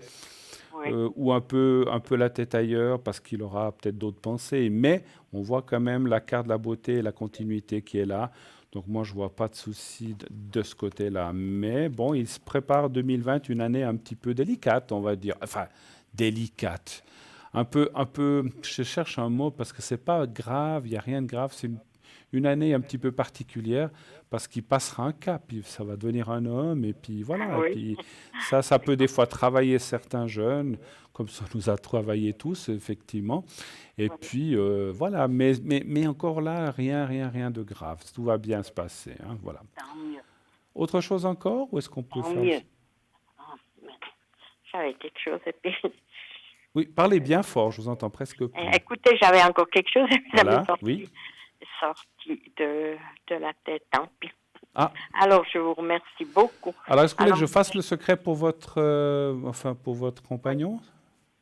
Oui. ou un peu la tête ailleurs parce qu'il aura peut-être d'autres pensées. Mais on voit quand même la carte de la beauté et la continuité qui est là. Donc moi, je vois pas de souci de ce côté-là. Mais bon, il se prépare 2020, une année un petit peu délicate, on va dire. Enfin, délicate. Un peu, je cherche un mot parce que c'est pas grave, il n'y a rien de grave. C'est une année un petit peu particulière parce qu'il passera un cap, ça va devenir un homme et puis voilà. Et Oui. puis ça peut des fois travailler certains jeunes, comme ça nous a travaillé tous effectivement. Et puis voilà, mais encore là, rien de grave. Tout va bien se passer, hein, voilà. Tant mieux. Autre chose encore ou est-ce qu'on peut Tant faire... mieux. Ah, mais j'avais quelque chose et puis... Oui, parlez bien fort, je vous entends presque plus. Écoutez, j'avais encore quelque chose et puis ça Voilà, m'est sorti, oui. sorti de la tête. Tant pis. Ah, Alors, je vous remercie beaucoup. alors est-ce que vous voulez que Alors, je fasse le secret pour votre, enfin, pour votre compagnon?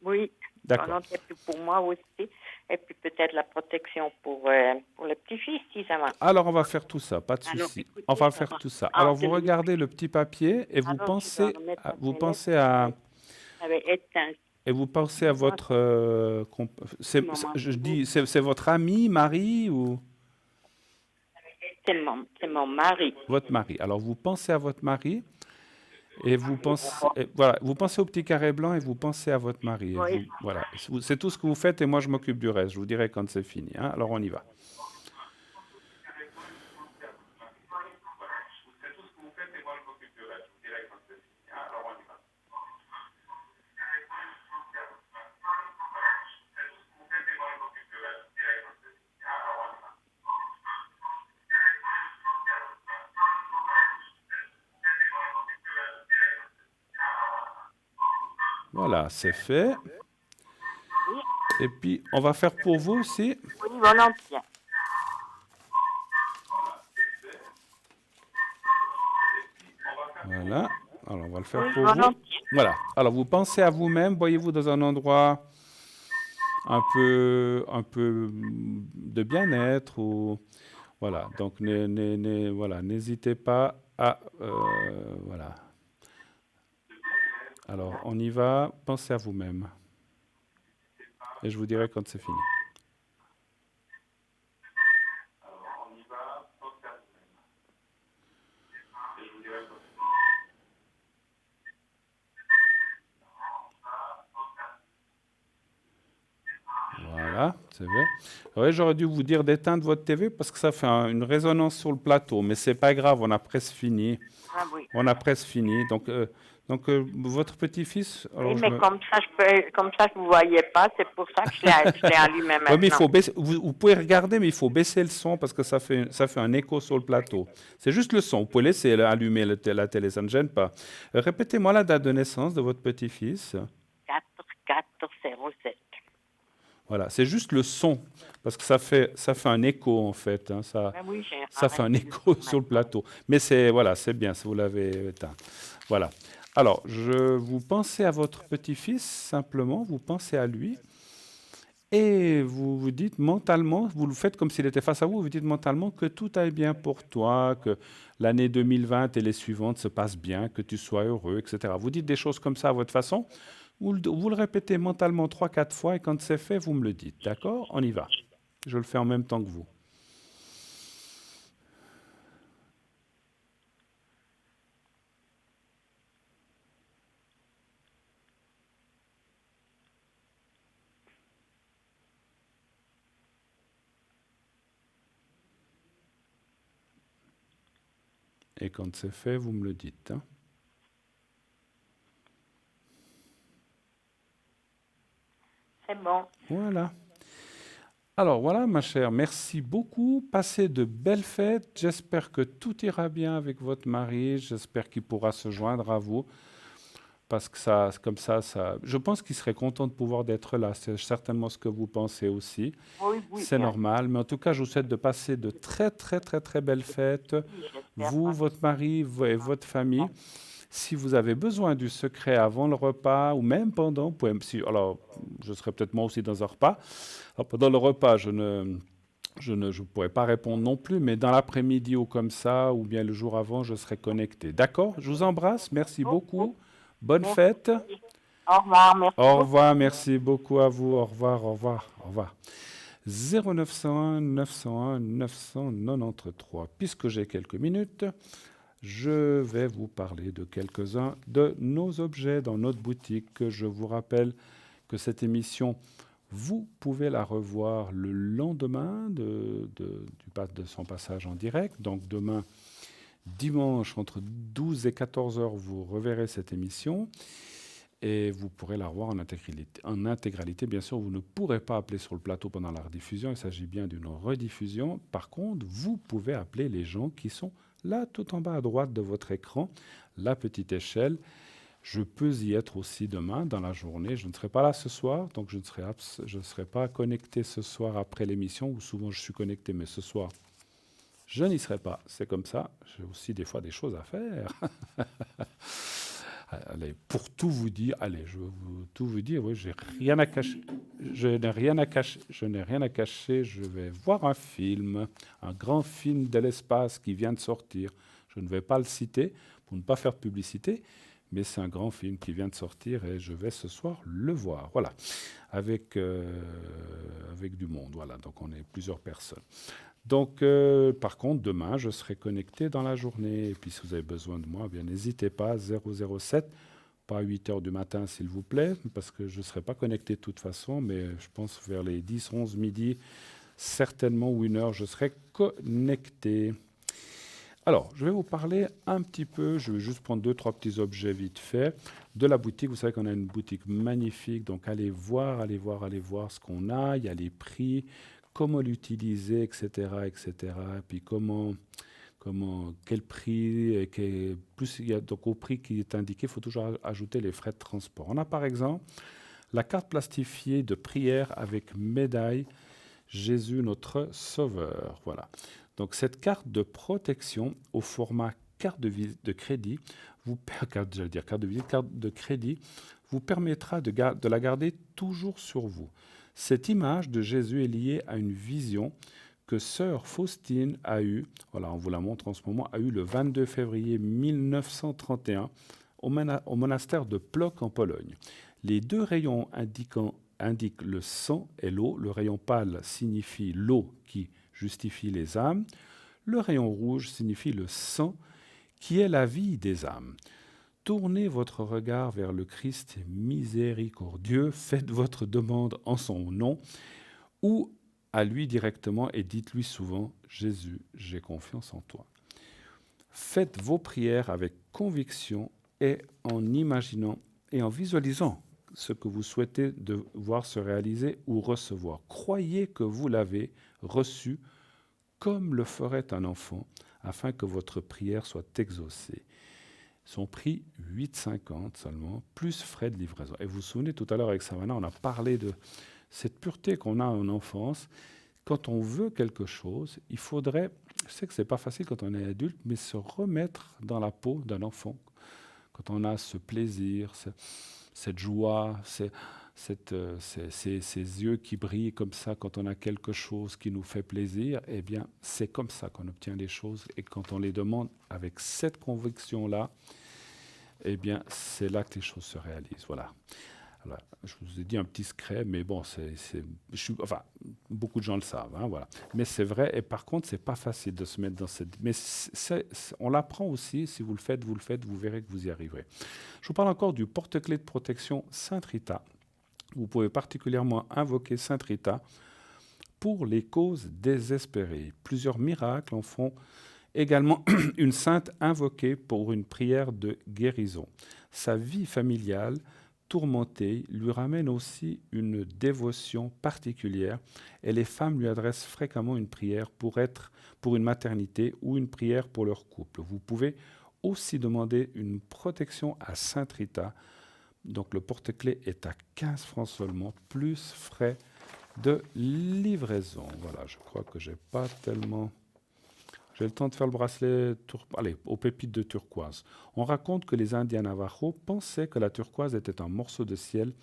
oui, D'accord. j'en ai plus pour moi aussi. Et puis peut-être la protection pour le petit-fils, si ça va. Alors, on va faire tout ça, pas de Alors, souci. écoutez, On va ça faire va. tout ça. Ah, Alors, vous c'est regardez le petit papier et vous Alors, je dois pensez, remettre à, ma vous toilette. pensez à, J'avais éteint. et vous pensez à votre, Maman. je dis, c'est votre ami, mari ou C'est mon mari. votre mari. Alors, vous pensez à votre mari et vous pensez, voilà, vous pensez au petit carré blanc et vous pensez à votre mari. Et Oui. voilà, c'est tout ce que vous faites et moi je m'occupe du reste. Je vous dirai quand c'est fini, hein. Alors, on y va. Voilà, c'est fait. Et puis, on va faire pour vous aussi. Oui, volontiers. Voilà. Alors, on va le faire Oui, pour vous. volontiers. Voilà. Alors, vous pensez à vous-même. Voyez-vous dans un endroit un peu de bien-être ou voilà. Donc, voilà, n'hésitez pas à voilà. Alors, on y va. Pensez à vous-même. Et je vous dirai quand c'est fini. Voilà, c'est vrai. Ouais, j'aurais dû vous dire d'éteindre votre TV parce que ça fait une résonance sur le plateau, mais c'est pas grave, on a presque fini. Ah oui. On a presque fini. Donc votre petit-fils. Oui, mais comme ça, je ne vous voyais pas, c'est pour ça que je l'ai allumé maintenant. Ouais, mais il faut baisser, vous pouvez regarder, mais il faut baisser le son parce que ça fait un écho sur le plateau. C'est juste le son. Vous pouvez laisser allumer la télé, ça ne gêne pas. Répétez-moi la date de naissance de votre petit-fils. 4407. Voilà, c'est juste le son, parce que ça fait un écho en fait, hein, ça Oui, fait un écho sur le plateau. Mais c'est bien, si vous l'avez éteint. Voilà. Alors, vous pensez à votre petit-fils, simplement, vous pensez à lui, et vous vous dites mentalement, vous le faites comme s'il était face à vous, vous dites mentalement que tout aille bien pour toi, que l'année 2020 et les suivantes se passent bien, que tu sois heureux, etc. Vous dites des choses comme ça à votre façon. Vous le répétez mentalement 3-4 fois et quand c'est fait, vous me le dites. D'accord? On y va. Je le fais en même temps que vous. Et quand c'est fait, vous me le dites, hein. C'est bon. Voilà. Alors voilà, ma chère, merci beaucoup. Passez de belles fêtes. J'espère que tout ira bien avec votre mari. J'espère qu'il pourra se joindre à vous. Parce que je pense qu'il serait content de pouvoir d'être là. C'est certainement ce que vous pensez aussi. Oui, c'est bien. normal. Mais en tout cas, je vous souhaite de passer de très, très, très, très belles fêtes. Vous, votre mari et votre famille. Si vous avez besoin du secret avant le repas ou même pendant, vous pouvez, alors je serai peut-être moi aussi dans un repas. Alors, pendant le repas, je ne pourrai pas répondre non plus, mais dans l'après-midi ou comme ça, ou bien le jour avant, je serai connecté. D'accord? Je vous embrasse, merci beaucoup. Bonne fête. Au revoir, merci. Au revoir, merci beaucoup à vous. Au revoir, au revoir, au revoir. 0901 901 993. Puisque j'ai quelques minutes, je vais vous parler de quelques-uns de nos objets dans notre boutique. Je vous rappelle que cette émission, vous pouvez la revoir le lendemain de son passage en direct. Donc demain, dimanche, entre 12 et 14 heures, vous reverrez cette émission. Et vous pourrez la revoir en intégralité. Bien sûr, vous ne pourrez pas appeler sur le plateau pendant la rediffusion. Il s'agit bien d'une rediffusion. Par contre, vous pouvez appeler les gens qui sont là, tout en bas à droite de votre écran, la petite échelle. Je peux y être aussi demain dans la journée. Je ne serai pas là ce soir, donc je ne serai pas connecté ce soir après l'émission, où souvent je suis connecté, mais ce soir, je n'y serai pas. C'est comme ça. J'ai aussi des fois des choses à faire. Allez, pour tout vous dire, je vais tout vous dire, oui, j'ai rien à cacher. Je n'ai rien à cacher. Je vais voir un film, un grand film de l'espace qui vient de sortir. Je ne vais pas le citer pour ne pas faire de publicité, mais c'est un grand film qui vient de sortir et je vais ce soir le voir. Voilà, avec du monde. Voilà, donc on est plusieurs personnes. Donc, par contre, demain, je serai connecté dans la journée. Et puis, si vous avez besoin de moi, bien n'hésitez pas, 007, pas à 8 heures du matin, s'il vous plaît, parce que je ne serai pas connecté de toute façon, mais je pense vers les 10, 11 midi, certainement, ou 1 heure, je serai connecté. Alors, je vais vous parler un petit peu, je vais juste prendre 2-3 petits objets vite fait, de la boutique. Vous savez qu'on a une boutique magnifique, donc allez voir ce qu'on a, il y a les prix, comment l'utiliser, etc., etc. Et puis quel prix, et plus il y a donc au prix qui est indiqué, il faut toujours ajouter les frais de transport. On a par exemple la carte plastifiée de prière avec médaille Jésus notre Sauveur. Voilà. Donc cette carte de protection au format carte de visite de crédit, carte de crédit, vous permettra de la garder toujours sur vous. Cette image de Jésus est liée à une vision que sœur Faustine a eue, voilà, on vous la montre en ce moment, a eue le 22 février 1931 au monastère de Płock en Pologne. Les deux rayons indiquent le sang et l'eau. Le rayon pâle signifie l'eau qui justifie les âmes. Le rayon rouge signifie le sang qui est la vie des âmes. Tournez votre regard vers le Christ miséricordieux, faites votre demande en son nom ou à lui directement et dites-lui souvent « Jésus, j'ai confiance en toi ». Faites vos prières avec conviction et en imaginant et en visualisant ce que vous souhaitez de voir se réaliser ou recevoir. Croyez que vous l'avez reçu comme le ferait un enfant afin que votre prière soit exaucée. Son prix, 8,50 seulement, plus frais de livraison. Et vous vous souvenez, tout à l'heure avec Savannah, on a parlé de cette pureté qu'on a en enfance. Quand on veut quelque chose, il faudrait, je sais que ce n'est pas facile quand on est adulte, mais se remettre dans la peau d'un enfant. Quand on a ce plaisir, cette joie, ces yeux qui brillent comme ça, quand on a quelque chose qui nous fait plaisir, eh bien, c'est comme ça qu'on obtient les choses. Et quand on les demande avec cette conviction-là, eh bien, c'est là que les choses se réalisent. Voilà. Alors, je vous ai dit un petit secret, mais bon, beaucoup de gens le savent. Hein, voilà. Mais c'est vrai, et par contre, c'est pas facile de se mettre dans cette... Mais on l'apprend aussi, si vous le faites, vous verrez que vous y arriverez. Je vous parle encore du porte-clés de protection Sainte Rita. Vous pouvez particulièrement invoquer Sainte Rita pour les causes désespérées. Plusieurs miracles en font également une sainte invoquée pour une prière de guérison. Sa vie familiale tourmentée lui ramène aussi une dévotion particulière et les femmes lui adressent fréquemment une prière pour une maternité ou une prière pour leur couple. Vous pouvez aussi demander une protection à Sainte Rita. Donc le porte-clés est à 15 francs seulement, plus frais de livraison. Voilà, je crois que j'ai pas J'ai le temps de faire le bracelet allez, aux pépites de turquoise. On raconte que les Indiens Navajo pensaient que la turquoise était un morceau de ciel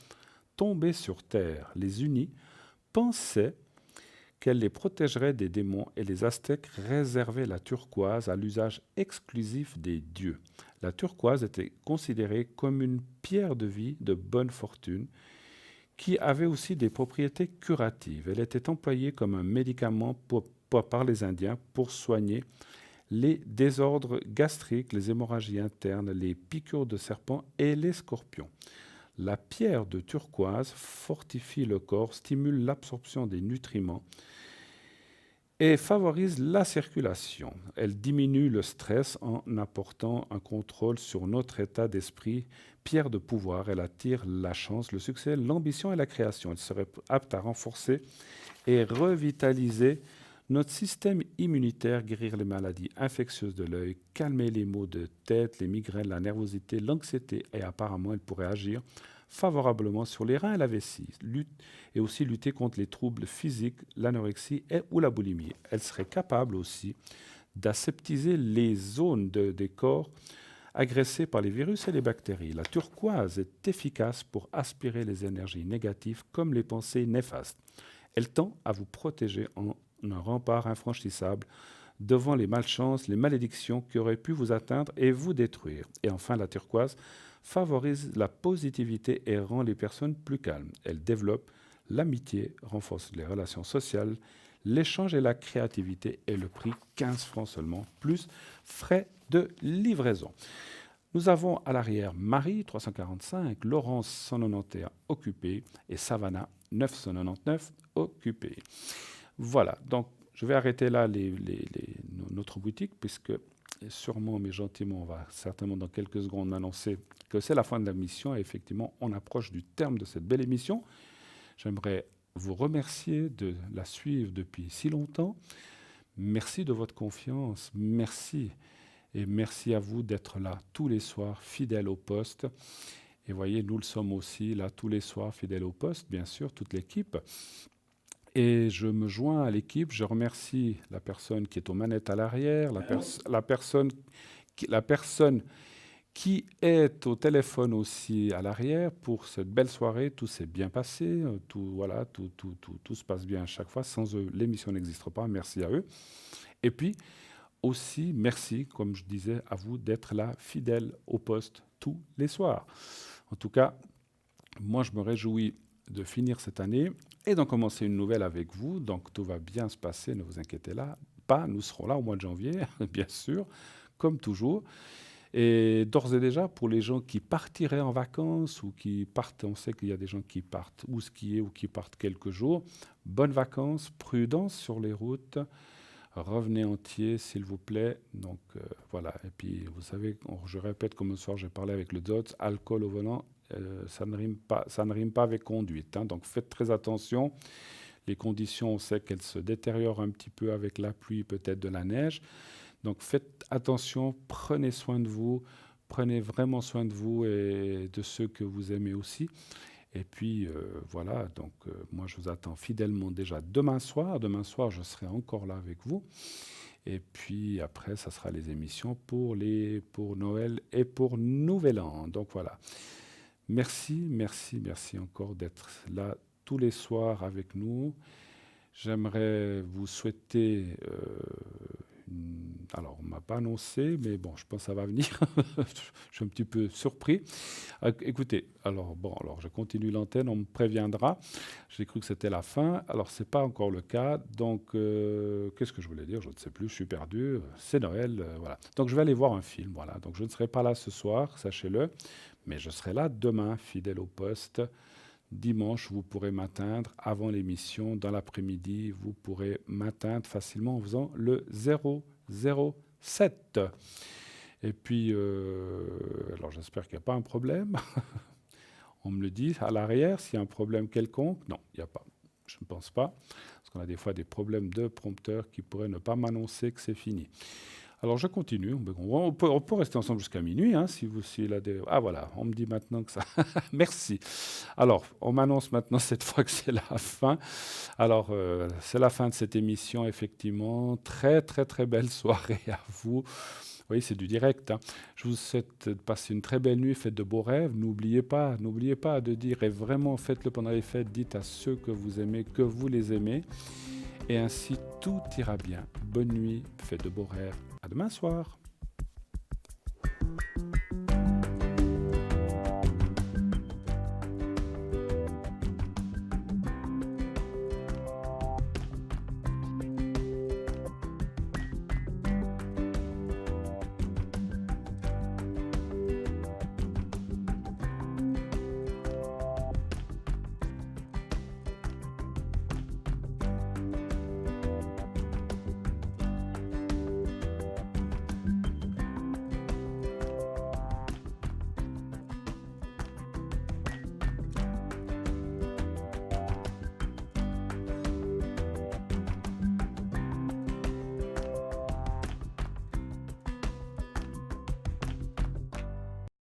tombé sur terre. Les Unis pensaient qu'elle les protégerait des démons et les Aztèques réservaient la turquoise à l'usage exclusif des dieux. La turquoise était considérée comme une pierre de vie de bonne fortune qui avait aussi des propriétés curatives. Elle était employée comme un médicament par les Indiens pour soigner les désordres gastriques, les hémorragies internes, les piqûres de serpents et les scorpions. La pierre de turquoise fortifie le corps, stimule l'absorption des nutriments et favorise la circulation. Elle diminue le stress en apportant un contrôle sur notre état d'esprit. Pierre de pouvoir, elle attire la chance, le succès, l'ambition et la création. Elle serait apte à renforcer et revitaliser notre système immunitaire, guérir les maladies infectieuses de l'œil, calmer les maux de tête, les migraines, la nervosité, l'anxiété et apparemment elle pourrait agir favorablement sur les reins et la vessie et aussi lutter contre les troubles physiques, l'anorexie ou la boulimie. Elle serait capable aussi d'aseptiser les zones des corps agressées par les virus et les bactéries. La turquoise est efficace pour aspirer les énergies négatives comme les pensées néfastes. Elle tend à vous protéger en un rempart infranchissable devant les malchances, les malédictions qui auraient pu vous atteindre et vous détruire. Et enfin, la turquoise favorise la positivité et rend les personnes plus calmes. Elle développe l'amitié, renforce les relations sociales, l'échange et la créativité. Et le prix, 15 francs seulement, plus frais de livraison. Nous avons à l'arrière Marie, 345, Laurence, 191, occupée, et Savannah, 999, occupée. Voilà, donc je vais arrêter là notre boutique, puisque sûrement, mais gentiment, on va certainement dans quelques secondes m'annoncer que c'est la fin de la mission, et effectivement, on approche du terme de cette belle émission. J'aimerais vous remercier de la suivre depuis si longtemps. Merci de votre confiance, merci. Et merci à vous d'être là tous les soirs, fidèles au poste. Et voyez, nous le sommes aussi là tous les soirs, fidèles au poste, bien sûr, toute l'équipe. Et je me joins à l'équipe. Je remercie la personne qui est aux manettes à l'arrière, la personne qui est au téléphone aussi à l'arrière pour cette belle soirée. Tout s'est bien passé, tout se passe bien à chaque fois. Sans eux, l'émission n'existerait pas. Merci à eux. Et puis aussi, merci, comme je disais, à vous d'être là, fidèles au poste tous les soirs. En tout cas, moi, je me réjouis de finir cette année et d'en commencer une nouvelle avec vous. Donc, tout va bien se passer, ne vous inquiétez pas. Nous serons là au mois de janvier, bien sûr, comme toujours. Et d'ores et déjà, pour les gens qui partiraient en vacances ou qui partent, on sait qu'il y a des gens qui partent ou skier ou qui partent quelques jours. Bonnes vacances, prudence sur les routes. Revenez entier, s'il vous plaît. Donc, voilà. Et puis, vous savez, je répète, comme ce soir, j'ai parlé avec le DOTS, alcool au volant, ça ne rime pas avec conduite. Hein. Donc, faites très attention. Les conditions, on sait qu'elles se détériorent un petit peu avec la pluie, peut-être de la neige. Donc, faites attention, prenez soin de vous, prenez vraiment soin de vous et de ceux que vous aimez aussi. Et puis, voilà, donc moi, je vous attends fidèlement déjà demain soir. Demain soir, je serai encore là avec vous. Et puis, après, ça sera les émissions pour Noël et pour Nouvel An. Donc, voilà. Merci encore d'être là tous les soirs avec nous. J'aimerais vous souhaiter... alors, on ne m'a pas annoncé, mais bon, je pense que ça va venir. Je suis un petit peu surpris. Écoutez, alors je continue l'antenne, on me préviendra. J'ai cru que c'était la fin. Alors, ce n'est pas encore le cas. Donc, qu'est-ce que je voulais dire? Je ne sais plus, je suis perdu. C'est Noël, voilà. Donc, je vais aller voir un film, voilà. Donc, je ne serai pas là ce soir, sachez-le. Mais je serai là demain, fidèle au poste. Dimanche, vous pourrez m'atteindre avant l'émission. Dans l'après-midi, vous pourrez m'atteindre facilement en faisant le 007. Et puis, alors j'espère qu'il n'y a pas un problème. On me le dit à l'arrière, s'il y a un problème quelconque. Non, il n'y a pas. Je ne pense pas. Parce qu'on a des fois des problèmes de prompteur qui pourraient ne pas m'annoncer que c'est fini. Alors, je continue. On peut rester ensemble jusqu'à minuit, hein, si là Ah, voilà, on me dit maintenant que ça... Merci. Alors, on m'annonce maintenant cette fois que c'est la fin. Alors, c'est la fin de cette émission, effectivement. Très, très, très belle soirée à vous. Oui, c'est du direct, hein. Je vous souhaite de passer une très belle nuit, faites de beaux rêves. N'oubliez pas de dire, et vraiment faites-le pendant les fêtes, dites à ceux que vous aimez que vous les aimez. Et ainsi, tout ira bien. Bonne nuit, faites de beaux rêves. À demain soir.